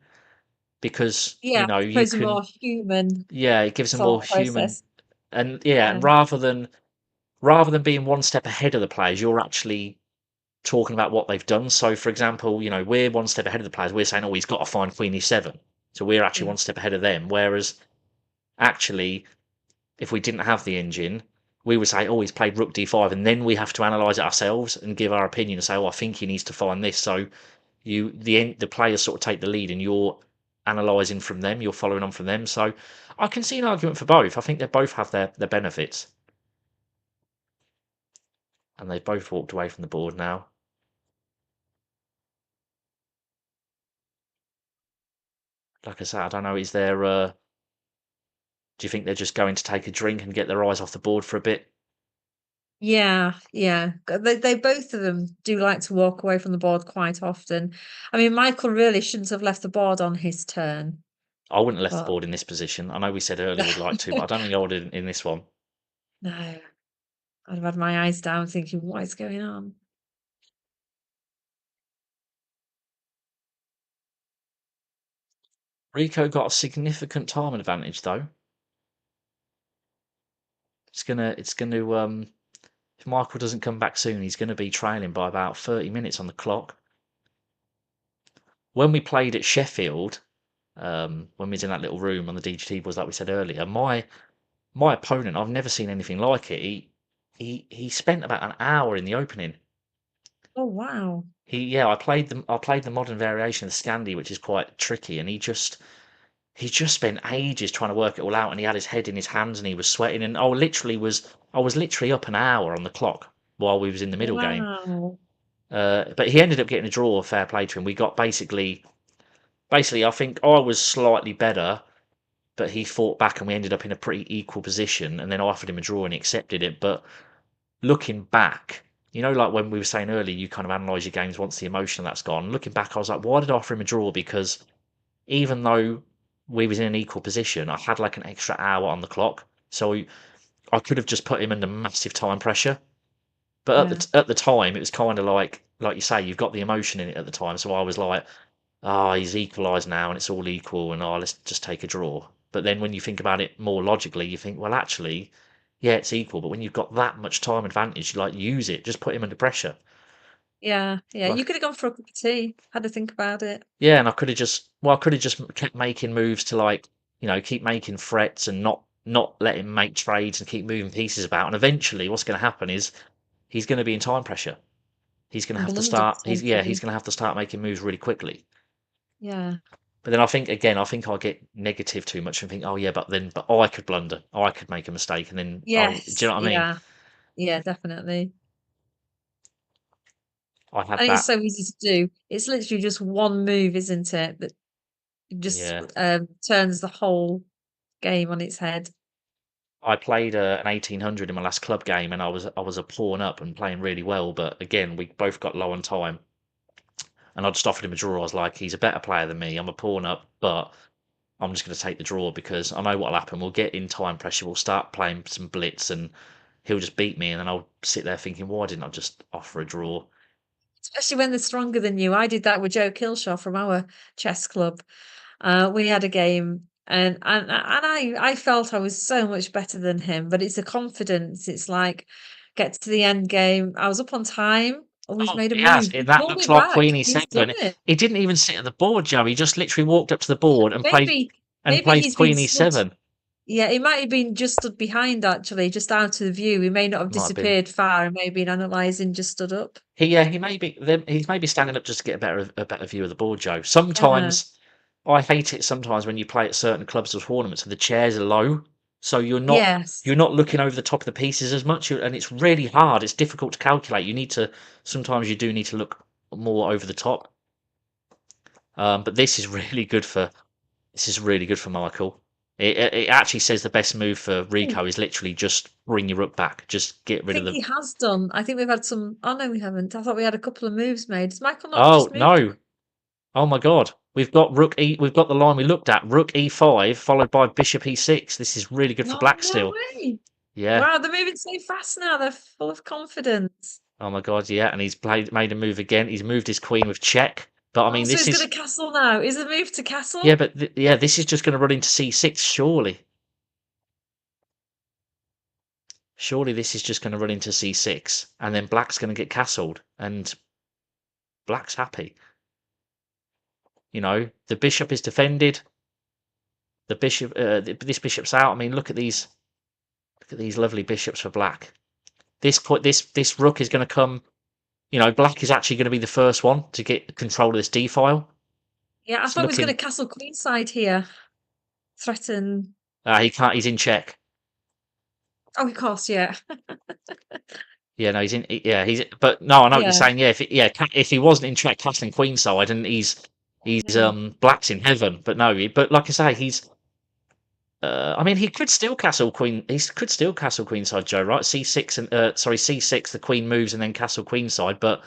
because Yeah. I you suppose a more can, human yeah, it gives a more thought human, process. and yeah, Yeah. and rather than being 1 step ahead of the players, you're actually talking about what they've done. So, for example, we're 1 step ahead of the players. We're saying, oh, he's got to find Queen E7. So we're actually Yeah. 1 step ahead of them. Whereas, actually, if we didn't have the engine, we would say, oh, he's played Rook D5, and then we have to analyse it ourselves and give our opinion and say, oh, I think he needs to find this. So the players sort of take the lead, and you're analysing from them. You're following on from them. So I can see an argument for both. I think they both have their benefits, and they've both walked away from the board now. Like I said, I don't know. Is there? Do you think they're just going to take a drink and get their eyes off the board for a bit? Yeah, yeah. They both of them do like to walk away from the board quite often. I mean, Michael really shouldn't have left the board on his turn, I wouldn't have left the but board in this position. I know we said earlier we'd like to, but I don't think I would in this one. no, I'd have had my eyes down thinking, what is going on? Rico got a significant time advantage though. It's gonna if Michael doesn't come back soon, he's gonna be trailing by about 30 minutes on the clock. When we played at Sheffield, when we was in that little room on the DGT boards like we said earlier, my opponent, I've never seen anything like it. He spent about an hour in the opening. Oh, wow. I played the modern variation of the Scandi, which is quite tricky, and he just spent ages trying to work it all out, and he had his head in his hands and he was sweating, and I was literally up an hour on the clock while we was in the middle game. Wow. But he ended up getting a draw. Fair play to him. We got basically I think I was slightly better, but he fought back and we ended up in a pretty equal position, and then I offered him a draw and he accepted it. But looking back, like when we were saying earlier, you kind of analyse your games once the emotion of that's gone. Looking back, I was like, why did I offer him a draw? Because even though we was in an equal position, I had like an extra hour on the clock, so I could have just put him under massive time pressure. But Yeah. at the time, it was kind of like you say, you've got the emotion in it at the time. So I was like, he's equalised now, and it's all equal, and let's just take a draw. But then when you think about it more logically, you think, well, actually, yeah, it's equal. But when you've got that much time advantage, use it. Just put him under pressure. Yeah, yeah. You Like, could have gone for a cup of tea. Had to think about it. yeah, and I could have just kept making moves to, like, keep making threats and not let him make trades and keep moving pieces about. And eventually, what's going to happen is he's going to be in time pressure. He's going to And have to blunder start. He's potentially. going to have to start making moves really quickly. Yeah. But then I think again, I think I get negative too much and think, oh yeah, but I could blunder, I could make a mistake, and then do you Yes. know what I mean? Yeah. Yeah, definitely. I had And it's that. so easy to do. It's literally just one move, isn't it? That just Yeah, turns the whole game on its head. I played an 1800 in my last club game, and I was a pawn up and playing really well. But again, we both got low on time, and I just offered him a draw. I was like, he's a better player than me. I'm a pawn up, but I'm just going to take the draw because I know what'll happen. We'll get in time pressure. We'll start playing some blitz, and he'll just beat me, and then I'll sit there thinking, why didn't I just offer a draw? Especially when they're stronger than you. I did that with Joe Kilshaw from our chess club. We had a game and I felt I was so much better than him, but it's the confidence. It's like get to the end game. I was up on time. Oh, he's Oh, made a he has. move. He That pulled looks it like back. Queen He's done E7. it. He didn't even sit at the board, Joe. He just literally walked up to the board and Maybe maybe played he's been Queen stood. E7. Yeah, he might have been just stood behind actually, just out of the view. He may not have Might have been. disappeared far and maybe been analysing, just stood up. He may be. He's maybe standing up just to get a better view of the board, Joe. Yeah. Sometimes I hate it. Sometimes when you play at certain clubs or tournaments, and the chairs are low, so Yes. you're not looking over the top of the pieces as much, and it's really hard. It's difficult to calculate. You need to sometimes you do need to look more over the top. But this is really good for Michael. It actually says the best move for Oh, Rico is literally just bring your rook back. Just get I rid of think the. he has done. I think we've had some. Oh no, we haven't. I thought we had a couple of moves made. Has Michael not Oh just moved? no! Oh my God! We've got rook e. We've got the line we looked at. Rook e5 followed by bishop e6. This is really good for Oh black no still. way! Yeah. Wow, they're moving so fast now. They're full of confidence. Oh my God! Yeah, and made a move again. He's moved his queen with check. But I Oh, mean, so this he's going is to castle now. Is the move to yeah, castle? but yeah, this is just going to run into c6 surely. Surely this is just going to run into c6, and then black's going to get castled, and black's happy. The bishop is defended. The bishop, this bishop's out. I mean, look at these lovely bishops for black. This rook is going to come. Black is actually going to be the first one to get control of this d file. Yeah, I It's thought he was going looking. to castle queenside here. Threaten. He can't. He's in check. Oh, of course, yeah. Yeah, no, he's in. Yeah, he's. But no, I know what you're Yeah, saying. Yeah, if he wasn't in check, castling queenside, and he's yeah. black's in heaven. But no, but like I say, he's. I mean, he could still castle queen. He could still castle queenside, Joe. Right? C6 and sorry, c6. The queen moves and then castle queenside. But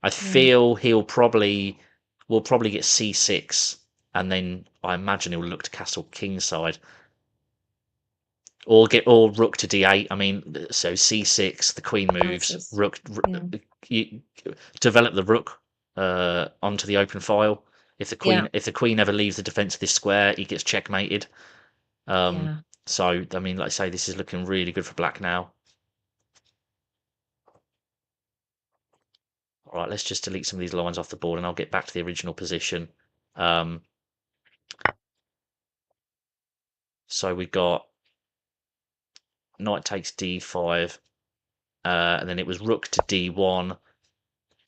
I Yeah. feel will probably get c6, and then I imagine he'll look to castle kingside, or rook to d8. I mean, so c6. The queen moves. Analysis. Rook. Yeah. You develop the rook onto the open file. If Yeah. the queen ever leaves the defense of this square, he gets checkmated. Yeah. So, I mean, like I say, this is looking really good for black now. All right, let's just delete some of these lines off the board, and I'll get back to the original position. So we got knight takes d5, and then it was rook to d1,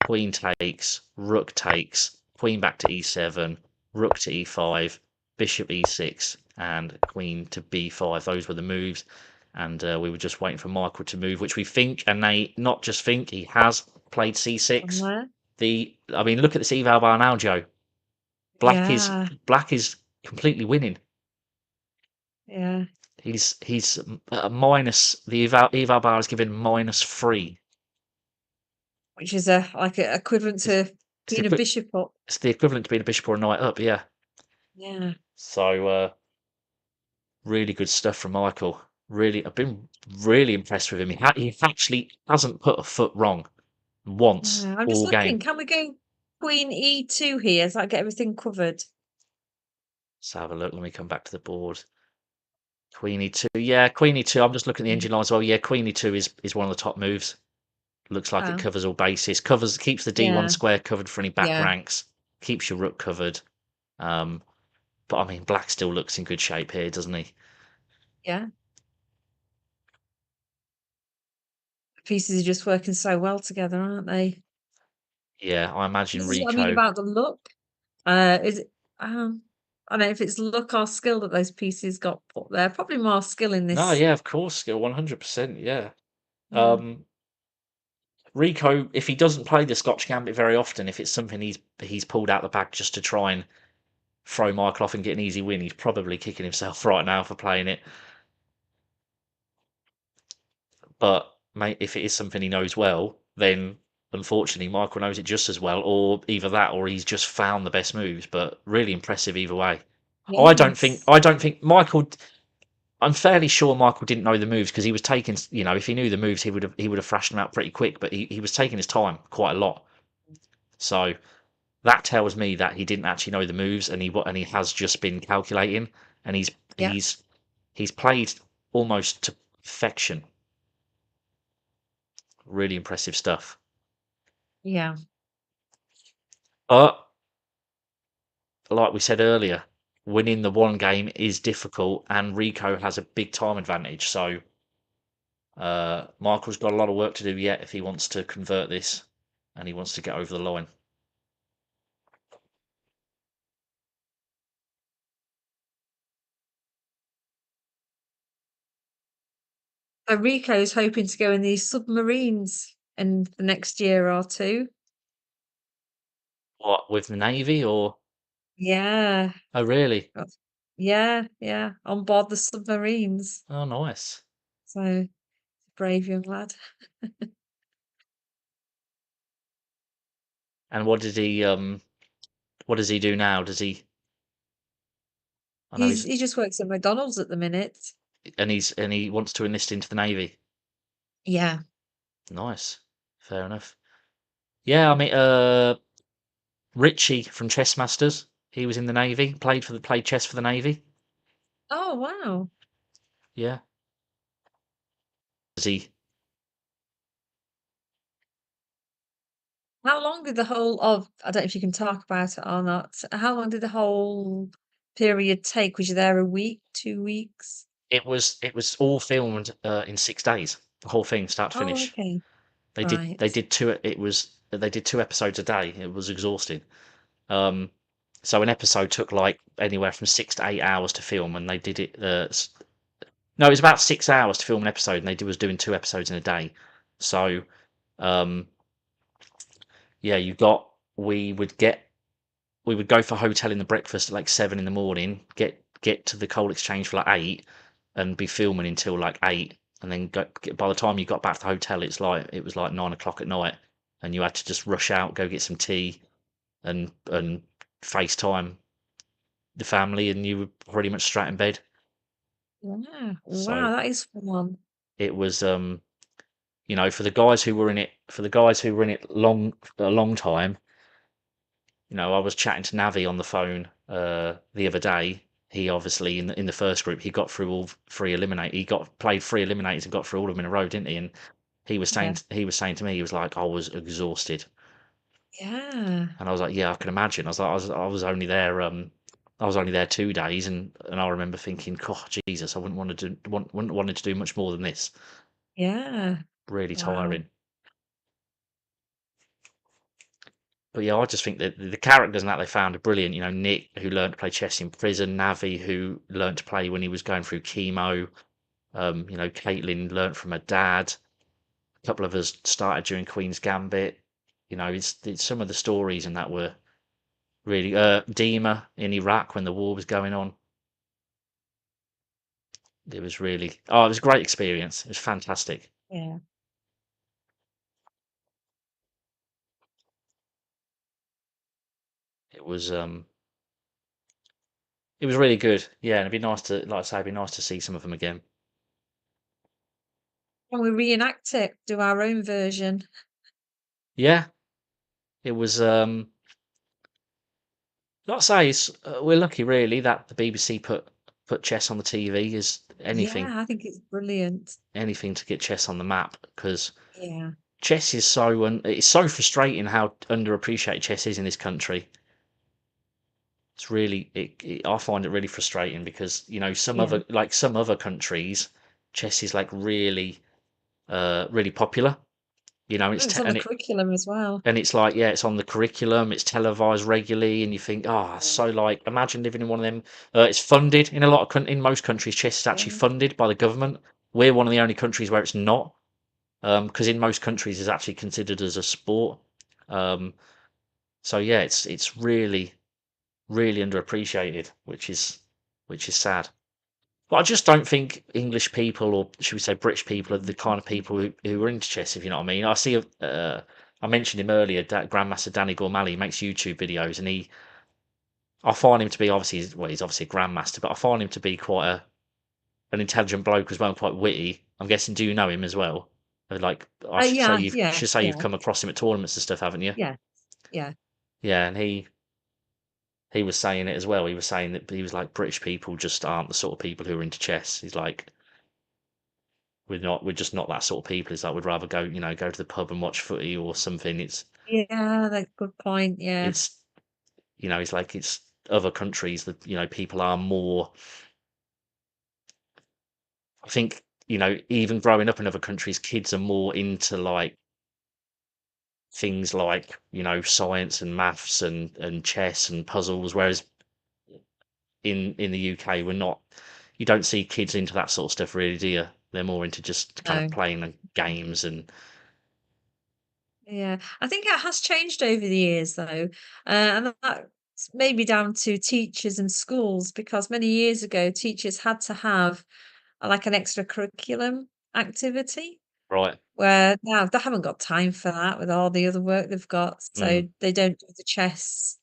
queen takes, rook takes, queen back to e7, rook to e5, bishop e6, and queen to b5. Those were the moves, and we were just waiting for Michael to move, which we think, and they not just think, he has played c6. Somewhere. I mean, look at this eval bar now, Joe. Black Yeah. is completely winning. Yeah. He's minus the eval bar is given -3. Which is a equivalent It's, to it's, the, being a bishop up. it's the equivalent to being a bishop or a knight up, yeah. Yeah. So really good stuff from Michael. Really, I've been really impressed with him. He actually hasn't put a foot wrong once Yeah. I'm just all looking. game. Can we go queen e2 here? Does that get everything covered? Let's have a look. Let me come back to the board. Queen e2, yeah, Queen e2. I'm just looking at the engine line as well. Yeah, Queen e2 is one of the top moves. Looks like it Wow. covers all bases. Keeps the D1 Yeah. square covered for any back Yeah. ranks. Keeps your rook covered. But I mean, black still looks in good shape here, doesn't he? Yeah. Pieces are just working so well together, aren't they? Yeah, I imagine This is what I mean Rico. about the look. Is it, I don't know if it's luck or skill that those pieces got put there. Probably more skill in No, this. yeah, of course, skill 100%. Yeah. Yeah. Rico, if he doesn't play the Scotch Gambit very often, if it's something he's pulled out the bag just to try and throw Michael off and get an easy win, he's probably kicking himself right now for playing it. But mate, if it is something he knows well, then unfortunately Michael knows it just as well, or either that, or he's just found the best moves. But really impressive either way. Yes. I don't think Michael. I'm fairly sure Michael didn't know the moves because he was taking. You know, if he knew the moves, he would have thrashed them out pretty quick. But he was taking his time quite a lot. So that tells me that he didn't actually know the moves, and he has just been calculating, and Yeah. he's played almost to perfection. Really impressive stuff. Yeah. But like we said earlier, winning the one game is difficult, and Rico has a big time advantage. So Michael's got a lot of work to do yet if he wants to convert this, and he wants to get over the line. So Rico's hoping to go in these submarines in the next year or two. What, with the Navy or? Yeah. Oh, really? Yeah. Yeah. On board the submarines. Oh, nice. So brave young lad. And what did what does he do now? Does he? I know He just works at McDonald's at the minute. and he wants to enlist into the Navy. Yeah. Nice, fair enough. Yeah, I mean, Richie from Chess Masters, he was in the Navy, played chess for the Navy. Oh wow. Yeah. Does he? How long did the whole of I don't know if you can talk about it or not. How long did the whole period take? Was you there a week, 2 weeks? It was all filmed in 6 days. The whole thing, start to Oh, finish. okay. They Right. did two. They did 2 episodes a day. It was exhausting. Um, so an episode took like anywhere from 6 to 8 hours to film, and they did it. No, it was about 6 hours to film an episode, and was doing 2 episodes in a day. So, um, yeah, we would go for hotel in the breakfast at like 7 in the morning, get to the coal exchange for like 8, and be filming until like 8, and then by the time you got back to the hotel, it was like 9 o'clock at night, and you had to just rush out, go get some tea, and FaceTime the family, and you were pretty much straight in bed. Yeah. So Wow, that is fun. it was you know, for the guys who were in it a long time, you know, I was chatting to Navi on the phone the other day. He obviously in the first group he got through all three eliminate. He got played 3 eliminators and got through all of them in a row, didn't he? And Yeah. he was saying to me, he was like, I was exhausted, Yeah. and I was like, yeah, I can imagine. I was only there I was only there 2 days, and I remember thinking, God, Jesus, I wouldn't wanted to do much more than this. Yeah. Really Wow. tiring. But yeah, I just think that the characters and that they found are brilliant. You know, Nick, who learned to play chess in prison, Navi, who learned to play when he was going through chemo. You know, Caitlin learnt from her dad. A couple of us started during Queen's Gambit. You know, it's some of the stories and that were really. Dima in Iraq when the war was going on. It was really. Oh, it was a great experience. It was fantastic. Yeah. It was. It was really good. Yeah, and it'd be nice to, like I say, it'd be nice to see some of them again. Can we reenact it? Do our own version? Yeah, it was. Like I say, we're lucky really that the BBC put chess on the TV. Is Yeah, I think it's brilliant. anything to get chess on the map, because Yeah. chess is so it's so frustrating how underappreciated chess is in this country. It's really I find it really frustrating because some Yeah. other countries, chess is like really really popular. It's on the curriculum as well. And it's like, yeah, it's on the curriculum, it's televised regularly, and you think, so like, imagine living in one of them. It's funded in in most countries. Chess is actually Yeah. funded by the government. We're one of the only countries where it's not, because in most countries it's actually considered as a sport. So yeah, it's really really underappreciated, which is sad. But I just don't think English people, or should we say British people, are the kind of people who are into chess, if you know what I mean. I mentioned him earlier, Grandmaster Danny Gormally. He makes YouTube videos, and I find him to be he's obviously a Grandmaster, but I find him to be quite an intelligent bloke as well, quite witty. I'm guessing, do you know him as well? Like, I should say Yeah, yeah, you've come across him at tournaments and stuff, haven't you? yeah, yeah. Yeah, and he was saying it as well. He was saying that he was like, British people just aren't the sort of people who are into chess. He's like, we're just not that sort of people. It's like we'd rather go to the pub and watch footy or something. Yeah, that's a good point. Yeah. It's it's like it's other countries that people are more. I think even growing up in other countries, kids are more into like things like science and maths and chess and puzzles, whereas in the UK we're not. You don't see kids into that sort of stuff, really, do you? They're more into just kind of No. playing the games and. Yeah. I think it has changed over the years though. And that's maybe down to teachers and schools because many years ago teachers had to have like an extra curriculum activity Right. where now they haven't got time for that with all the other work they've got. So Mm. they don't do the chess.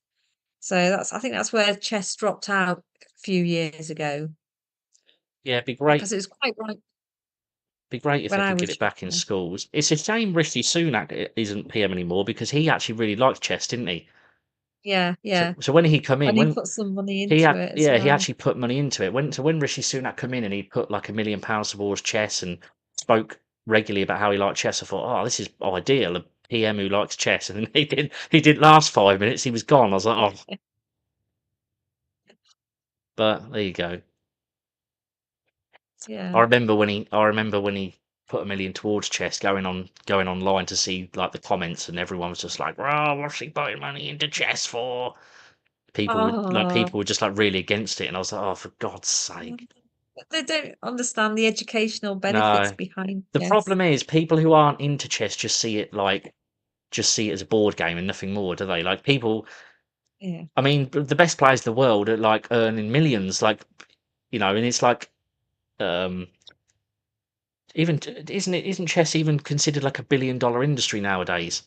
So I think that's where chess dropped out a few years ago Yeah, it'd because it was quite right be great if when they I could get was it back in younger. schools. It's a shame Rishi Sunak isn't PM anymore because he actually really liked chess, didn't he? Yeah, So, yeah. so when he come in, And he when put some money he into had, it as yeah, he well. actually put money into it. When Rishi Sunak come in and he put like £1 million towards chess and spoke regularly about how he liked chess, I thought, oh, this is ideal. A PM who likes chess, and he didn't last 5 minutes. He was gone. I was like, oh, but there you go. Yeah. I remember when he put 1 million towards chess, going online to see like the comments, and everyone was just like, "Oh, what's he putting money into chess for?" Oh, People were just like really against it, and I was like, "Oh, for God's yeah. sake!" But they don't understand the educational benefits No. behind The chess. problem is people who aren't into chess just see it as a board game and nothing more, do they? Like people, Yeah. I mean, the best players in the world are like earning millions, like and it's like um even isn't chess even considered like $1 billion industry nowadays?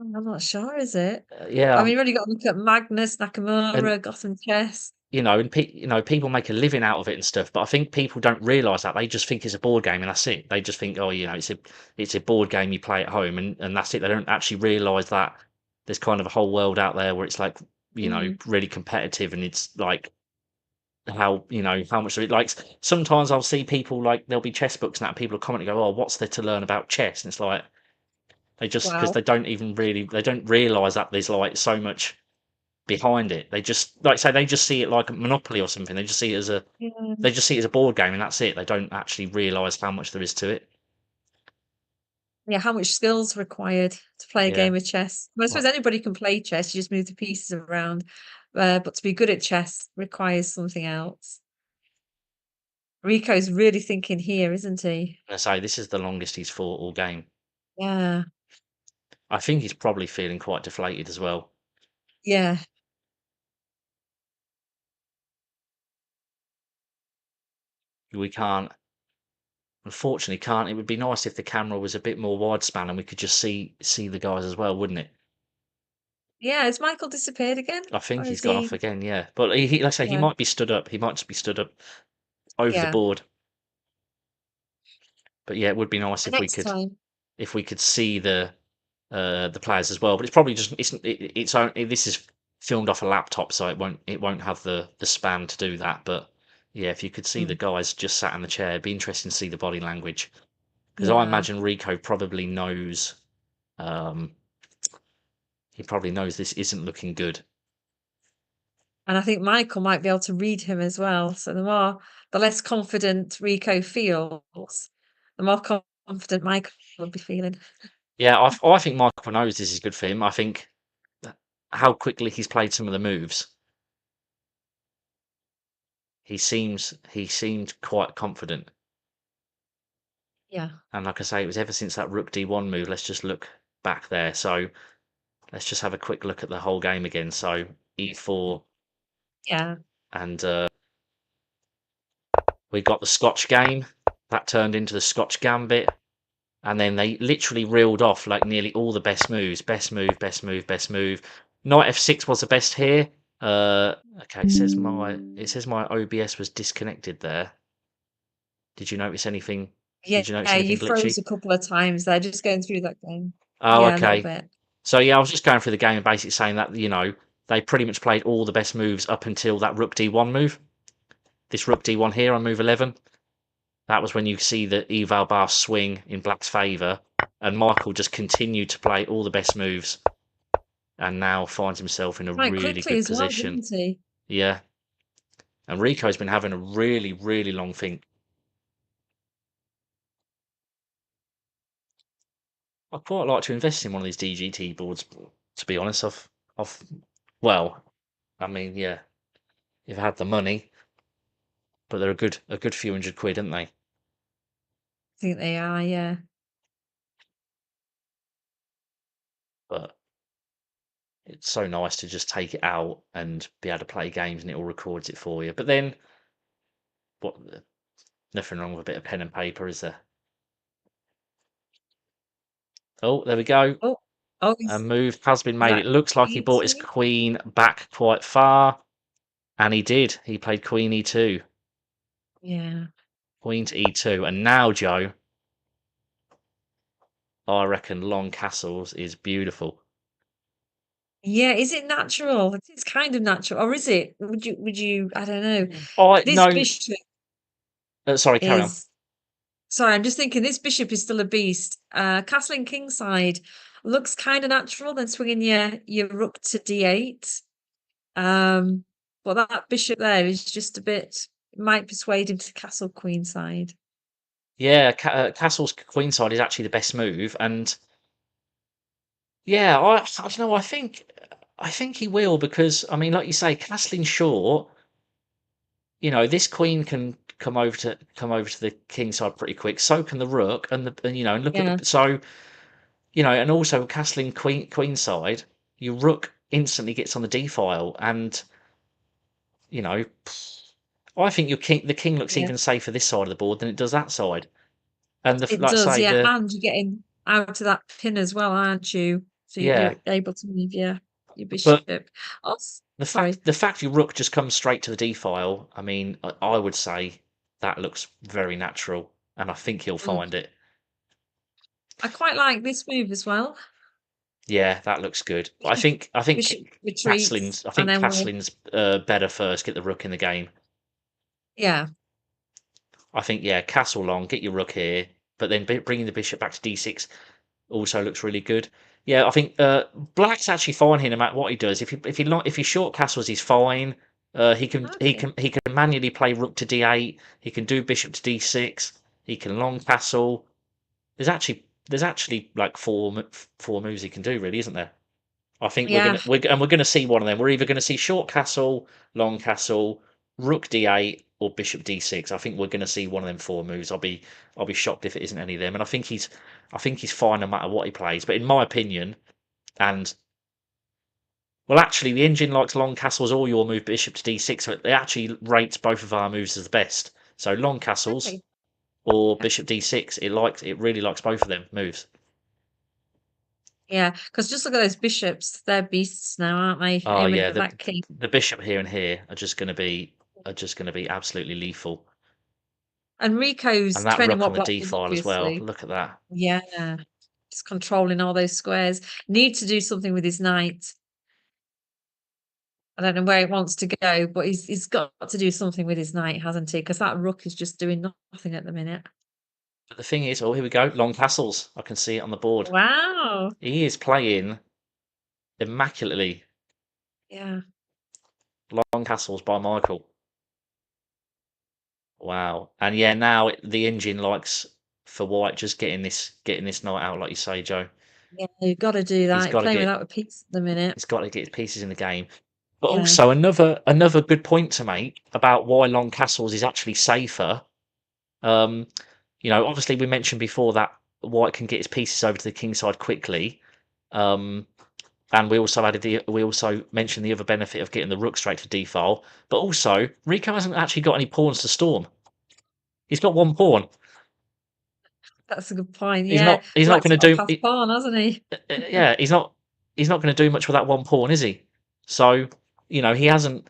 I'm not sure, is it? Yeah, I mean, you've only got to look at Magnus, and Nakamura, Gotham Chess. people make a living out of it and stuff. But I think people don't realise that. They just think it's a board game and that's it. They just think, oh, it's a board game you play at home and that's it. They don't actually realise that there's kind of a whole world out there where it's like Mm. really competitive, and it's like how much of it, like sometimes I'll see people, like there'll be chess books and that, and people will comment and go, oh, what's there to learn about chess? And it's like because Wow. they don't realise that there's like so much behind it. They just they just see it like a Monopoly or something. Yeah. They just see it as a board game and that's it. They don't actually realise how much there is to it. Yeah, how much skill's required to play a Yeah. game of chess? Well, I suppose Well, anybody can play chess, you just move the pieces around. But to be good at chess requires something else. Rico's really thinking here, isn't he? I say this is the longest he's fought all game. Yeah. I think he's probably feeling quite deflated as well. Yeah. We can't, unfortunately, can't. It would be nice if the camera was a bit more wide span and we could just see the guys as well, wouldn't it? Yeah, has Michael disappeared again? I Or think he's is gone off he again, yeah. But like I say, he Yeah. might be stood up. He might just be stood up over the Yeah. board. But yeah, it would be nice Next time. if we could see the players as well. But it's probably just it's only, this is filmed off a laptop, so it won't have the span to do that. But yeah, if you could see the Mm. guys just sat in the chair, it'd be interesting to see the body language, because I Yeah. imagine Rico probably knows He probably knows this isn't looking good. And I think Michael might be able to read him as well. So the less confident Rico feels, the more confident Michael will be feeling. Yeah, I think Michael knows this is good for him. I think how quickly he's played some of the moves. He seemed quite confident. Yeah. And like I say, it was ever since that Rook D1 move. Let's just look back there. So let's just have a quick look at the whole game again. So E4. Yeah. And we got the Scotch game. That turned into the Scotch Gambit. And then they literally reeled off like nearly all the best moves. Best move, best move, best move. Knight F6 was the best here. Okay, it says my OBS was disconnected there. Did you notice anything? Yeah, Did you notice you anything froze glitchy? a couple of times there, just going through that game. Oh, Yeah, a little okay. bit. So yeah, I was just going through the game and basically saying that, you know, they pretty much played all the best moves up until that Rook D1 move. This Rook D1 here on move 11. That was when you see the eval bar swing in Black's favour, and Michael just continued to play all the best moves, and now finds himself in a Quite really quickly good as well, position. didn't he? Yeah, and Rico's been having a really, really long think. I'd quite like to invest in one of these DGT boards, to be honest. Well, I mean, yeah, if I had the money, but they're a good few £100, aren't they? I think they are, yeah. But it's so nice to just take it out and be able to play games, and it all records it for you. But then, what? Nothing wrong with a bit of pen and paper, is there? Oh, there we go. Oh, A move has been is made. that It looks like he brought his E2? queen back quite far. And he did. He played queen E2. Yeah. Queen to E2. And now, Joe, I reckon long castles is beautiful. Yeah, is it natural? It's kind of natural, or is it? Would you? I don't know. This No. bishop Sorry, carry on. is. Sorry, I'm just thinking this bishop is still a beast. Castling kingside looks kind of natural, then swinging your rook to D8. But that bishop there is just a bit. Might persuade him to castle queenside. Yeah, castle's queenside is actually the best move, and yeah, I don't know. I think he will, because I mean, like you say, castling short. You know, this queen can come over to the king side pretty quick. So can the rook, and you know, and look Yeah. at the so, you know, and also castling queen side, your rook instantly gets on the d file, and you know, I think the king looks Yeah. even safer this side of the board than it does that side. And It like I does, say, yeah, and you're getting out of that pin as well, aren't you? So yeah, you're able to move your but bishop. Oh, the sorry. fact your rook just comes straight to the d file, I mean, I would say that looks very natural, and I think he'll Mm. find it. I quite like this move as well. Yeah, that looks good. I think Bishop retreats, and then we'll. Castling's better first. Get the rook in the game. Yeah, I think, yeah, castle long, get your rook here, but then bringing the bishop back to d6 also looks really good. Yeah, I think Black's actually fine here no matter what he does. If he short castles, he's fine. okay. He can manually play rook to d8. He can do bishop to d6. He can long castle. There's actually like four moves he can do, really, isn't there? I think Yeah, we're gonna see one of them. We're either gonna see short castle, long castle, rook d8, or bishop d6. I think we're gonna see one of them four moves. I'll be shocked if it isn't any of them. And I think he's fine no matter what he plays. But in my opinion, and well, actually, the engine likes long castles or your move bishop to d6. So it actually rates both of our moves as the best. So long castles okay. or Yeah, bishop d6. It really likes both of them moves. yeah. Because just look at those bishops; they're beasts now, aren't they? Oh Aiming yeah, at that king. the bishop here and here are just gonna be absolutely lethal. And Rico's And that training rook on what the Black d does, file as well. obviously. Look at that. Yeah, just controlling all those squares. Need to do something with his knight. I don't know where he wants to go, but he's got to do something with his knight, hasn't he? Because that rook is just doing nothing at the minute. But the thing is, oh, here we go, long castles. I can see it on the board. Wow. He is playing immaculately. Yeah. Long castles by Michael. Wow. And yeah, now the engine likes for white just getting this knight out, like you say, Joe. Yeah, you've got to do that. He's You're got to playing get without a piece at the minute. he's got to get his pieces in the game. But Yeah. also another good point to make about why long castles is actually safer. Obviously we mentioned before that white can get his pieces over to the king side quickly. And we also mentioned the other benefit of getting the rook straight to d-file. But also, Rico hasn't actually got any pawns to storm. He's got one pawn. That's a good point. He's Yeah. not. He's not Black's going got a to pass do. pawn, hasn't he? Yeah, he's not. He's not going to do much with that one pawn, is he? So he hasn't.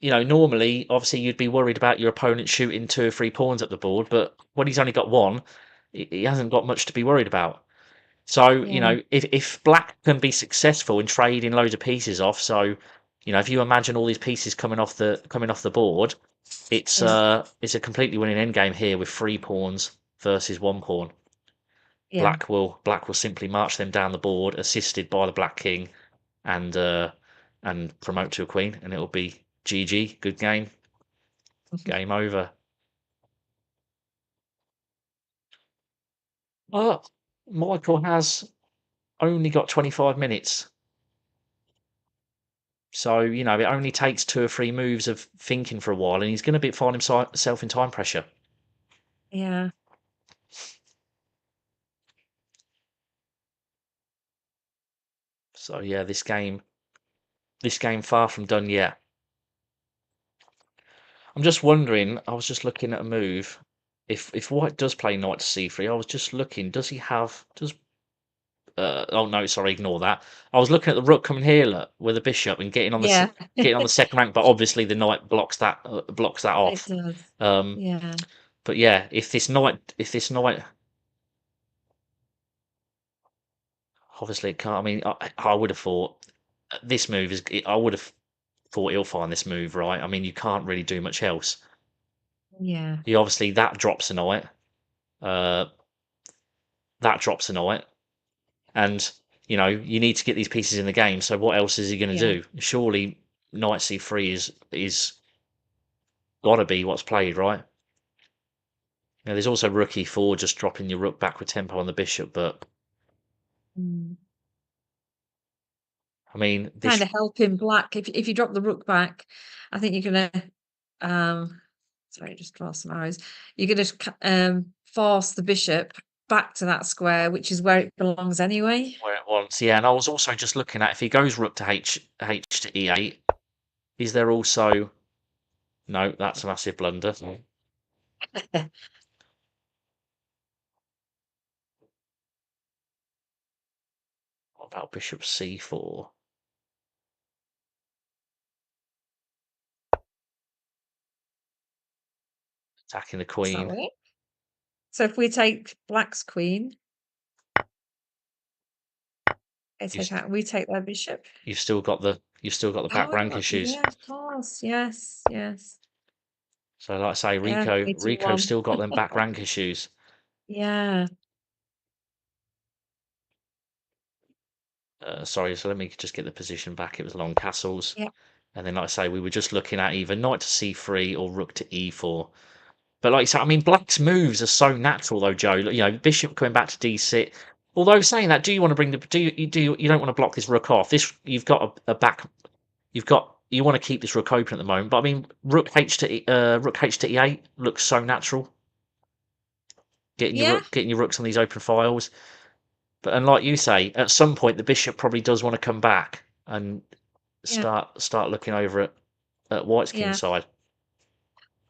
Normally, obviously, you'd be worried about your opponent shooting 2 or 3 pawns up the board, but when he's only got one, he hasn't got much to be worried about. So, Yeah. if Black can be successful in trading loads of pieces off, so if you imagine all these pieces coming off the board, it's Yeah. it's a completely winning endgame here with 3 pawns versus 1 pawn. Yeah. Black will simply march them down the board, assisted by the Black King, and promote to a queen, and it'll be GG, good game, game over. But Michael has only got 25 minutes. So, it only takes 2 or 3 moves of thinking for a while, and he's going to find himself in time pressure. Yeah. So, yeah, this game far from done yet. I'm just wondering, I was just looking at a move. If White does play knight to c3, I was just looking, does oh no, sorry, ignore that. I was looking at the rook coming here, look, with the bishop and getting on Yeah. getting on the second rank, but obviously the knight blocks that off. It does. Um, Yeah. but yeah, if this knight, obviously it can't. I mean, I would have thought this move is. I would have thought he'll find this move, right? I mean, you can't really do much else. Yeah. You obviously that drops a knight. That drops a knight, and you need to get these pieces in the game. So what else is he going to Yeah. do? Surely knight c3 is got to be what's played, right? Now, there's also rook e4, just dropping your rook back with tempo on the bishop, but Mm. I mean, Kind of helping Black. If you drop the rook back, I think you're gonna sorry, just draw some arrows. You're gonna force the bishop back to that square, which is where it belongs anyway. where it wants, yeah. And I was also just looking at if he goes rook to h to e8, is there also no? That's a massive blunder. What about bishop c4? Attacking the Does that queen. work? So if we take Black's queen, we take their bishop. You've still got the back rank Oh, issues. yeah, of course. Yes, yes. So like I say, Yeah, Rico's 3-2-1. still got them back rank issues. Yeah. Sorry, so let me just get the position back. It was long castles. Yeah. And then, like I say, we were just looking at either knight to c3 or rook to e4. But like I say, I mean, Black's moves are so natural, though, Joe. Bishop coming back to d6. Although saying that, do you want to bring the? You don't want to block this rook off? This you've got a back. You want to keep this rook open at the moment. But I mean, rook h to e8 looks so natural. Getting Yeah. your rooks on these open files. But and like you say, at some point the bishop probably does want to come back and Yeah. start looking over at White's king Yeah. side.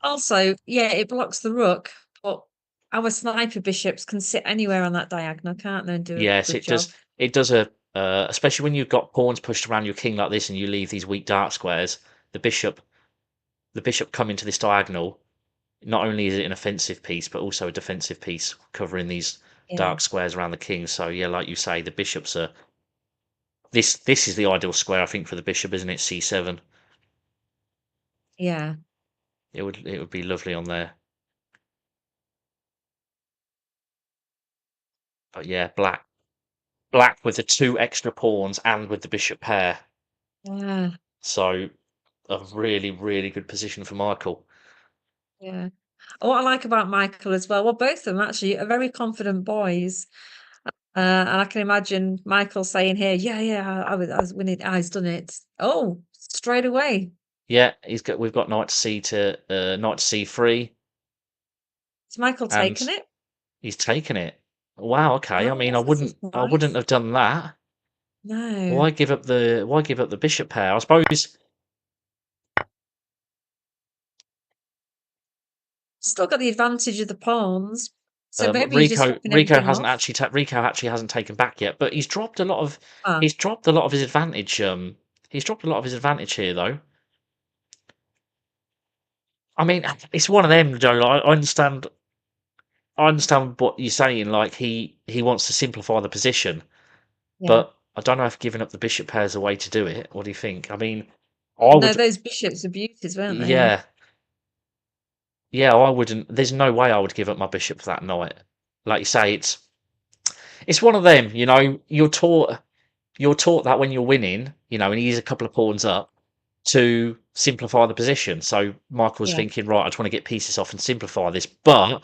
Also, yeah, it blocks the rook, but our sniper bishops can sit anywhere on that diagonal, can't they, and do a Yes, good job. It does especially when you've got pawns pushed around your king like this, and you leave these weak dark squares. The bishop coming to this diagonal. Not only is it an offensive piece, but also a defensive piece covering these Yeah. dark squares around the king. So yeah, like you say, the bishops are. This is the ideal square, I think, for the bishop, isn't it? C7. Yeah. It would be lovely on there. But yeah, black with the 2 extra pawns and with the bishop pair. Yeah, So a really, really good position for Michael. yeah. What I like about Michael as well, both of them actually are very confident boys. And I can imagine Michael saying here, "Yeah, yeah, I was winning. He's done it. Oh, straight away. Yeah, we've got knight to c3, Is Michael taking and it? he's taken it. Wow, okay. I Oh, mean, I that's a wouldn't surprise. have done that. No, Why give up the bishop pair? I suppose. still got the advantage of the pawns. So But maybe you're just swapping everything off. Rico actually hasn't taken back yet, but he's dropped a lot of Ah, his advantage. He's dropped a lot of his advantage here, though. I mean, it's one of them, Joe. I understand what you're saying. Like he wants to simplify the position, yeah. but I don't know if giving up the bishop pair is a way to do it. What do you think? I mean, I No, would, those bishops are beauties, weren't they? yeah, yeah. I wouldn't. There's no way I would give up my bishop for that knight. Like you say, it's one of them. You know, you're taught that when you're winning, you know, and he's a couple of pawns up to simplify the position. So Michael's Yeah, thinking, right, I just want to get pieces off and simplify this, but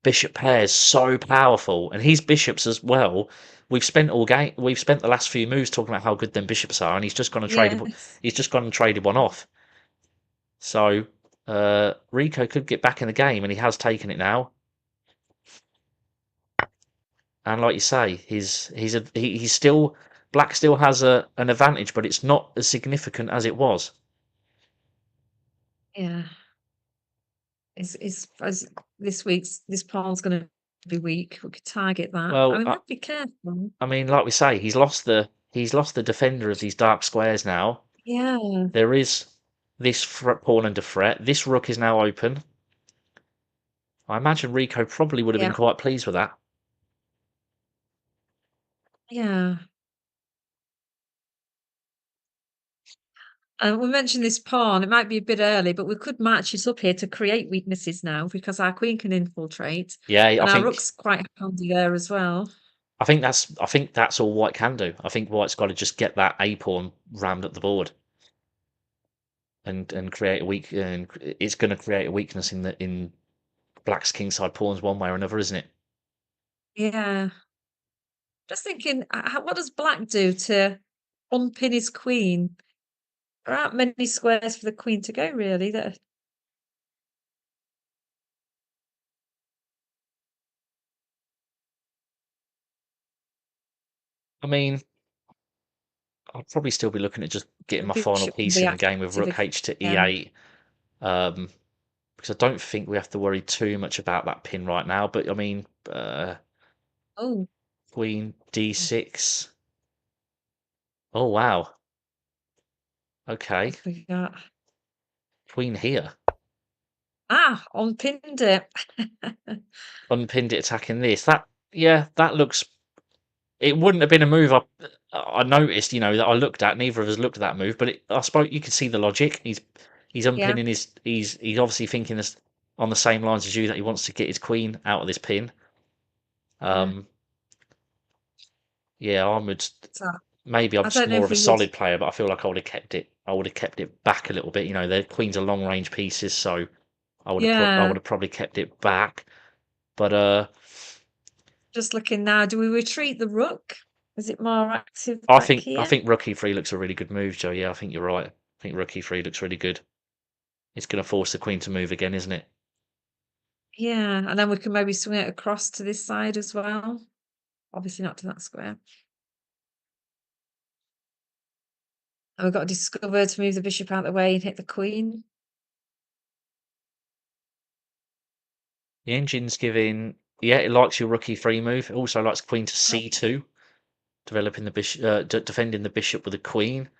bishop pair's so powerful, and his bishops as well. We've spent the last few moves talking about how good them bishops are, and he's just gone and traded. yes, He's just gone and traded one off. So Rico could get back in the game, and he has taken it now. And like you say, he's still black still has an advantage, but it's not as significant as it was. yeah. Is as this pawn's going to be weak. We could target that. I Well, mean, we have to be careful. I mean, like we say, he's lost the defender of these dark squares now. Yeah, There is this pawn under threat. This rook is now open. I imagine Rico probably would have been yeah, quite pleased with that. yeah. We mentioned this pawn. It might be a bit early, but we could match it up here to create weaknesses now because our queen can infiltrate, Yeah, and our rook's quite handy there as well. I think that's all White can do. I think White's got to just get that a pawn rammed up the board and create a weak. And it's going to create a weakness in Black's kingside pawns one way or another, isn't it? Yeah. Just thinking, what does Black do to unpin his queen? There aren't many squares for the queen to go, really. That I mean, I'd probably still be looking at just getting the my final bishop can piece be in the game with active Rook H to again. E8, because I don't think we have to worry too much about that pin right now. But I mean, Oh, Queen D6. Oh wow. Okay, what have we got? Queen here. Unpinned it. Unpinned it attacking this. That looks. It wouldn't have been a move I noticed, you know, that I looked at. Neither of us looked at that move, but I suppose you can see the logic. He's Yeah, unpinning his. He's obviously thinking this on the same lines as you, that he wants to get his queen out of this pin. yeah. Um, yeah, I would. So Maybe I'm I just don't know more if of a we would. solid player, but I feel like I would have kept it. I would have kept it back a little bit. You know, their queens are long range pieces, so I would Yeah, have probably kept it back. But just looking now. Do we retreat the rook? Is it more active back I here? think Rook E3 looks a really good move, Joe. Yeah, I think you're right. I think Rook E3 looks really good. It's going to force the queen to move again, isn't it? Yeah, and then we can maybe swing it across to this side as well. Obviously not to that square. And we've got to discover to move the bishop out of the way and hit the queen. The engine's giving. Yeah, it likes your Rook E3 move. It also likes Queen to C2, developing the bishop, defending the bishop with a queen.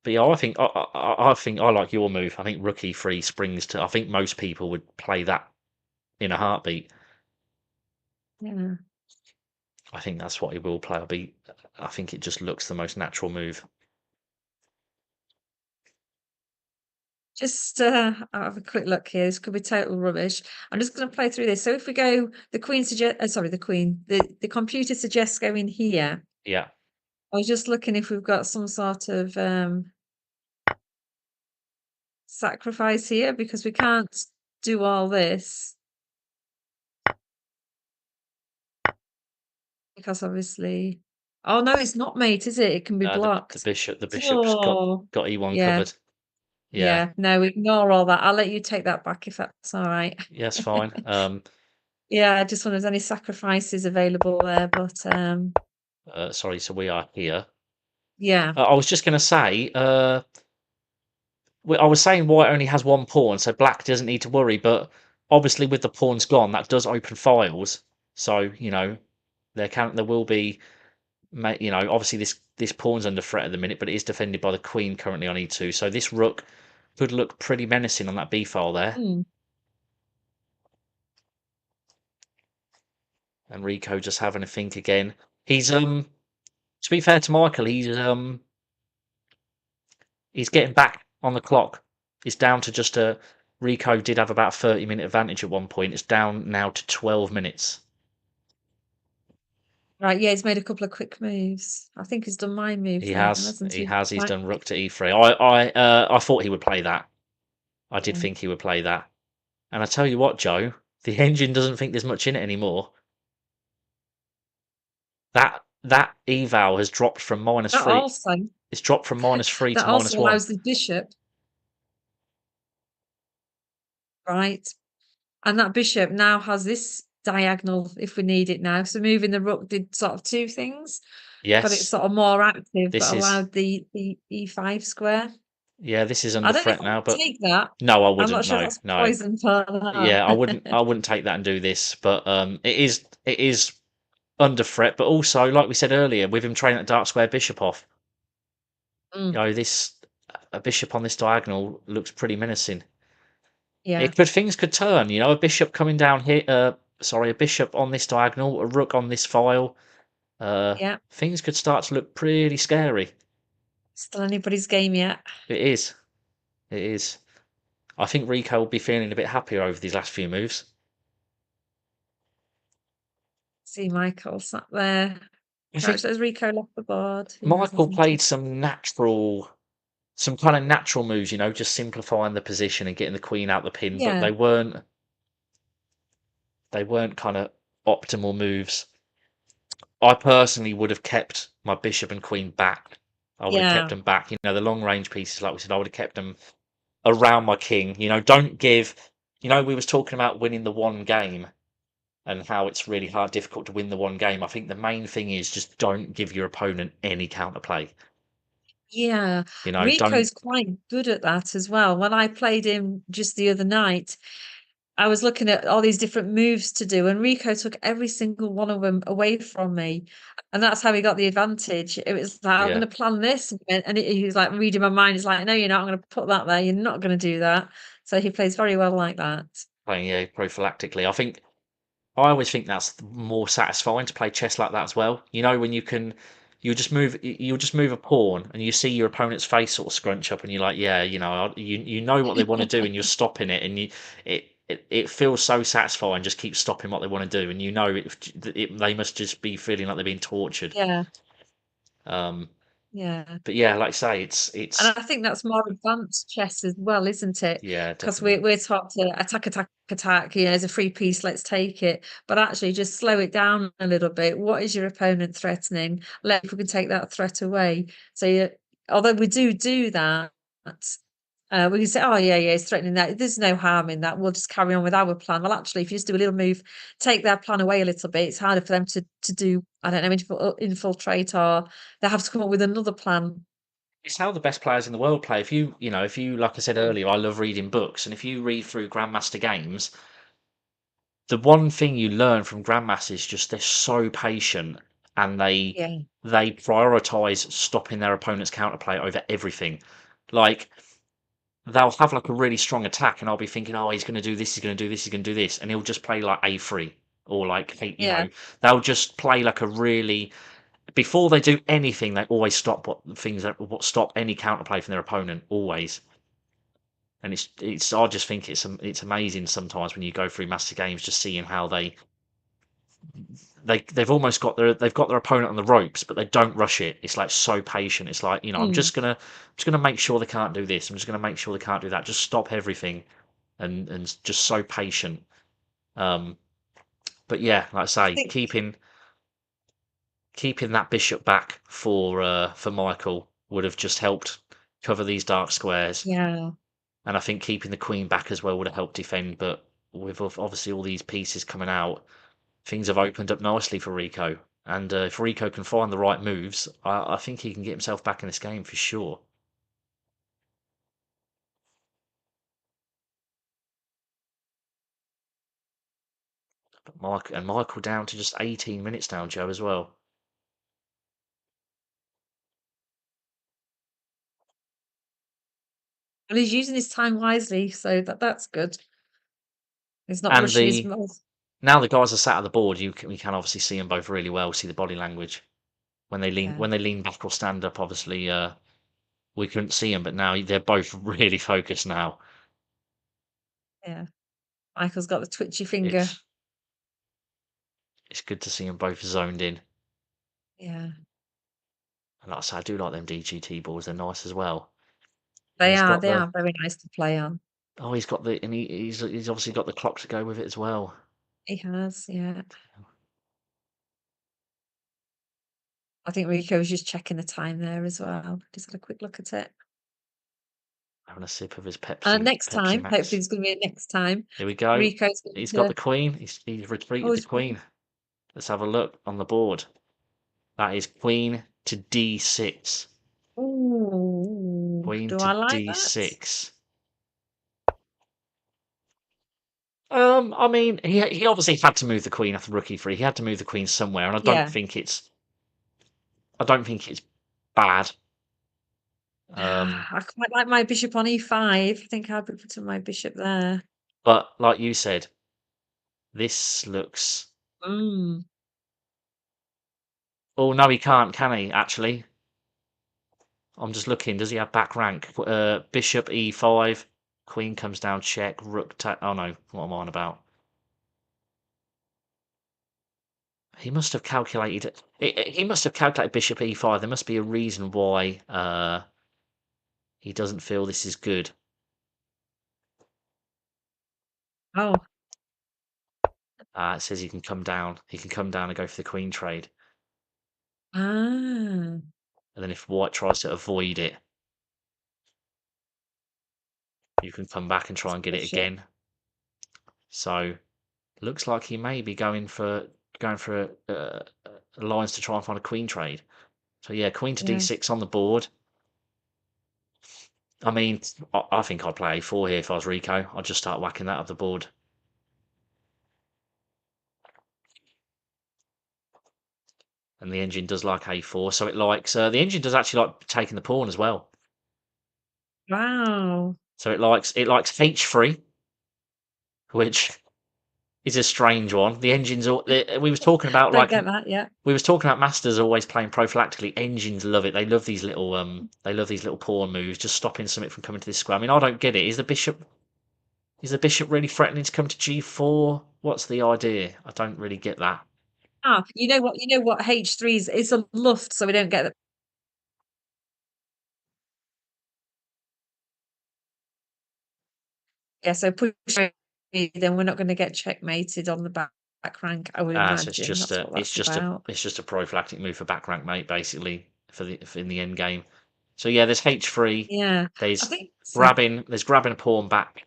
But yeah, I think I like your move. I think Rook E3 springs to. I think most people would play that in a heartbeat. Yeah. I think that's what he will play. I think it just looks the most natural move. Just I'll have a quick look here. This could be total rubbish. I'm just going to play through this. So if we go, the queen suggest, sorry, the queen, the computer suggests going here. Yeah. I was just looking if we've got some sort of sacrifice here because we can't do all this because obviously. Oh no, it's not, mate, is it? It can be The blocked. bishop's Oh, got E1 yeah, covered. Yeah. yeah. No, ignore all that. I'll let you take that back if that's all right. Yes, fine. Yeah, I just wonder if there's any sacrifices available there, but Sorry, so we are here. yeah. I was just going to say, I was saying white only has one pawn, so black doesn't need to worry. But obviously, with the pawns gone, that does open files. So there will be, obviously this pawn's under threat at the minute, but it is defended by the queen currently on E2. So this rook could look pretty menacing on that B file there. And Rico just having a think again. He's to be fair to Michael, he's getting back on the clock. It's down to just a Rico did have about a 30-minute advantage at one point. It's down now to 12 minutes. Right, yeah, he's made a couple of quick moves. I think he's done my move He then, has. hasn't He he? has. He's Right. done rook to e3. I thought he would play that. I did think he would play that. And I tell you what, Joe, the engine doesn't think there's much in it anymore. That eval has dropped from That -3. also, It's dropped from -3 that to also -1. allows the bishop, right? And that bishop now has this diagonal if we need it now. So moving the rook did sort of two things. Got it Yes, sort of more active, this but is allowed the E5 square. this is I under don't know if threat I now, would but take that. no, I I'm not wouldn't. sure if No, that's no. poison for Yeah, that. I wouldn't take that and do this. But it is under threat. But also, like we said earlier, with him training that dark square bishop off, this a bishop on this diagonal looks pretty menacing. Yeah. Things could turn. A bishop coming down here. Sorry, a bishop on this diagonal, a rook on this file. Yeah. Things could start to look pretty scary. Still anybody's game yet. It is. It is. I think Rico will be feeling a bit happier over these last few moves. See Michael sat there. I think There's Rico left the board. He Michael hasn't he? played some kind of natural moves, just simplifying the position and getting the queen out the pin, but Yeah. they weren't kind of optimal moves. I personally would have kept my bishop and queen back. I would have kept Yeah. them back. The long range pieces, like we said, I would have kept them around my king. Don't give. We was talking about winning the one game and how it's really difficult to win the one game. I think the main thing is just don't give your opponent any counterplay. Yeah. Don't. Rico's quite good at that as well. When I played him just the other night, I was looking at all these different moves to do, and Rico took every single one of them away from me, and that's how he got the advantage. It was like, "I'm Yeah. gonna plan this," and he was, like, reading my mind. He's like, "No, you're not. I'm gonna put that there. You're not gonna do that." So he plays very well like that. Playing prophylactically. I always think that's more satisfying to play chess like that as well. When you'll just move a pawn and you see your opponent's face sort of scrunch up and you're like, yeah, you know what they want to do and you're stopping it and it feels so satisfying. Just keep stopping what they want to do and they must just be feeling like they're being tortured. Yeah. Um, Yeah. but yeah, like I say, And it's I think that's more advanced chess as well, isn't it? yeah, Because definitely. we're taught to attack, attack, attack, as a free piece, let's take it. But actually just slow it down a little bit. What is your opponent threatening? If we can take that threat away. So although we do that, we can say, oh yeah, he's threatening that. There's no harm in that. We'll just carry on with our plan. Well, actually, if you just do a little move, take their plan away a little bit, it's harder for them to do, I don't know, infiltrate, or they have to come up with another plan. It's how the best players in the world play. If you like I said earlier, I love reading books, and if you read through Grandmaster games, the one thing you learn from Grandmasters is just they're so patient and Yeah. they prioritize stopping their opponent's counterplay over everything. Like they'll have like a really strong attack, and I'll be thinking, oh, he's going to do this, he's going to do this, he's going to do this, and he'll just play like A3 or like Yeah. they'll just play like a really before they do anything, they always stop what stop any counterplay from their opponent always. And it's I just think it's amazing sometimes when you go through master games, just seeing how they've almost got they've got their opponent on the ropes, but they don't rush it. It's like so patient. It's like, I'm just gonna make sure they can't do this. I'm just gonna make sure they can't do that. Just stop everything, and just so patient. But yeah, like I I say, think, keeping that bishop back for Michael would have just helped cover these dark squares, yeah. and I think keeping the queen back as well would have helped defend. But with obviously all these pieces coming out, things have opened up nicely for Rico. And if Rico can find the right moves, I think he can get himself back in this game for sure. But Michael down to just 18 minutes now, Joe, as well. Well, he's using his time wisely, so that's good. He's not And rushing his moves. now the guys are sat at the board, we can obviously see them both really well, see the body language. When they lean back or stand up, obviously we couldn't see them, but now they're both really focused now. Yeah. Michael's got the twitchy finger. It's good to see them both zoned in. Yeah. And like I say, I do like them DGT boards. They're nice as well. They are very nice to play on. Oh, he's got he's obviously got the clock to go with it as well. He has, yeah. I think Rico was just checking the time there as well. Just had a quick look at it. Having a sip of his Pepsi. Next Pepsi time, Max. hopefully it's going to be a next time. Here we go. Rico's going He's to... got the queen. He's retreated the queen. Let's have a look on the board. That is queen to d6. Ooh, Queen do to I like d6. I mean, he obviously had to move the queen after rookie free. He had to move the queen somewhere, and I don't think it's bad. I quite like my bishop on e5. I think I'll be putting my bishop there. But like you said, this looks. Mm. Oh no, he can't, can he? Actually, I'm just looking. Does he have back rank? Bishop e5, queen comes down, check, rook. Oh no, what am I on about? He must have calculated. He must have calculated bishop e5. There must be a reason why he doesn't feel this is good. Oh. It says he can come down. He can come down and go for the queen trade. Ah. And then if white tries to avoid it, you can come back and try and get it again. So looks like he may be going for lines to try and find a queen trade. So yeah, queen to d6 on the board. I mean, I think I'd play a4 here if I was Rico. I'd just start whacking that up the board. And the engine does like a4, so it likes the engine does actually like taking the pawn as well. Wow. So it likes h3, which is a strange one. The engines we was talking about Don't get that, yeah. We was talking about masters always playing prophylactically. Engines love it. They love these little pawn moves, just stopping something from coming to this square. I mean, I don't get it. Is the bishop really threatening to come to g4? What's the idea? I don't really get that. You know what h3 is? It's a luft, so we don't get it. Yeah, so push, then we're not going to get checkmated on the back rank, I would imagine. So it's just a prophylactic move for back rank, mate, basically in the end game. So yeah, there's h3. Yeah, There's I think so. grabbing a pawn back,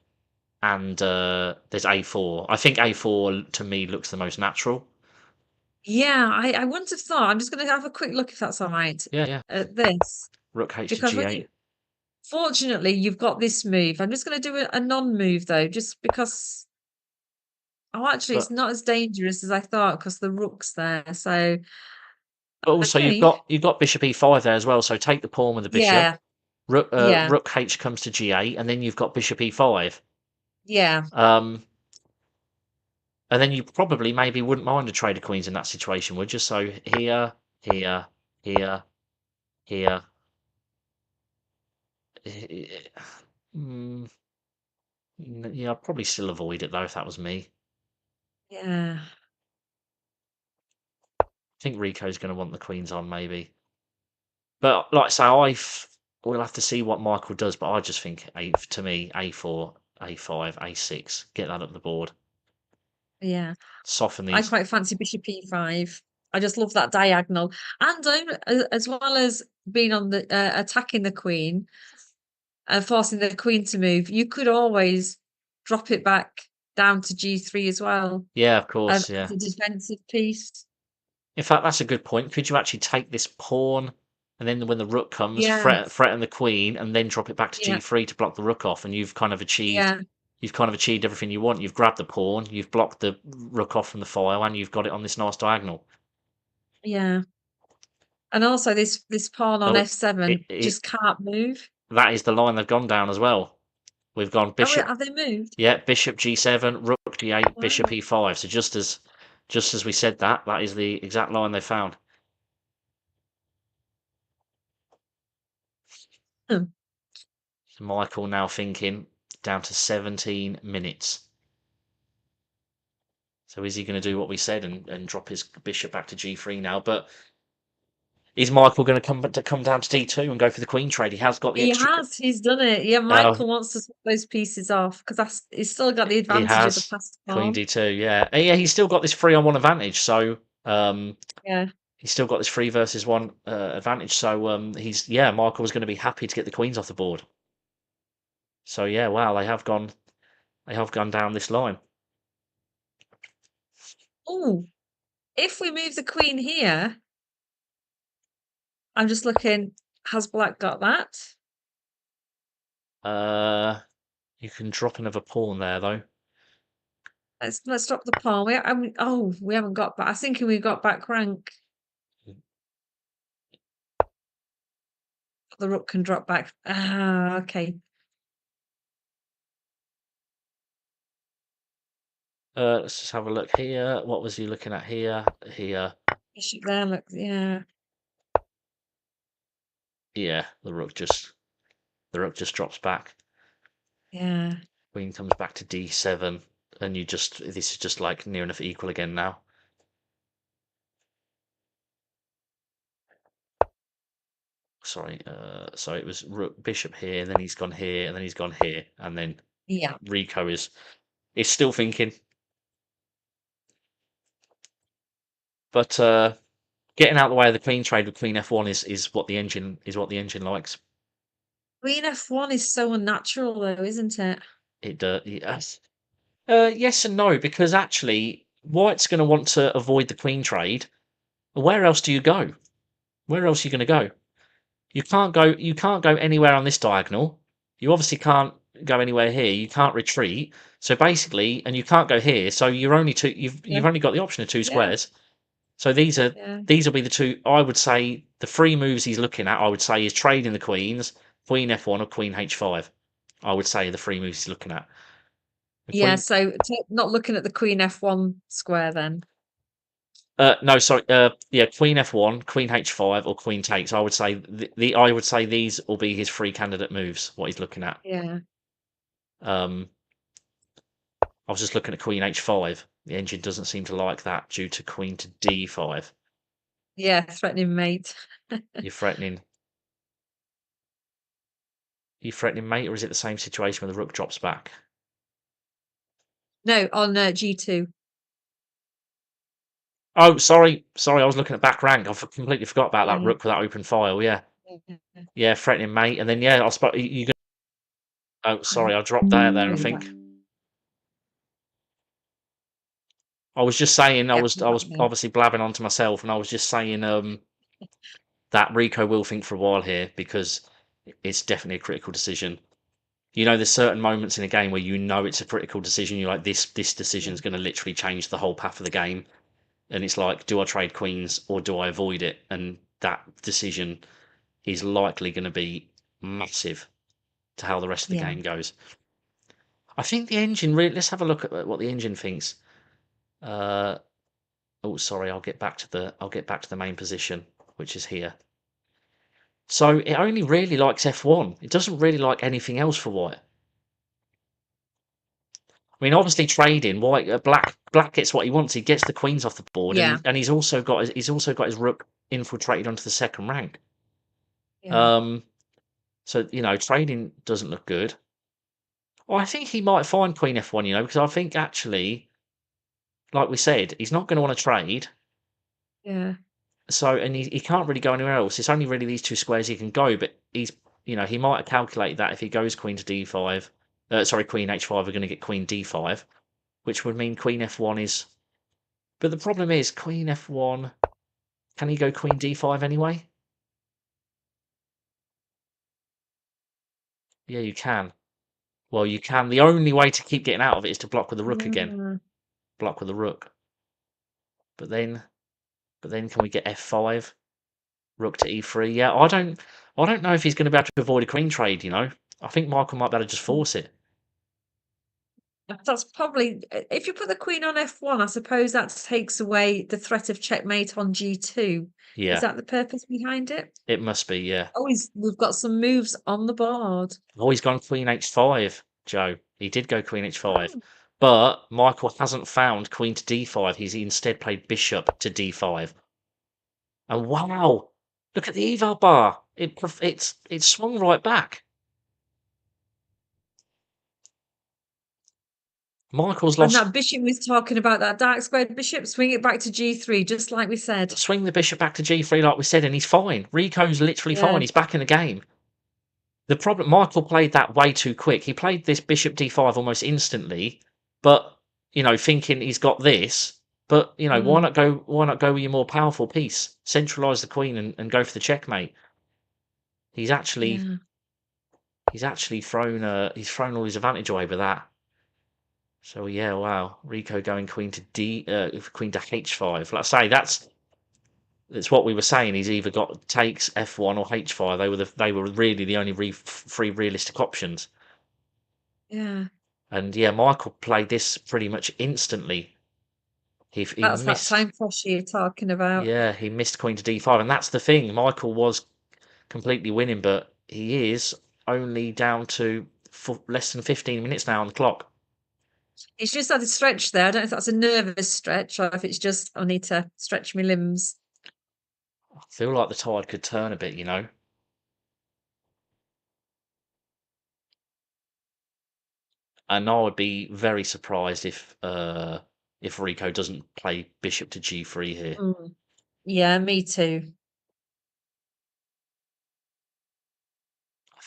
and there's a4. I think a4 to me looks the most natural. Yeah, I wouldn't have thought. I'm just going to have a quick look if that's all right. Yeah. At this. Rook h Because to g8. fortunately, you've got this move. I'm just going to do a non-move though, just because. Oh, actually, it's not as dangerous as I thought because the rook's there. So. But also, okay. you've got bishop e5 there as well. So take the pawn with the bishop. Yeah. Rook h comes to g8, and then you've got bishop e5. Yeah. And then you probably maybe wouldn't mind a trade of queens in that situation, would you? So here, here, here, here. Yeah, I'd probably still avoid it though if that was me. Yeah. I think Rico's going to want the queens on maybe. But like I say, we'll have to see what Michael does. But I just think to me, A4, A5, A6, get that up the board. Yeah. Soften I these. quite fancy bishop e5. I just love that diagonal. And as well as being on the attacking the queen and forcing the queen to move, you could always drop it back down to g3 as well. Yeah, of course. As Yeah. a defensive piece. In fact, that's a good point. Could you actually take this pawn and then when the rook comes, Yeah. threaten the queen and then drop it back to Yeah. g3 to block the rook off, and you've kind of achieved Yeah. everything you want. You've grabbed the pawn, you've blocked the rook off from the file, and you've got it on this nice diagonal. Yeah. And also this pawn on Oh, f7 just can't move. that is the line they've gone down as well. We've gone Oh, bishop. have they moved? Yeah, bishop g7, rook g8, bishop Wow. e5. So just as we said that is the exact line they found. Hmm. So Michael now thinking down to 17 minutes. So is he going to do what we said and drop his bishop back to g3 now? But is Michael going to come down to d2 and go for the queen trade? He has got the He extra. he's done it. Yeah, Michael wants to swap those pieces off because he's still got the He advantage of the has passed queen pawn. d2. Yeah, yeah. He's still got this 3-on-1 advantage. So Yeah. he's still got this 3 versus 1 advantage. So Michael was going to be happy to get the queens off the board. So yeah, wow, they have gone down this line. Oh, if we move the queen here, I'm just looking. Has Black got that? You can drop another pawn there though. Let's drop the pawn. We haven't got back. I was thinking we got back rank. The rook can drop back. Ah, okay. Let's just have a look here. What was he looking at here? Here. Bishop there, look, yeah. Yeah, the rook just drops back. Yeah. Queen comes back to d7, and this is just like near enough equal again now. Sorry, so it was rook bishop here, and then he's gone here, and then he's gone here, and then Yeah. Rico is still thinking. But getting out of the way of the queen trade with queen f1 is what the engine likes. Queen f1 is so unnatural though, isn't it? It yes. Yes and no, because actually White's going to want to avoid the queen trade. Where else do you go? Where else are you going to go? You can't go anywhere on this diagonal. You obviously can't go anywhere here. You can't retreat. So basically, and you can't go here. So you're only you've only got the option of 2 squares. So these will be the two. I would say the 3 moves he's looking at. I would say is trading the queens, queen f1 or queen h5. I would say the 3 moves he's looking at. Yeah, so not looking at the queen f1 square then. No, sorry. Yeah, queen f1, queen h5, or queen takes. I would say I would say these will be his 3 candidate moves. What he's looking at. Yeah. I was just looking at queen h5. The engine doesn't seem to like that due to queen to d5. Yeah, threatening mate. You're threatening. You threatening mate, or is it the same situation when the rook drops back? No, on g2. Oh, sorry. I was looking at back rank. I completely forgot about that Yeah. rook with that open file. Yeah, Yeah. threatening mate, and then I suppose you. Oh, sorry, I dropped there. I think. I was just saying. I was obviously blabbing onto myself, and I was just saying that Rico will think for a while here because it's definitely a critical decision. There's certain moments in a game where it's a critical decision. You're like, this decision is going to literally change the whole path of the game. And it's like, do I trade queens or do I avoid it? And that decision is likely going to be massive to how the rest of the game goes. I think the engine really. Let's have a look at what the engine thinks. Oh, sorry. I'll get back to the main position, which is here. So it only really likes f1. It doesn't really like anything else for white. I mean, obviously trading black gets what he wants. He gets the queens off the board, Yeah. and he's also got his rook infiltrated onto the second rank. Yeah. So trading doesn't look good. Well, I think he might find Queen F1, because I think actually, like we said, he's not going to want to trade. Yeah. So, and he can't really go anywhere else. It's only really these two squares he can go, but he might have calculated that if he goes Queen to D5, Queen H5, we're going to get Queen D5, which would mean Queen F1 is. But the problem is, Queen F1, can he go Queen D5 anyway? Yeah, you can. Well, you can. The only way to keep getting out of it is to block with the rook again. Mm. Block with the rook. But then can we get F5? Rook to E3? Yeah, I don't know if he's going to be able to avoid a queen trade, I think Michael might be able to just force it. That's probably if you put the queen on F1, I suppose that takes away the threat of checkmate on G2. Yeah. Is that the purpose behind it? It must be, yeah. Oh, we've got some moves on the board. Oh, he's gone Queen H5, Joe. He did go Queen H5. Oh. But Michael hasn't found Queen to D5. He's instead played Bishop to D5. And wow! Look at the eval bar. It's swung right back. Michael's And lost. that bishop was talking about, that dark squared bishop, swing it back to G3, just like we said. Swing the bishop back to G3 like we said, and he's fine. Rico's literally Yeah. fine. He's back in the game. The problem, Michael played that way too quick. He played this bishop D5 almost instantly, but thinking he's got this. But why not go with your more powerful piece? Centralize the queen and go for the checkmate. He's actually thrown all his advantage away with that. So yeah, wow. Rico going queen to queen to H5. Let's say that's what we were saying. He's either got takes F1 or H5. They were really the only three realistic options. Yeah. And yeah, Michael played this pretty much instantly. He That's missed that time pressure you're talking about. Yeah, he missed queen to D5, and that's the thing. Michael was completely winning, but he is only down to less than 15 minutes now on the clock. He's just had a stretch there. I don't know if that's a nervous stretch or if it's just I need to stretch my limbs. I feel like the tide could turn a bit, And I would be very surprised if Rico doesn't play bishop to G3 here. Yeah, me too. I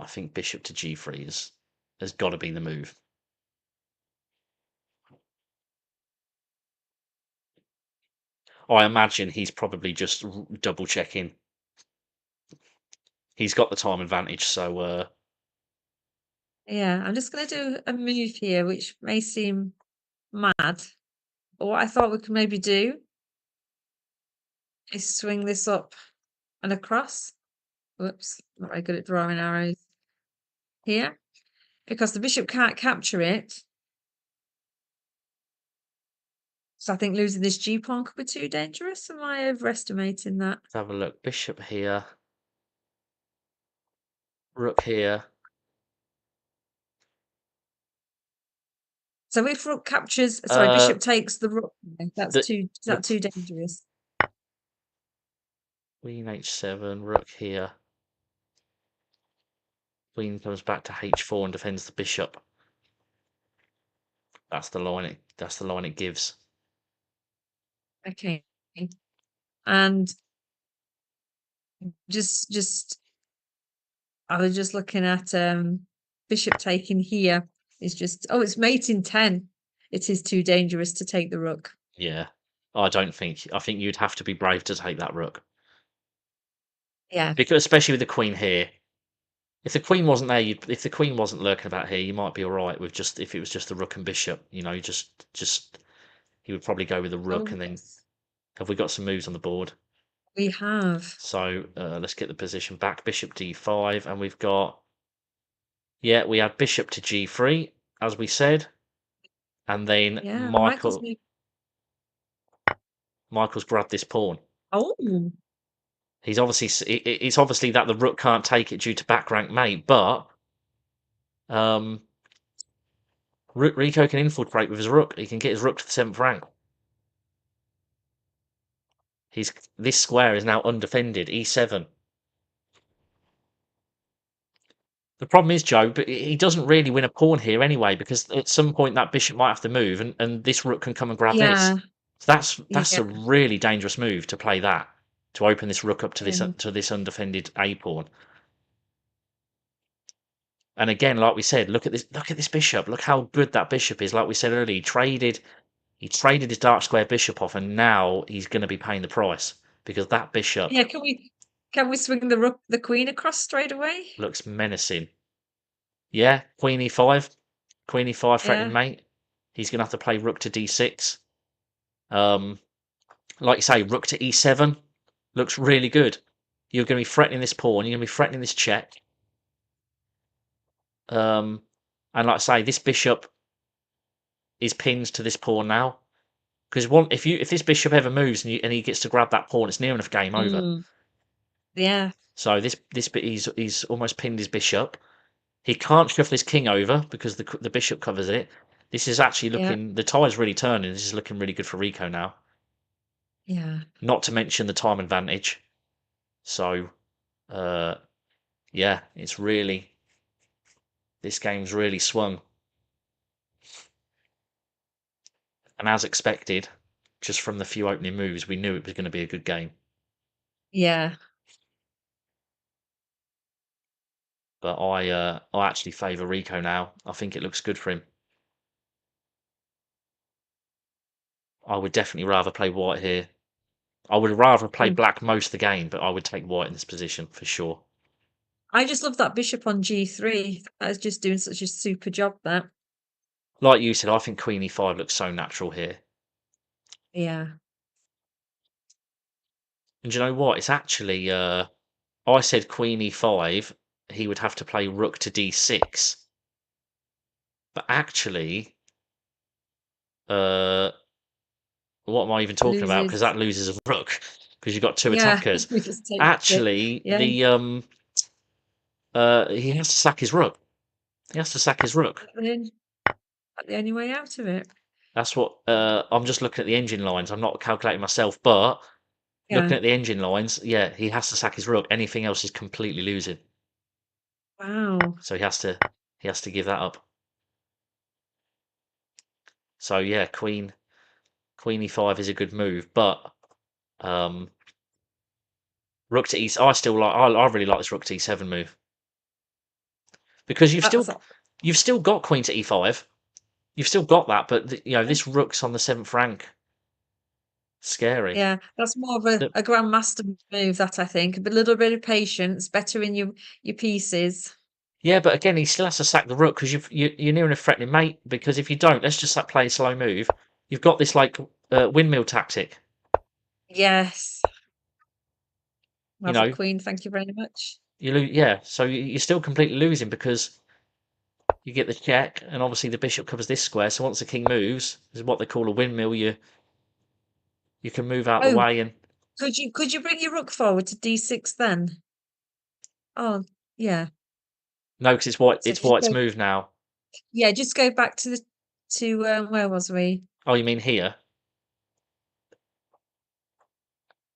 think bishop to G3 has got to be the move. I imagine he's probably just double checking. He's got the time advantage, so Yeah, I'm just going to do a move here, which may seem mad. But what I thought we could maybe do is swing this up and across. Whoops, not very good at drawing arrows. Here, because the bishop can't capture it. So I think losing this G-pawn could be too dangerous. Am I overestimating that? let's have a look. Bishop here. Rook here. So if rook captures, sorry, bishop takes the rook. That's too dangerous? Queen H7, rook here. Queen comes back to H4 and defends the bishop. That's the line it gives. Okay. And just I was just looking at bishop taking here is just it's mate in 10. It is too dangerous to take the rook. Yeah. I think you'd have to be brave to take that rook. Yeah. Because especially with the queen here. If the queen wasn't there, if the queen wasn't lurking about here, you might be all right with if it was just the rook and bishop. Just he would probably go with the rook, and then have we got some moves on the board? We have. So let's get the position back. Bishop D5, and we've got we had bishop to G3 as we said, and then Michael's grabbed this pawn. Oh. He's obviously it's obviously that the rook can't take it due to back rank mate, but Rico can infiltrate with his rook. He can get his rook to the 7th rank. This square is now undefended. E7. The problem is, Joe, but he doesn't really win a pawn here anyway, because at some point that bishop might have to move, and this rook can come and grab Yeah, this. So that's yeah, a really dangerous move to play that, to open this rook up to yeah. this undefended A pawn. And again, like we said, look at this bishop. Look how good that bishop is. Like we said earlier, he traded his dark square bishop off, and now he's going to be paying the price because that bishop Yeah, can we swing the queen across straight away? looks menacing. Yeah, queen e5, queen e5 threatening Yeah. mate. He's going to have to play rook to d6. Like you say, rook to e7 looks really good. You're going to be threatening this pawn. You're going to be threatening this check. And like I say, this bishop is pinned to this pawn now. Because if this bishop ever moves and he gets to grab that pawn, it's near enough game over. Yeah. So this bit he's almost pinned his bishop. He can't shuffle his king over because the bishop covers it. This is actually looking the tide's really turning. This is looking really good for Rico now. Yeah. Not to mention the time advantage. So yeah, this game's really swung. And as expected, just from the few opening moves, we knew it was going to be a good game. Yeah. But I actually favour Rico now. I think it looks good for him. I would definitely rather play white here. I would rather play black most of the game, but I would take white in this position for sure. I just love that bishop on g3. That's just doing such a super job there. Like you said, I think queen e5 looks so natural here. Yeah. And do you know what? It's actually I said queen e5, he would have to play rook to d6. But actually, what am I even talking about? Because that loses a rook because you've got two attackers. We just take Actually, Yeah. he has to sack his rook. He has to sack his rook. The only way out of it. That's what I'm just looking at the engine lines. I'm not calculating myself, but looking at the engine lines, yeah, he has to sack his rook. Anything else is completely losing. Wow. So he has to give that up. So yeah, queen e5 is a good move, but rook to e. I really like this rook to e7 move because you've still got queen to e5. You've still got that, but this rook's on the 7th rank. Scary. Yeah, that's more of a grandmaster move, that I think. A little bit of patience, better in your pieces. Yeah, but again, he still has to sack the rook because you're nearing a threatening mate. Because if you don't, let's just play a slow move. You've got this windmill tactic. Yes. You Have a know, queen, thank you very much. yeah. So you're still completely losing because you get the check, and obviously the bishop covers this square. So once the king moves, this is what they call a windmill. You can move out the way and. Could you bring your rook forward to d6 then? Oh, yeah. No, because it's white's go, move now. Yeah, just go back to where was we? Oh, you mean here?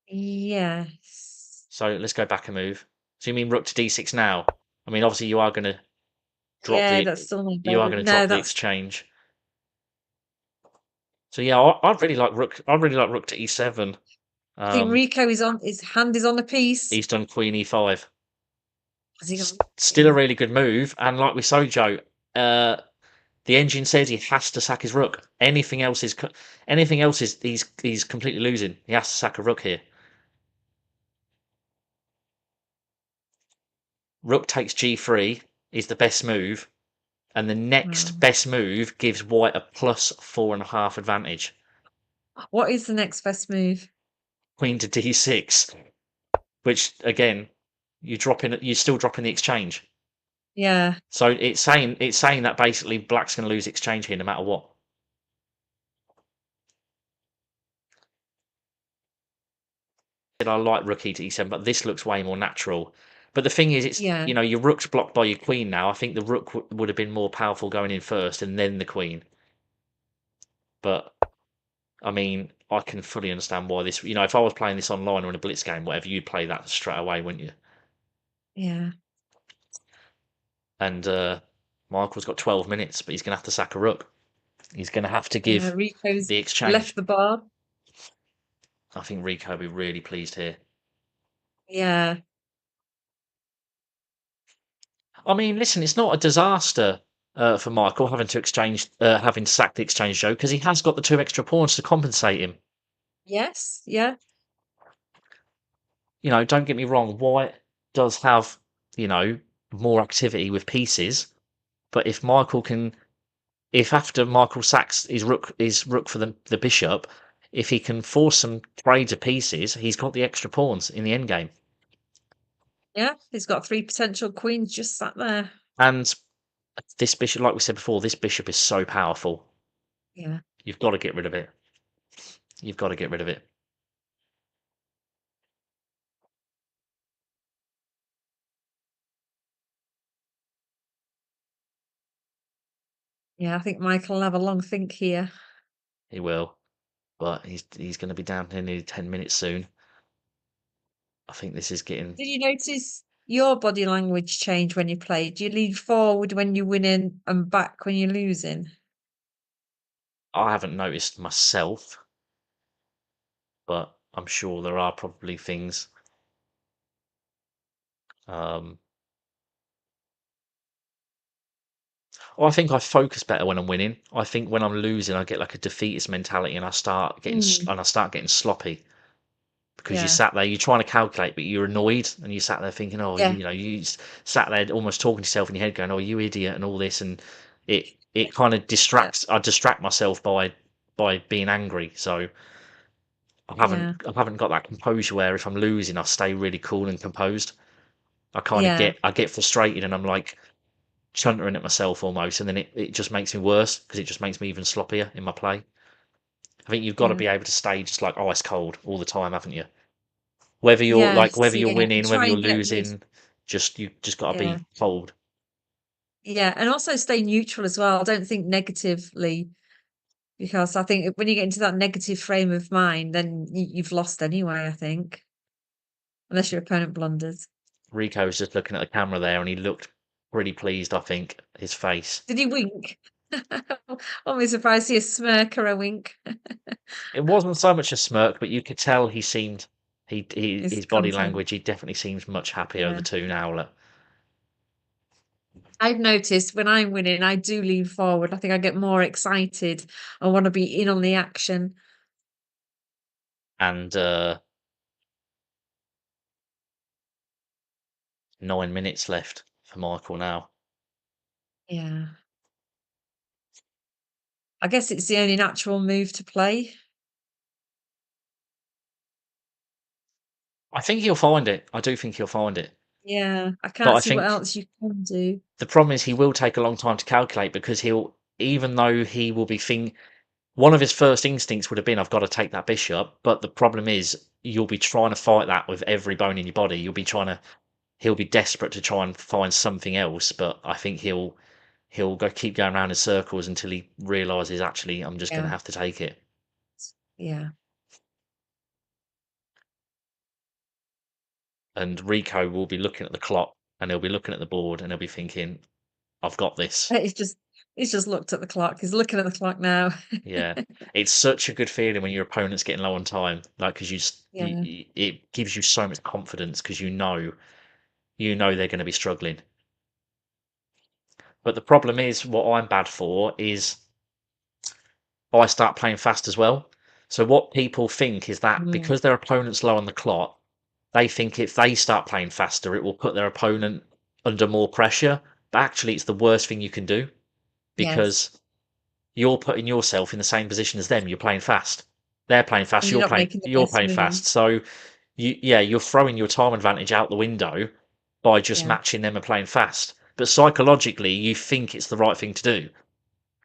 Yes. So let's go back a move. So you mean rook to d6 now? I mean, obviously you are going to drop That's still not you are better. going to No, drop the that's exchange. So yeah, I really like rook. I really like rook to e7. I think Rico his hand is on the piece. He's done queen e5. Has he Still a really good move, and like we saw, Joe, the engine says he has to sack his rook. Anything else is he's completely losing. He has to sack a rook here. Rook takes g3 is the best move, and the next best move gives white a +4.5 advantage. What is the next best move? Queen to d6, which again, you're still dropping the exchange. Yeah. So it's saying that basically black's going to lose exchange here no matter what. I like rook e to e7, but this looks way more natural. But the thing is, it's Yeah. your rook's blocked by your queen now. I think the rook would have been more powerful going in first and then the queen. But I mean, I can fully understand why this. If I was playing this online or in a blitz game, whatever, you'd play that straight away, wouldn't you? Yeah. And Michael's got 12 minutes, but he's going to have to sack a rook. He's going to have to Yeah. give Rico's the exchange. left the bar. I think Rico will be really pleased here. Yeah. I mean, listen, it's not a disaster for Michael having to sack the exchange Joe, because he has got the 2 extra pawns to compensate him. Yes. Yeah. Don't get me wrong, White does have, more activity with pieces, but if after Michael sacks his rook for the bishop, if he can force some trades of pieces, he's got the extra pawns in the endgame. Yeah. He's got 3 potential queens just sat there. And this bishop, like we said before, this bishop is so powerful. Yeah. You've got to get rid of it. You've got to get rid of it. Yeah. I think Michael will have a long think here. He will. But he's going to be down to nearly 10 minutes soon. I think this is getting... Did you notice your body language change when you play? Do you lean forward when you're winning and back when you're losing? I haven't noticed myself, but I'm sure there are probably things. I think I focus better when I'm winning. I think when I'm losing, I get like a defeatist mentality, and I start getting sloppy, because you Yeah. sat there, you're trying to calculate, but you're annoyed, and you sat there thinking, oh, Yeah. you sat there almost talking to yourself in your head, going, oh, you idiot, and all this, and it kind of distracts. I distract myself by being angry, so I haven't got that composure where if I'm losing, I stay really cool and composed. I kind of Yeah. get frustrated, and I'm like chuntering at myself almost, and then it just makes me worse, because it just makes me even sloppier in my play. I think you've got to Yeah. be able to stay just like ice cold all the time, haven't you? Whether you're Yes. whether you're Yeah. winning, whether Try you're and get rid. losing, you just got to Yeah. be cold. Yeah. And also stay neutral as well. Don't think negatively, because I think when you get into that negative frame of mind, then you've lost anyway, I think. Unless your opponent blunders. Rico was just looking at the camera there, and he looked pretty pleased. I think his face. Did he wink? Always surprised to see a smirk or a wink. It wasn't so much a smirk, but you could tell he seemed He's his body content. language. He definitely seems much happier of Yeah. the two now. I've noticed when I'm winning, I do lean forward. I think I get more excited. I want to be in on the action. And 9 minutes left for Michael now. Yeah. I guess it's the only natural move to play. I think he'll find it. I do think he'll find it. Yeah. I But can't I see what think else you can do. the problem is he will take a long time to calculate, because even though he will be one of his first instincts would have been, I've got to take that bishop. But the problem is, you'll be trying to fight that with every bone in your body. He'll be desperate to try and find something else. But I think he'll keep going around in circles until he realizes, actually, I'm just going to Yeah. have to take it. Yeah. And Rico will be looking at the clock, and he'll be looking at the board, and he'll be thinking, I've got this. He's just looked at the clock. He's looking at the clock now. Yeah, it's such a good feeling when your opponent's getting low on time, like, because Yeah. it gives you so much confidence, because they're going to be struggling. But the problem is, what I'm bad for is I start playing fast as well. So what people think is that Mm. because their opponent's low on the clock, they think if they start playing faster, it will put their opponent under more pressure. But actually, it's the worst thing you can do, Yes. because you're putting yourself in the same position as them. You're playing fast. They're playing fast. And you're not making the You're best playing fast. moves. So you're throwing your time advantage out the window by just Yeah. matching them and playing fast. But psychologically, you think it's the right thing to do.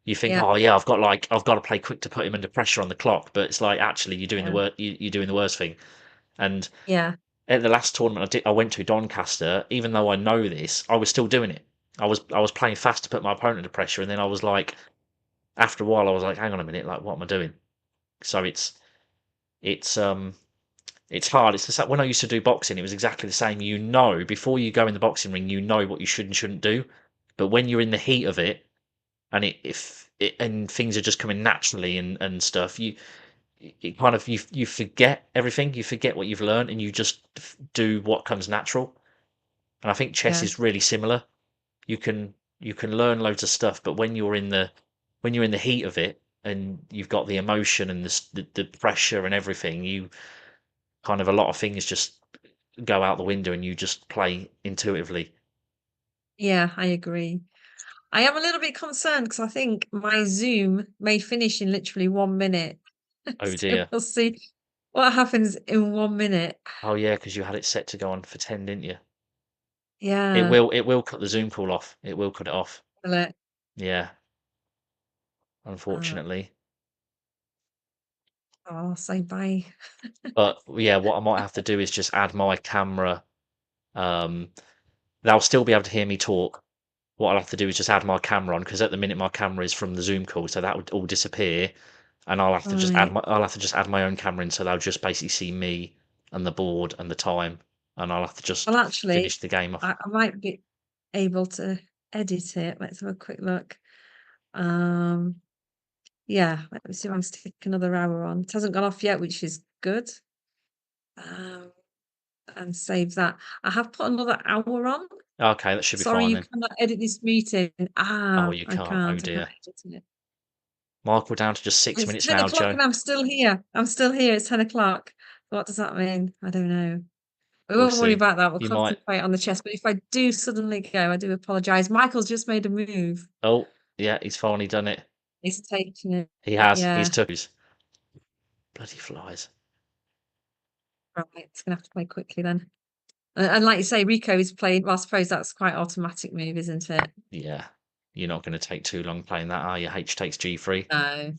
You think, Yeah. oh yeah, I've got to play quick to put him under pressure on the clock. But it's like, actually, you're doing Yeah. you're doing the worst thing. And Yeah. at the last tournament I went to, Doncaster, even though I know this, I was still doing it. I was playing fast to put my opponent under pressure, and then I was like, after a while, I was like, hang on a minute, like, what am I doing? So it's hard. It's just like when I used to do boxing, it was exactly the same. You know, before you go in the boxing ring, you know what you should and shouldn't do. But when you're in the heat of it, and and things are just coming naturally and stuff, it kind of you forget everything. You forget what you've learned, and you just do what comes natural. And I think chess Yeah. is really similar. You can learn loads of stuff, but when you're in the heat of it, and you've got the emotion and the pressure and everything, you kind of a lot of things just go out the window, and you just play intuitively. Yeah, I agree. I am a little bit concerned because I think my Zoom may finish in literally 1 minute. Oh So dear. we'll see what happens in 1 minute. Oh yeah, because you had it set to go on for 10, didn't you? Yeah. It will cut the Zoom call off. It will cut it off. Will it? Yeah, Uh, unfortunately. I'll say bye. But yeah, what I might have to do is just add my camera. Um, they'll still be able to hear me talk. What I'll have to do is just add my camera on, because at the minute my camera is from the Zoom call, so that would all disappear, and Right. I'll have to just add my own camera in, so they'll just basically see me and the board and the time, and I'll have to Well, just actually, finish the game off. I might be able to edit it. Let's have a quick look. Um, yeah, let me see if I can stick another hour on. It hasn't gone off yet, which is good. Um, and save that. I have put another hour on. Okay, that should be Sorry, fine you then. cannot edit this meeting. Oh, Ah, you I can't. Oh can't. I can't dear. edit it. Mark, we're down to just 6 It's minutes 10 now, o'clock Joe. and I'm still here. I'm still here. It's 10 o'clock. What does that mean? I don't know. We We'll won't worry see. about that. We'll You might. concentrate on the chess. But if I do suddenly go, I do apologize. Michael's just made a move. Oh, yeah, he's finally done it. He's taking it. He has. He's Yeah. took his bloody flies. Right. It's gonna have to play quickly then. And like you say, Rico is playing. Well, I suppose that's quite automatic move, isn't it? Yeah, you're not going to take too long playing that, are you? H takes G3. No.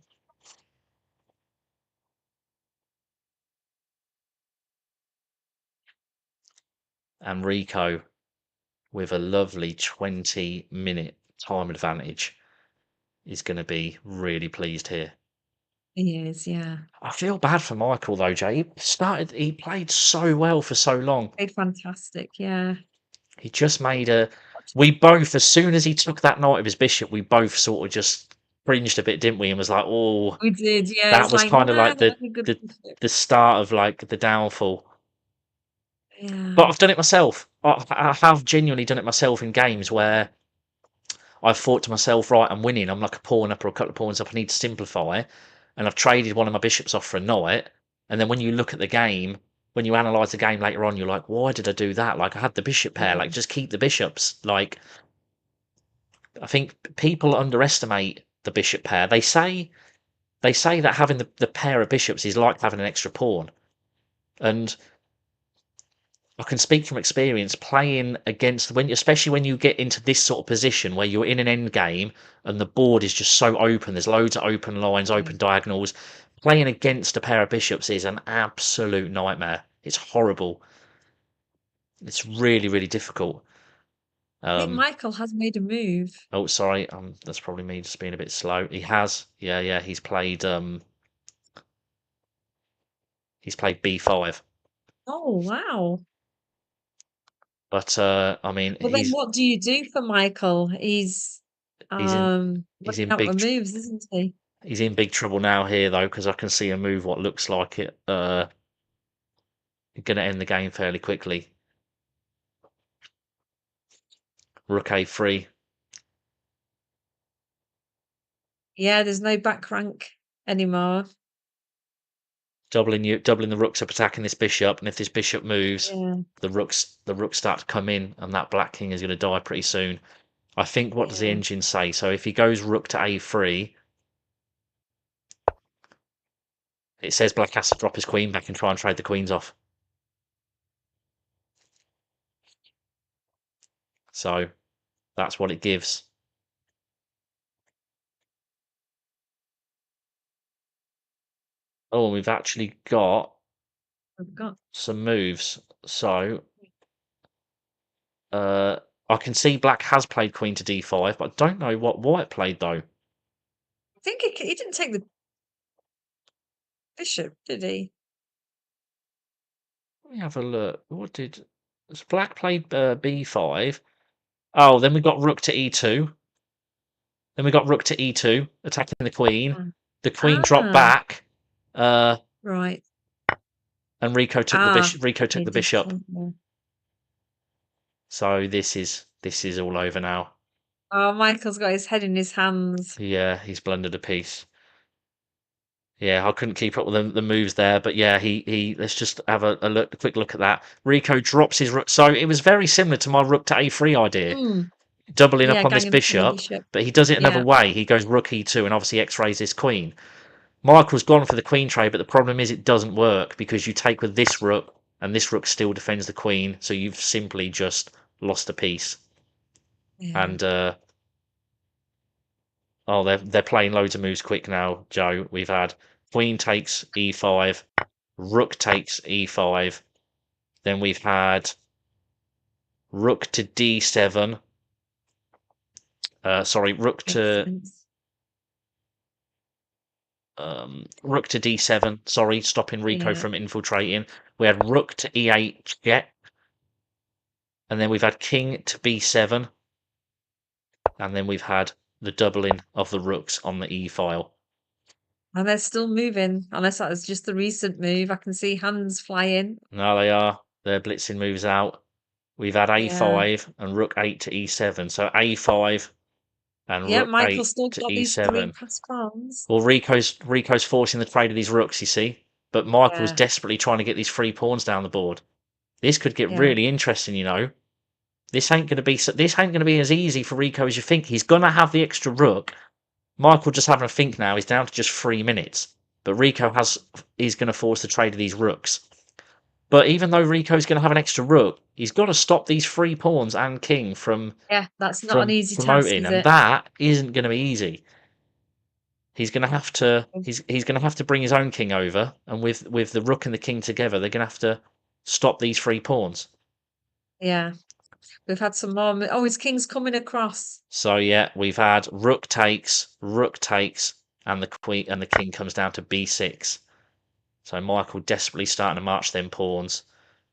And Rico with a lovely 20-minute time advantage is going to be really pleased here. He is, yeah. I feel bad for Michael though, Jay. He played so well for so long. Played fantastic, yeah. He just made we both, as soon as he took that knight of his bishop, we both sort of just cringed a bit, didn't we? And was like, oh, We did, yeah. that It's was like, kind of nah, like that's a good the bishop. the start of like the downfall. Yeah. But I've done it myself. I have genuinely done it myself in games where I've thought to myself, right, I'm winning. I'm like a pawn up or a couple of pawns up. I need to simplify. And I've traded one of my bishops off for a knight. And then when you look at the game, when you analyse the game later on, you're like, why did I do that? Like, I had the bishop pair. Like, just keep the bishops. Like, I think people underestimate the bishop pair. They say that having the pair of bishops is like having an extra pawn. And I can speak from experience playing against especially when you get into this sort of position where you're in an end game and the board is just so open. There's loads of open lines, Yeah. open diagonals. Playing against a pair of bishops is an absolute nightmare. It's horrible. It's really, really difficult. I think Michael has made a move. Oh, sorry. That's probably me just being a bit slow. He has. Yeah. He's played B5. Oh, wow. But I mean, Well, then what do you do for Michael? He's he's in he's looking in out for big moves, isn't he? he's in big trouble now here though, because I can see a move what looks like it going to end the game fairly quickly. Rook A3. Yeah, there's no back rank anymore. Doubling the rooks up attacking this bishop, and if this bishop moves, Yeah. the rooks start to come in, and that black king is going to die pretty soon. I think, what does the Yeah. engine say? So if he goes rook to A3, it says black has to drop his queen back and try and trade the queens off. So that's what it gives. Oh, and we've actually got I've got. some moves. So I can see black has played queen to d5, but I don't know what white played though. I think he didn't take the bishop, did he? Let me have a look. What did so black played b5? Oh, then we got rook to e2. Then we got rook to e2, attacking the queen. Mm. The queen dropped back, Right. and Rico took the bishop. Rico took He the did bishop. take more. So this is all over now. Oh, Michael's got his head in his hands. Yeah, he's blundered a piece. Yeah, I couldn't keep up with the moves there, but yeah, he. Let's just have a quick look at that. Rico drops his rook, so it was very similar to my rook to a3 idea, doubling up on this Ganging up on the bishop, bishop. but he does it another Yeah. way. He goes rook e2 and obviously x-rays this queen. Michael's gone for the queen trade, but the problem is it doesn't work because you take with this rook, and this rook still defends the queen, so you've simply just lost a piece. Yeah. And oh, they're playing loads of moves quick now, Joe. We've had queen takes e5, rook takes e5, then we've had rook to d7. Sorry, rook to rook to d7. Sorry, stopping Rico from infiltrating. We had rook to e8 check, and then we've had king to b7, and then we've had the doubling of the rooks on the e file. And they're still moving, unless that was just the recent move. I can see hands flying. No, they are. They're blitzing moves out. We've had a5 and rook 8 to e7. So a5 and Yeah, rook Michael's 8 still to got these 3 e7. passed pawns. Well, Rico's forcing the trade of these rooks, you see. But Michael's Yeah. desperately trying to get these 3 pawns down the board. This could get really interesting, you know. This ain't going to be as easy for Rico as you think. He's going to have the extra rook. Michael just having a think now. He's down to just 3 minutes. But Rico is going to force the trade of these rooks. But even though Rico's going to have an extra rook, he's got to stop these 3 pawns and king from That's not an easy task, promoting, is and it? that isn't going to be easy. He's going to have to he's going to have to bring his own king over, and with the rook and the king together, they're going to have to stop these 3 pawns. Yeah. We've had some more. Oh, his king's coming across. So yeah, we've had rook takes, and the queen and the king comes down to b6. So Michael desperately starting to march them pawns.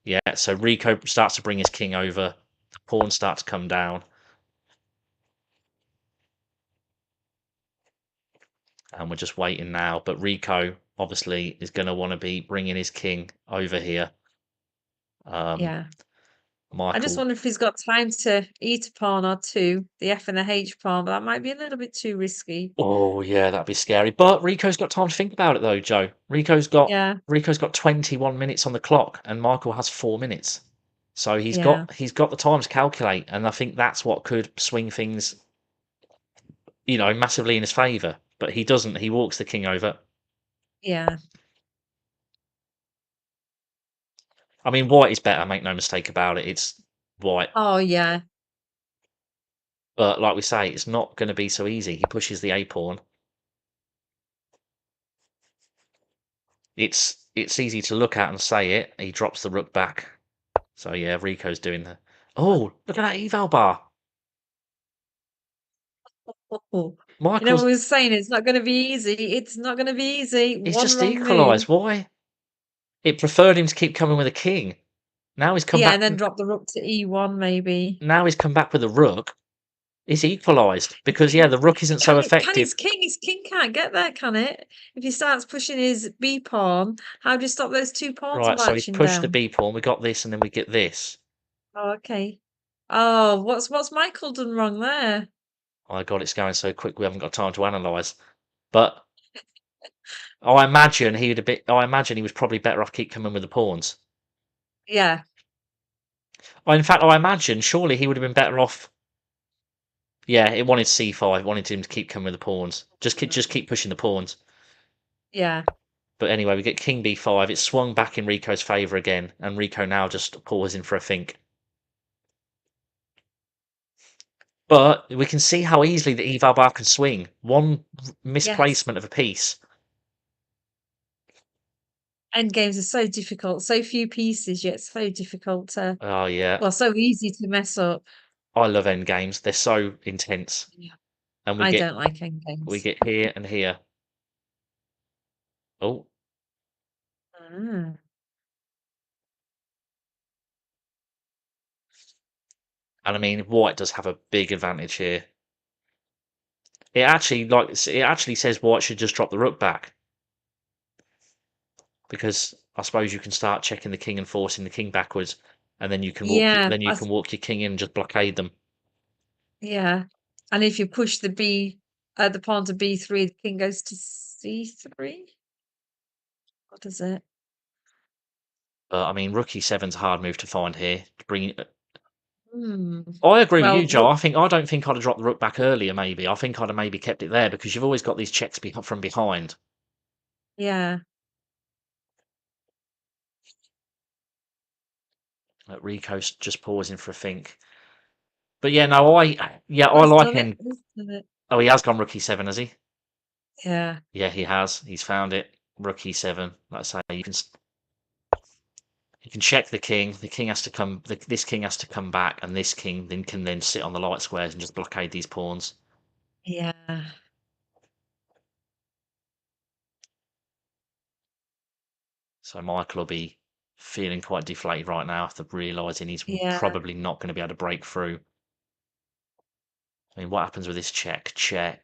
Yeah, so Rico starts to bring his king over. The pawns start to come down. And we're just waiting now. But Rico obviously is going to want to be bringing his king over here. Yeah. Michael, I just wonder if he's got time to eat a pawn or two, the F and the H pawn, but that might be a little bit too risky. Oh yeah, that'd be scary. But Rico's got time to think about it though, Joe. Rico's got 21 minutes on the clock, and Michael has 4 minutes. So he's got the time to calculate, and I think that's what could swing things, you know, massively in his favour. But he doesn't. He walks the king over. Yeah. I mean, white is better. Make no mistake about it. It's white. Oh yeah. But like we say, it's not going to be so easy. He pushes the a pawn. It's easy to look at and say it. He drops the rook back. So yeah, Rico's doing the. Oh, look at that eval bar. You know, we were saying it's not going to be easy. It's not going to be easy. He's One just wrong equalised. move. Why? It preferred him to keep coming with a king. Now he's come back. And then drop the rook to e1 maybe. Now he's come back with a rook. It's equalised because the rook isn't so effective. His king can't get there, can it? If he starts pushing his b pawn, how do you stop those 2 pawns Right, so he's pushed down? the b pawn. We got this, and then we get this. Oh, okay. Oh, what's Michael done wrong there? Oh my God, it's going so quick. We haven't got time to analyse. But I imagine he was probably better off keep coming with the pawns. Yeah. In fact, I imagine surely he would have been better off. Yeah, it wanted c5. It wanted him to keep coming with the pawns. Just keep pushing the pawns. Yeah. But anyway, we get king b5. It's swung back in Rico's favour again, and Rico now just pausing for a think. But we can see how easily the eval bar can swing. One misplacement of a piece. Endgames are so difficult. So few pieces, yet so difficult to, Oh yeah, well, so easy to mess up. I love end games. They're so intense, Yeah. and I don't like we endgames. get here and here. Oh, Ah. and I mean, white does have a big advantage here. It actually says white should just drop the rook back, because I suppose you can start checking the king and forcing the king backwards, and then you can Yeah, walk your king in and just blockade them. yeah. And if you push the pawn to b3, the king goes to c3. What is it? But I mean, rook e7's a hard move to find here. Hmm. I agree with you, Well, Joe. I don't think I'd have dropped the rook back earlier. Maybe I think I'd have maybe kept it there, because you've always got these checks from behind. yeah. Rico's just pausing for a think. But yeah, no, I He's like done it. him. He's done it. Oh, he has gone rook e7, has he? Yeah. Yeah, he has. He's found it. Rook e7. Let's say you can check the king. The king has to come. This king has to come back, and this king then can sit on the light squares and just blockade these pawns. Yeah. So Michael will be feeling quite deflated right now after realizing he's Yeah. probably not going to be able to break through. I mean, what happens with this check? Check.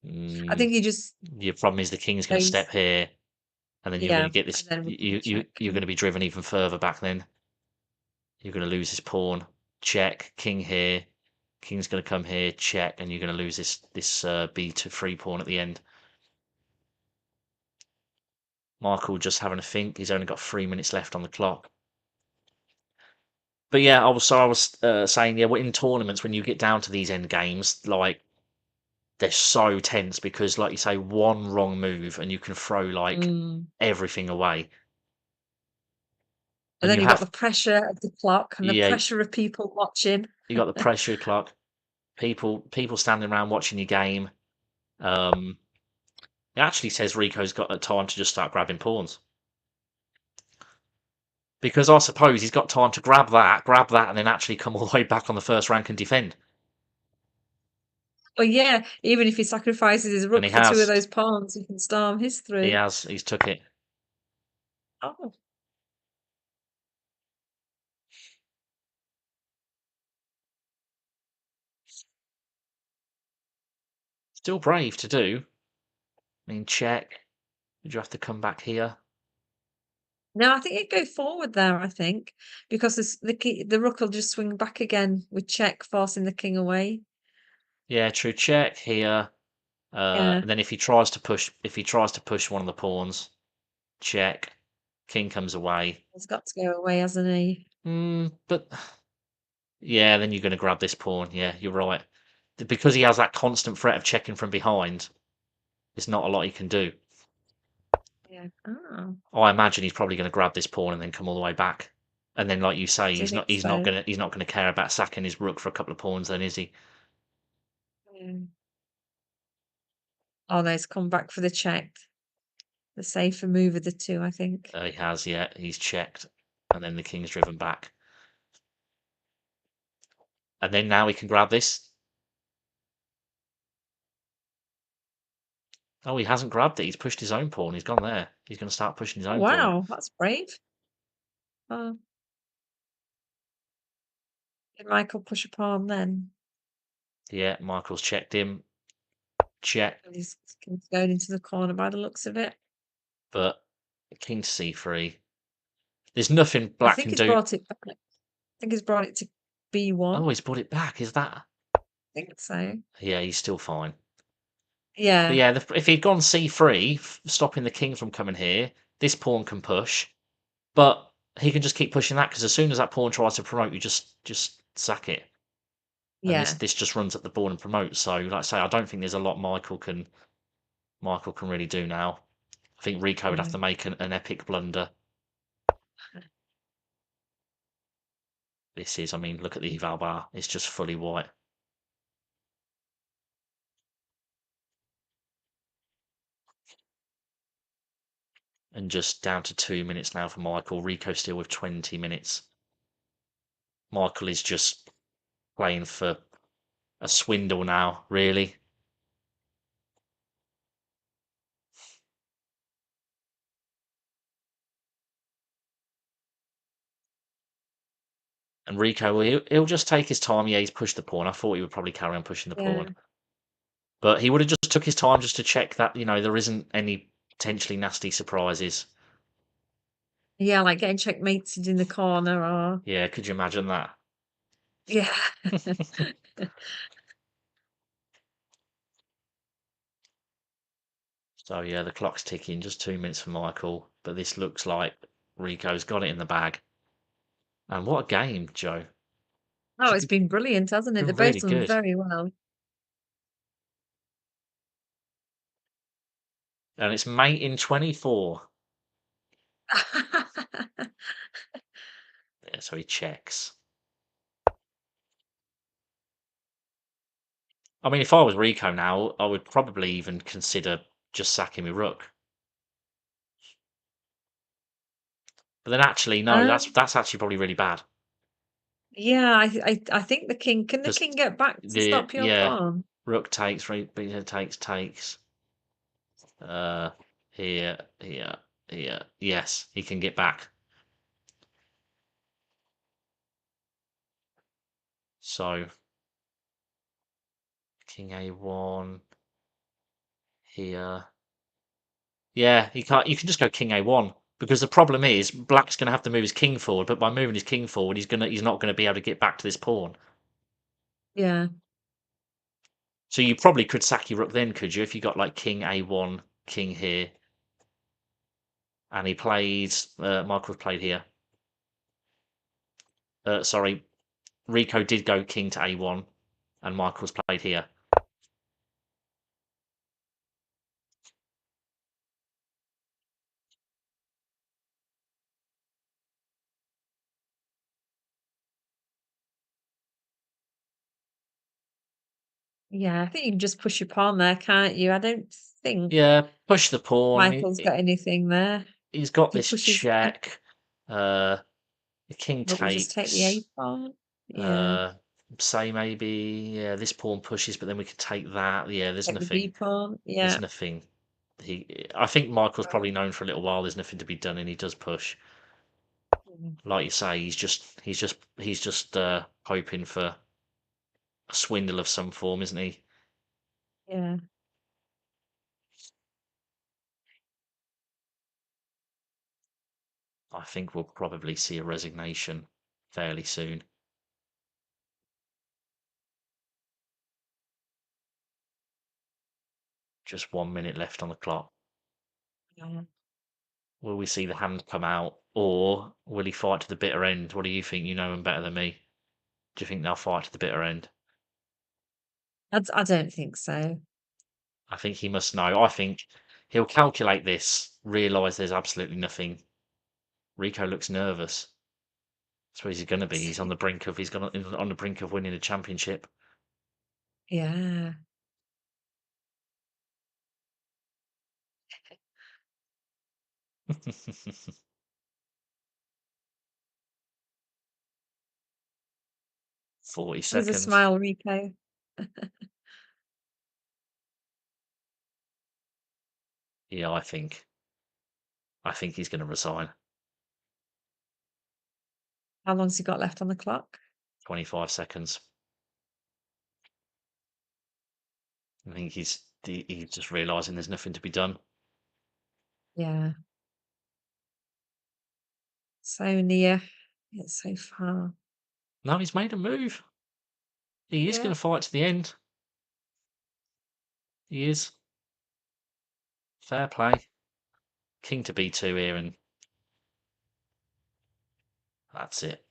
I think he just Your problem is the king's going to goes, step here, and then you're going yeah, to get and this. then we can check. You're going to be driven even further back. Then you're going to lose this pawn. Check. King here. King's going to come here. Check, and you're going to lose this b3 pawn at the end. Michael just having a think. He's only got 3 minutes left on the clock. But yeah, I was saying, yeah, in tournaments when you get down to these end games, like, they're so tense because, like you say, one wrong move and you can throw like Mm. everything away. And And then you you've got have, the pressure of the clock and the yeah, pressure of people watching. you got the pressure clock, people standing around watching your game. It actually says Rico's got time to just start grabbing pawns. Because I suppose he's got time to grab that, and then actually come all the way back on the first rank and defend. Well, yeah, even if he sacrifices his And rook he for two of has. those pawns, he can storm his through. He's took it. Oh, Still brave to do. I mean, check. Would you have to come back here? no, I think he'd go forward there, I think, because the rook will just swing back again with check, forcing the king away. Yeah, true. Check here. Yeah, And then if he tries to push one of the pawns, check. King comes away. he's got to go away, hasn't he? But yeah, then you're going to grab this pawn. Yeah, you're right. Because he has that constant threat of checking from behind, there's not a lot he can do. Yeah. Oh, I imagine he's probably going to grab this pawn and then come all the way back. And then, like you say, do you he's not think so? he's not going to care about sacking his rook for a couple of pawns. Then is he? Mm. Oh, no, he's come back for the check. The safer move of the two, I think. He has. Yeah, he's checked, and then the king's driven back. And then now he can grab this. Oh, he hasn't grabbed it. He's pushed his own pawn. He's gone there. He's going to start pushing his Oh, own pawn. wow, that's brave. Oh, did Michael push a pawn then? Yeah, Michael's checked him. Check. And he's going into the corner by the looks of it. But king to c3. There's nothing I black think can he's do. brought it back. I think he's brought it to B1. Oh, he's brought it back. Is that? I think so. Yeah, he's still fine. But Yeah, yeah, if he'd gone c3, stopping the king from coming here, this pawn can push. But he can just keep pushing that, because as soon as that pawn tries to promote, you just sack it. And yeah. this just runs up the board and promotes. So, like I say, I don't think there's a lot Michael can really do now. I think Rico would have No. to make an epic blunder. This is, I mean, look at the eval bar. It's just fully white. And just down to 2 minutes now for Michael. Rico still with 20 minutes. Michael is just playing for a swindle now, really. And Rico, he'll just take his time. Yeah, he's pushed the pawn. I thought he would probably carry on pushing the pawn. But he would have just took his time just to check that, there isn't any potentially nasty surprises. Yeah, like getting checkmated in the corner or... Yeah, could you imagine that? Yeah. So, yeah, the clock's ticking. Just 2 minutes for Michael. But this looks like Rico's got it in the bag. And what a game, Joe. Oh, it's been brilliant, hasn't it? Been They've both really done good. very well. And it's mate in 24. Yeah, so he checks. I mean, if I was Rico now, I would probably even consider just sacking my rook. But then actually, no, that's actually probably really bad. Yeah, I think the king... Can the 'Cause king get back to stop your yeah, pawn? rook takes, takes. Here. Yes, he can get back. So, king A1 here. Yeah, he can't. You can just go king A1 because the problem is black's going to have to move his king forward. But by moving his king forward, he's not going to be able to get back to this pawn. Yeah. So you probably could sack your rook then, could you? If you got like king A1, king here, and he played. Michael's played here. Sorry, Rico did go king to A1, and Michael's played here. Yeah, I think you can just push your pawn there, can't you? I don't think Yeah, push the pawn. Michael's got anything there. He's got If he this pushes, check. The king but we just take the takes. A pawn. Yeah, Say maybe this pawn pushes, but then we could take that. Yeah, there's take the B nothing. pawn. There's Yeah. nothing. I think Michael's probably known for a little while. There's nothing to be done, and he does push. Like you say, he's just hoping for a swindle of some form, isn't he? Yeah. I think we'll probably see a resignation fairly soon. Just 1 minute left on the clock. Yeah. Will we see the hand come out, or will he fight to the bitter end? What do you think? You know him better than me. Do you think they'll fight to the bitter end? I don't think so. I think he must know. I think he'll calculate this, realise there's absolutely nothing. Rico looks nervous. That's where he's going to be. He's on the brink of winning a championship. Yeah. 40 There's a seconds. smile, Rico. Yeah, I think he's going to resign. How long's he got left on the clock? 25 seconds. I think he's just realising there's nothing to be done. Yeah. So near, yet so far. No, he's made a move. He is Yeah. going to fight to the end. He is. Fair play. King to B2 here, and that's it.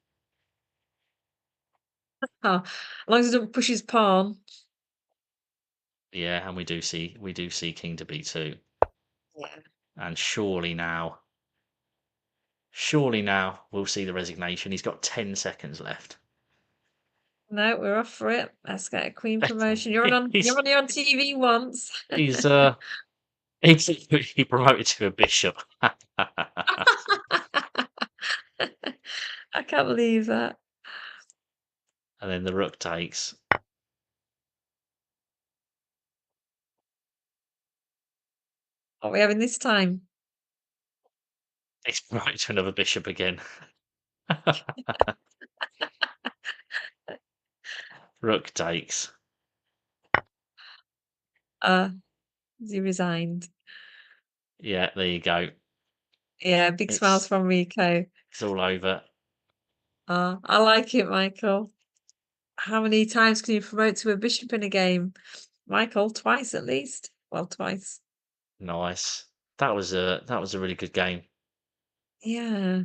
Oh, as long as he doesn't push his pawn. Yeah, and we do see king to B2. Yeah. And surely now we'll see the resignation. He's got 10 seconds left. No, we're off for it. Let's get a queen promotion. You're on TV once. He's He promoted to a bishop. I can't believe that. And then the rook takes. What are we having this time? He's promoted to another bishop again. Rook takes. He resigned. Yeah, there you go. Yeah, big smiles It's from Rico. it's all over. I like it, Michael. How many times can you promote to a bishop in a game? Michael, twice at least. Well, twice. Nice. That was a really good game. Yeah,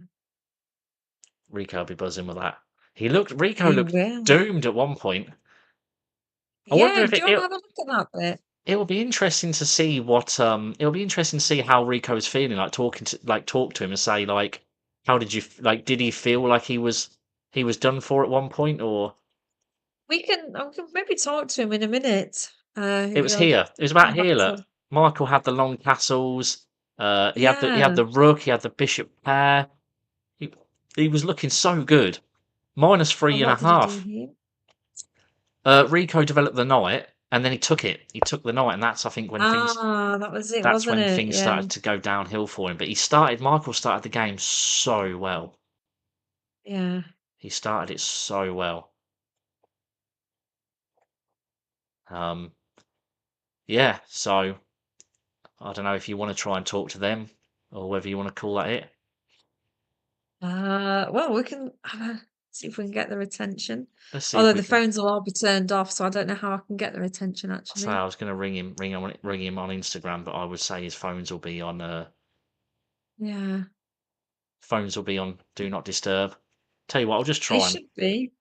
Rico will be buzzing with that. Rico he looked will. doomed at one point. I wonder Yeah, if do you want to have a look at that bit? it will be interesting to see what it'll be interesting to see how Rico is feeling, like talk to him and say like, how did you did he feel like he was done for at one point, or I can maybe talk to him in a minute. it was He'll here. It was about come back here. Look, to. Michael had the long castles. He had Yeah. the rook. He had the bishop pair. He, he was looking so good. Minus And 3.5. what did he do here? Rico developed the knight, and then he took it. He took the knight, and that's I think when things. That was it, That's wasn't when it? things Yeah. started to go downhill for him. But Michael started the game so well. Yeah. He started it so well. Yeah, so I don't know if you want to try and talk to them or whether you want to call that it. Well, we can see if we can get their attention. Let's see if Although we the can. phones will all be turned off, so I don't know how I can get their attention Say actually. I was going to ring him on Instagram, but I would say his phones will be on. Yeah. Phones will be on Do Not Disturb. Tell you what, I'll just They try and. should be.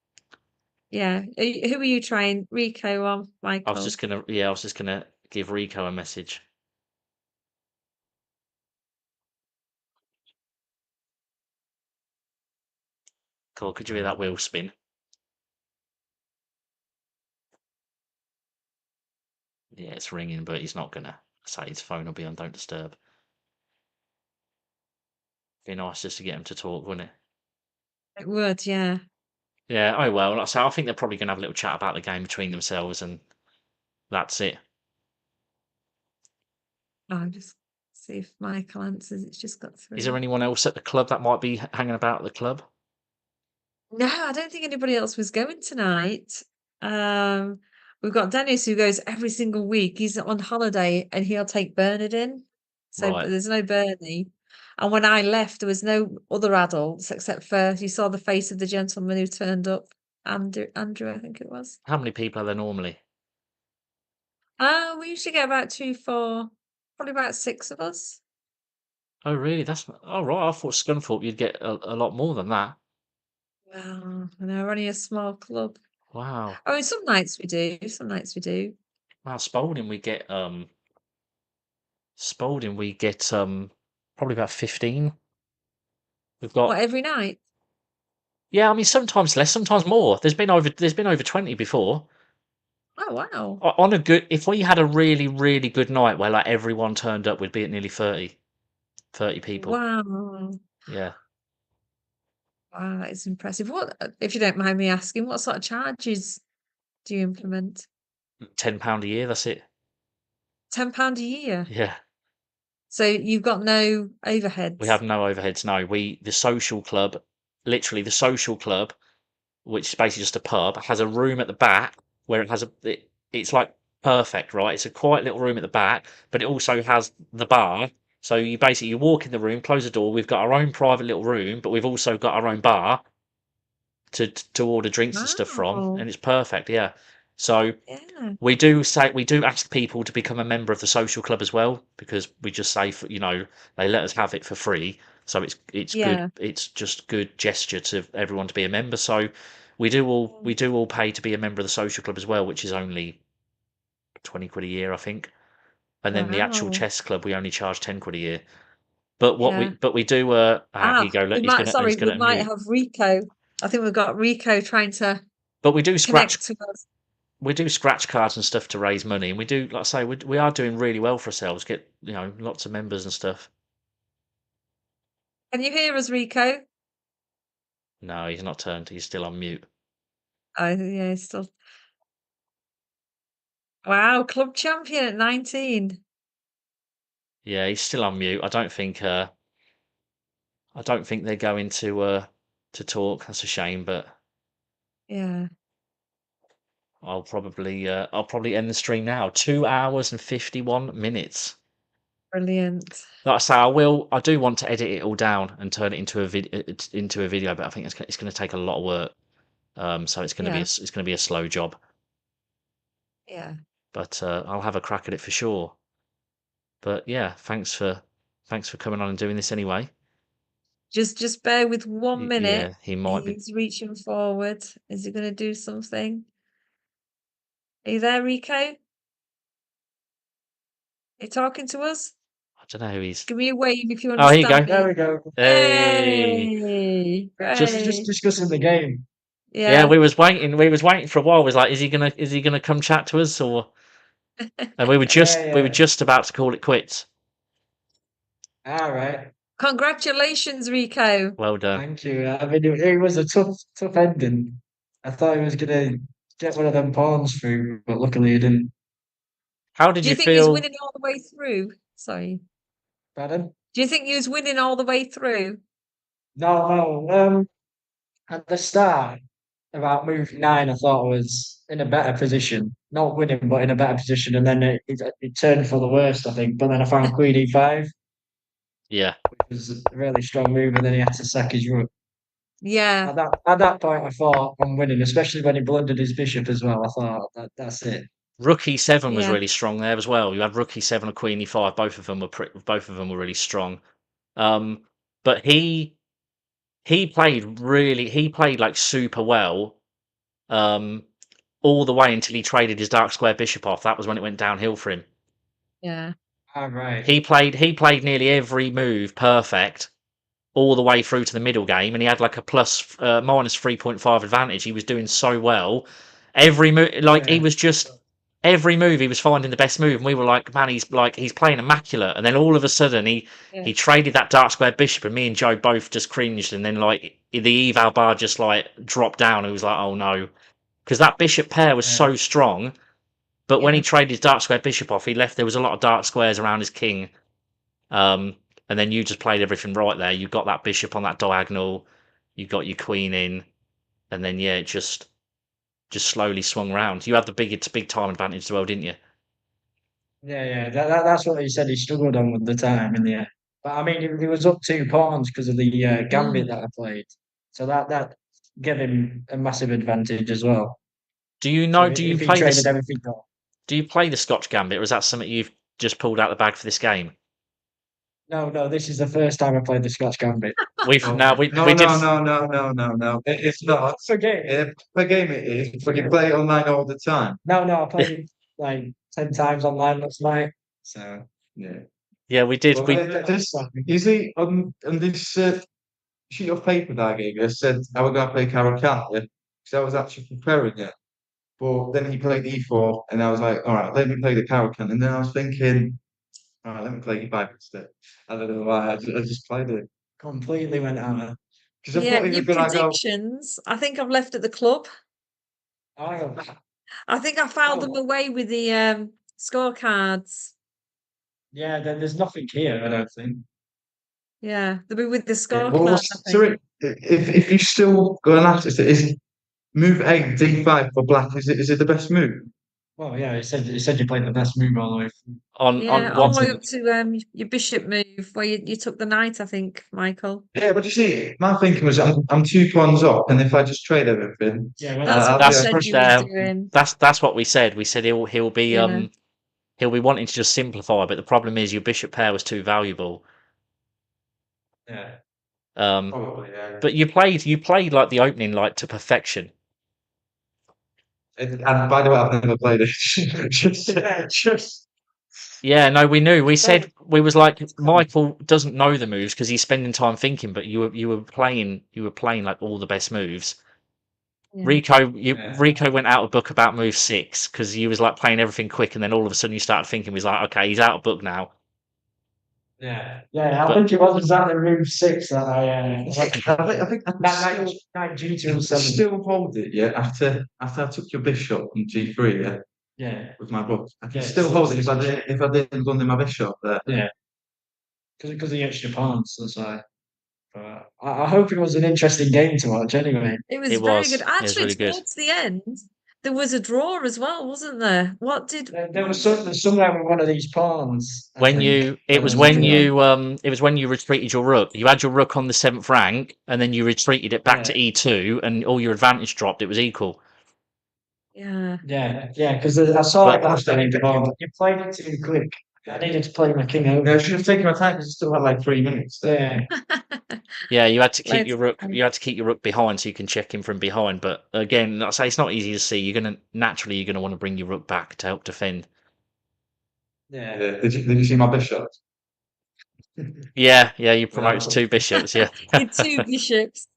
Yeah. Who are you trying? Rico or I was Michael? just gonna. I was just gonna give Rico a message. Cool. Could you hear that wheel spin? Yeah, it's ringing, but he's not gonna say his phone will be on Don't Disturb. Be nice just to get him to talk, wouldn't it? It would, yeah. Yeah. Oh well. Like I say, I think they're probably gonna have a little chat about the game between themselves, and that's it. I'll just see if Michael answers. It's just got through. Is there anyone else at the club that might be hanging about at the club? No, I don't think anybody else was going tonight. Um, we've got Dennis who goes every single week. He's on holiday and he'll take Bernard in. So Right. but there's no Bernie. And when I left, there was no other adults except for you saw the face of the gentleman who turned up. Andrew, I think it was. How many people are there normally? We usually get about 2, 4, probably about 6 of us. Oh, really? That's oh right. I thought Scunthorpe you'd get a lot more than that. Well, I know we're only a small club. Wow. I mean, some nights we do, some nights we do. Wow, Spalding we get probably about 15. We've got What, every night? yeah, I mean sometimes less, sometimes more. There's been over 20 before. Oh, wow. On a good if we had a really, really good night where like everyone turned up, we'd be at nearly 30 people. Wow. Yeah. Wow, that is impressive. What, if you don't mind me asking, what sort of charges do you implement? £10 a year, that's it. £10 a year. Yeah. So you've got no We overheads. have no overheads, no. The social club, literally the social club, which is basically just a pub, has a room at the back where it's like perfect, right? It's a quiet little room at the back, but it also has the bar. So you walk in the room, close the door. We've got our own private little room, but we've also got our own bar to order drinks and stuff from, Wow. and it's perfect. Yeah. So Yeah. we do ask people to become a member of the social club as well because we just say they let us have it for free. So it's good. Yeah. It's just good gesture to everyone to be a member. So we Mm. do all pay to be a member of the social club as well, which is only 20 quid a year, I think. And then the actual Wow. chess club we only charge 10 quid a year. Yeah. But we do here you go. Look, he's We gonna might unmute. have Rico. I think we've got Rico trying to But we do scratch connect to us. we do scratch cards and stuff to raise money, and we do, like I say, we are doing really well for ourselves. Get lots of members and stuff. Can you hear us, Rico? No, he's not turned. He's still on mute. Oh, yeah, he's still. Wow, club champion at 19. Yeah, he's still on mute. I don't think they're going to talk. That's a shame, but Yeah, I'll probably end the stream now. 2 hours and 51 minutes. brilliant. Like I say, I do want to edit it all down and turn it into a video, but I think it's going to take a lot of work. So it's going to be a slow job. Yeah. But I'll have a crack at it for sure. But yeah, thanks for coming on and doing this anyway. Just bear with 1 minute. Yeah, he might be. He's reaching forward. Is he going to do something? Are you there, Rico? Are you talking to us? I don't know who he's. Give me a wave if you Oh, here you understand go. There me. we go. Hey. Hey, Just great. discussing the game. Yeah, Yeah. we was waiting for a while. Was like, is he gonna come chat to us, or? And we were Yeah. just about to call it quits. All right. Congratulations, Rico. Well done. Thank you. I mean, it was a tough ending. I thought he was gonna get one of them pawns through, but luckily he didn't. How did Do you you think he was feel? winning all the way through? Sorry. Pardon? Do you think he was winning all the way through? No. At the start, about move 9, I thought I was in a better position. Not winning, but in a better position. And then it turned for the worst, I think. But then I found Queen E5, Yeah. which was a really strong move, and then he had to sack his rook. Yeah. At that point, I thought I'm winning, especially when he blundered his bishop as well. I thought that's it. Rook E7 was Yeah. really strong there as well. You had Rook E7 and Queen E5. Both of them were really strong. But he played like super well. All the way until he traded his dark square bishop off. That was when it went downhill for him. Yeah. All right. He played nearly every move perfect all the way through to the middle game, and he had like a minus 3.5 advantage. He was doing so well. Every move, he was just every move he was finding the best move, and we were like, man, he's playing immaculate. And then all of a sudden he traded that dark square bishop, and me and Joe both just cringed. And then like the eval bar just like dropped down. It was like, oh no, because that bishop pair was so strong. But when he traded his dark square bishop off, there was a lot of dark squares around his king. And then you just played everything right there. You got that bishop on that diagonal, you got your queen in, and then it just slowly swung round. You had the big time advantage as well, didn't you? Yeah. That's what he said. He struggled on with the time in the end. But I mean, he was up 2 pawns because of the gambit that I played. So that gave him a massive advantage as well. Do you know? So do you if he play traded this? everything off. Do you play the Scotch Gambit, or is that something you've just pulled out the bag for this game? No. This is the first time I played the Scotch Gambit. We did. No. It's not. For game. For game it is, but you play it online all the time. No. I played it like 10 times online last night. So Yeah. Yeah, we did. You see, on this sheet of paper that I gave you, I said I was going to play Caracal, because I was actually preparing it. But then he played E4, and I was like, all right, let me play the Caracal. And then I was thinking, all right, let me play E5 instead. I don't know why, I just played it. completely went out. Because I Yeah, thought he your was going to go. predictions. I think I've left at the club. Oh, I think I filed them Oh. away with the scorecards. yeah, there's nothing here, I don't think. Yeah, they'll be with the Well, scorecards. I so think. if you still go and ask us, is move 8 D5 for black? Is it the best move? Well, yeah, it said you played the best move all the way through. Yeah, on all the way what? up to your bishop move where you took the knight, I think, Michael. Yeah, but you see, my thinking was I'm 2 pawns up, and if I just trade everything, Yeah, well, That's I'll what be you able said to you were doing. That's what we said. We said he'll be Yeah. he'll be wanting to just simplify, but the problem is your bishop pair was too valuable. Yeah, Um, probably, yeah. but you played like the opening like to perfection. And by the way, I've never played it. just Yeah, no, we knew. We said we was like Michael doesn't know the moves because he's spending time thinking, but you were playing like all the best moves. Yeah. Rico went out of book about move 6 because he was like playing everything quick, and then all of a sudden you started thinking, he was like, okay, he's out of book now. Yeah, I But- think it was exactly move 6 that I I that knight G2 I still hold it, yeah. After I took your bishop on G3, yeah, yeah, with my book, I can Yeah, still it's hold it still- if I didn't run in my bishop there. yeah, because of the extra pawns. That's why. But I hope it was an interesting game to watch. Anyway, It was It very was. good. It was Actually, really good. towards the end, there was a draw as well, wasn't there? What did there was somewhere with one of these pawns. I When think. you, There it was a when draw. it was when you retreated your rook. You had your rook on the 7th rank, and then you retreated it back to E2, and all your advantage dropped. It was equal. Yeah. Yeah, because I saw But- it last time, but you played it too quick. I needed to play my king over. Yeah, I should have taken my time because it still had like 3 minutes. Yeah, Yeah, you had to keep Let's your rook. go. You had to keep your rook behind so you can check him from behind. But again, like I say, it's not easy to see. You're gonna want to bring your rook back to help defend. yeah. Did you see my bishop? Yeah, you promoted 2 bishops. Yeah, With 2 bishops.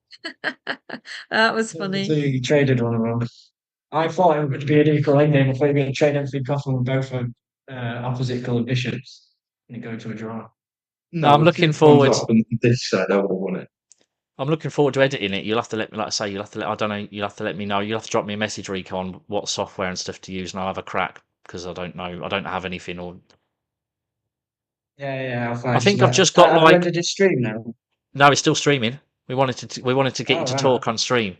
That was So funny. you traded one of them. I thought it would be an equal endgame if we were going to trade everything off and both for opposite coloured bishops and go to a draw. No, I'm with looking 2 pawns forward. off and this side, I would have won it. I'm looking forward to editing it. You'll have to let me, like I say, you'll have to let. I don't know. You'll have to let me know. You'll have to drop me a message, Rico, on what software and stuff to use, and I'll have a crack because I don't know. I don't have anything. Or Yeah, I'll find I think some I've just got have you like. ended his stream now? No, it's still streaming. We wanted to get Oh, you to right. talk on stream.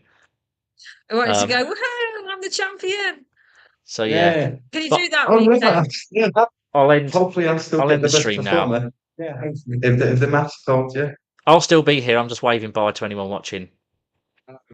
I wanted to Um, go, woohoo, I'm the champion. So yeah, Can you But- do that, Oh, Rico? yeah. Yeah, I'll end. hopefully I'll still I'll get end the the best stream now. performer. Yeah, hopefully. If the match told you. I'll still be here. I'm just waving bye to anyone watching.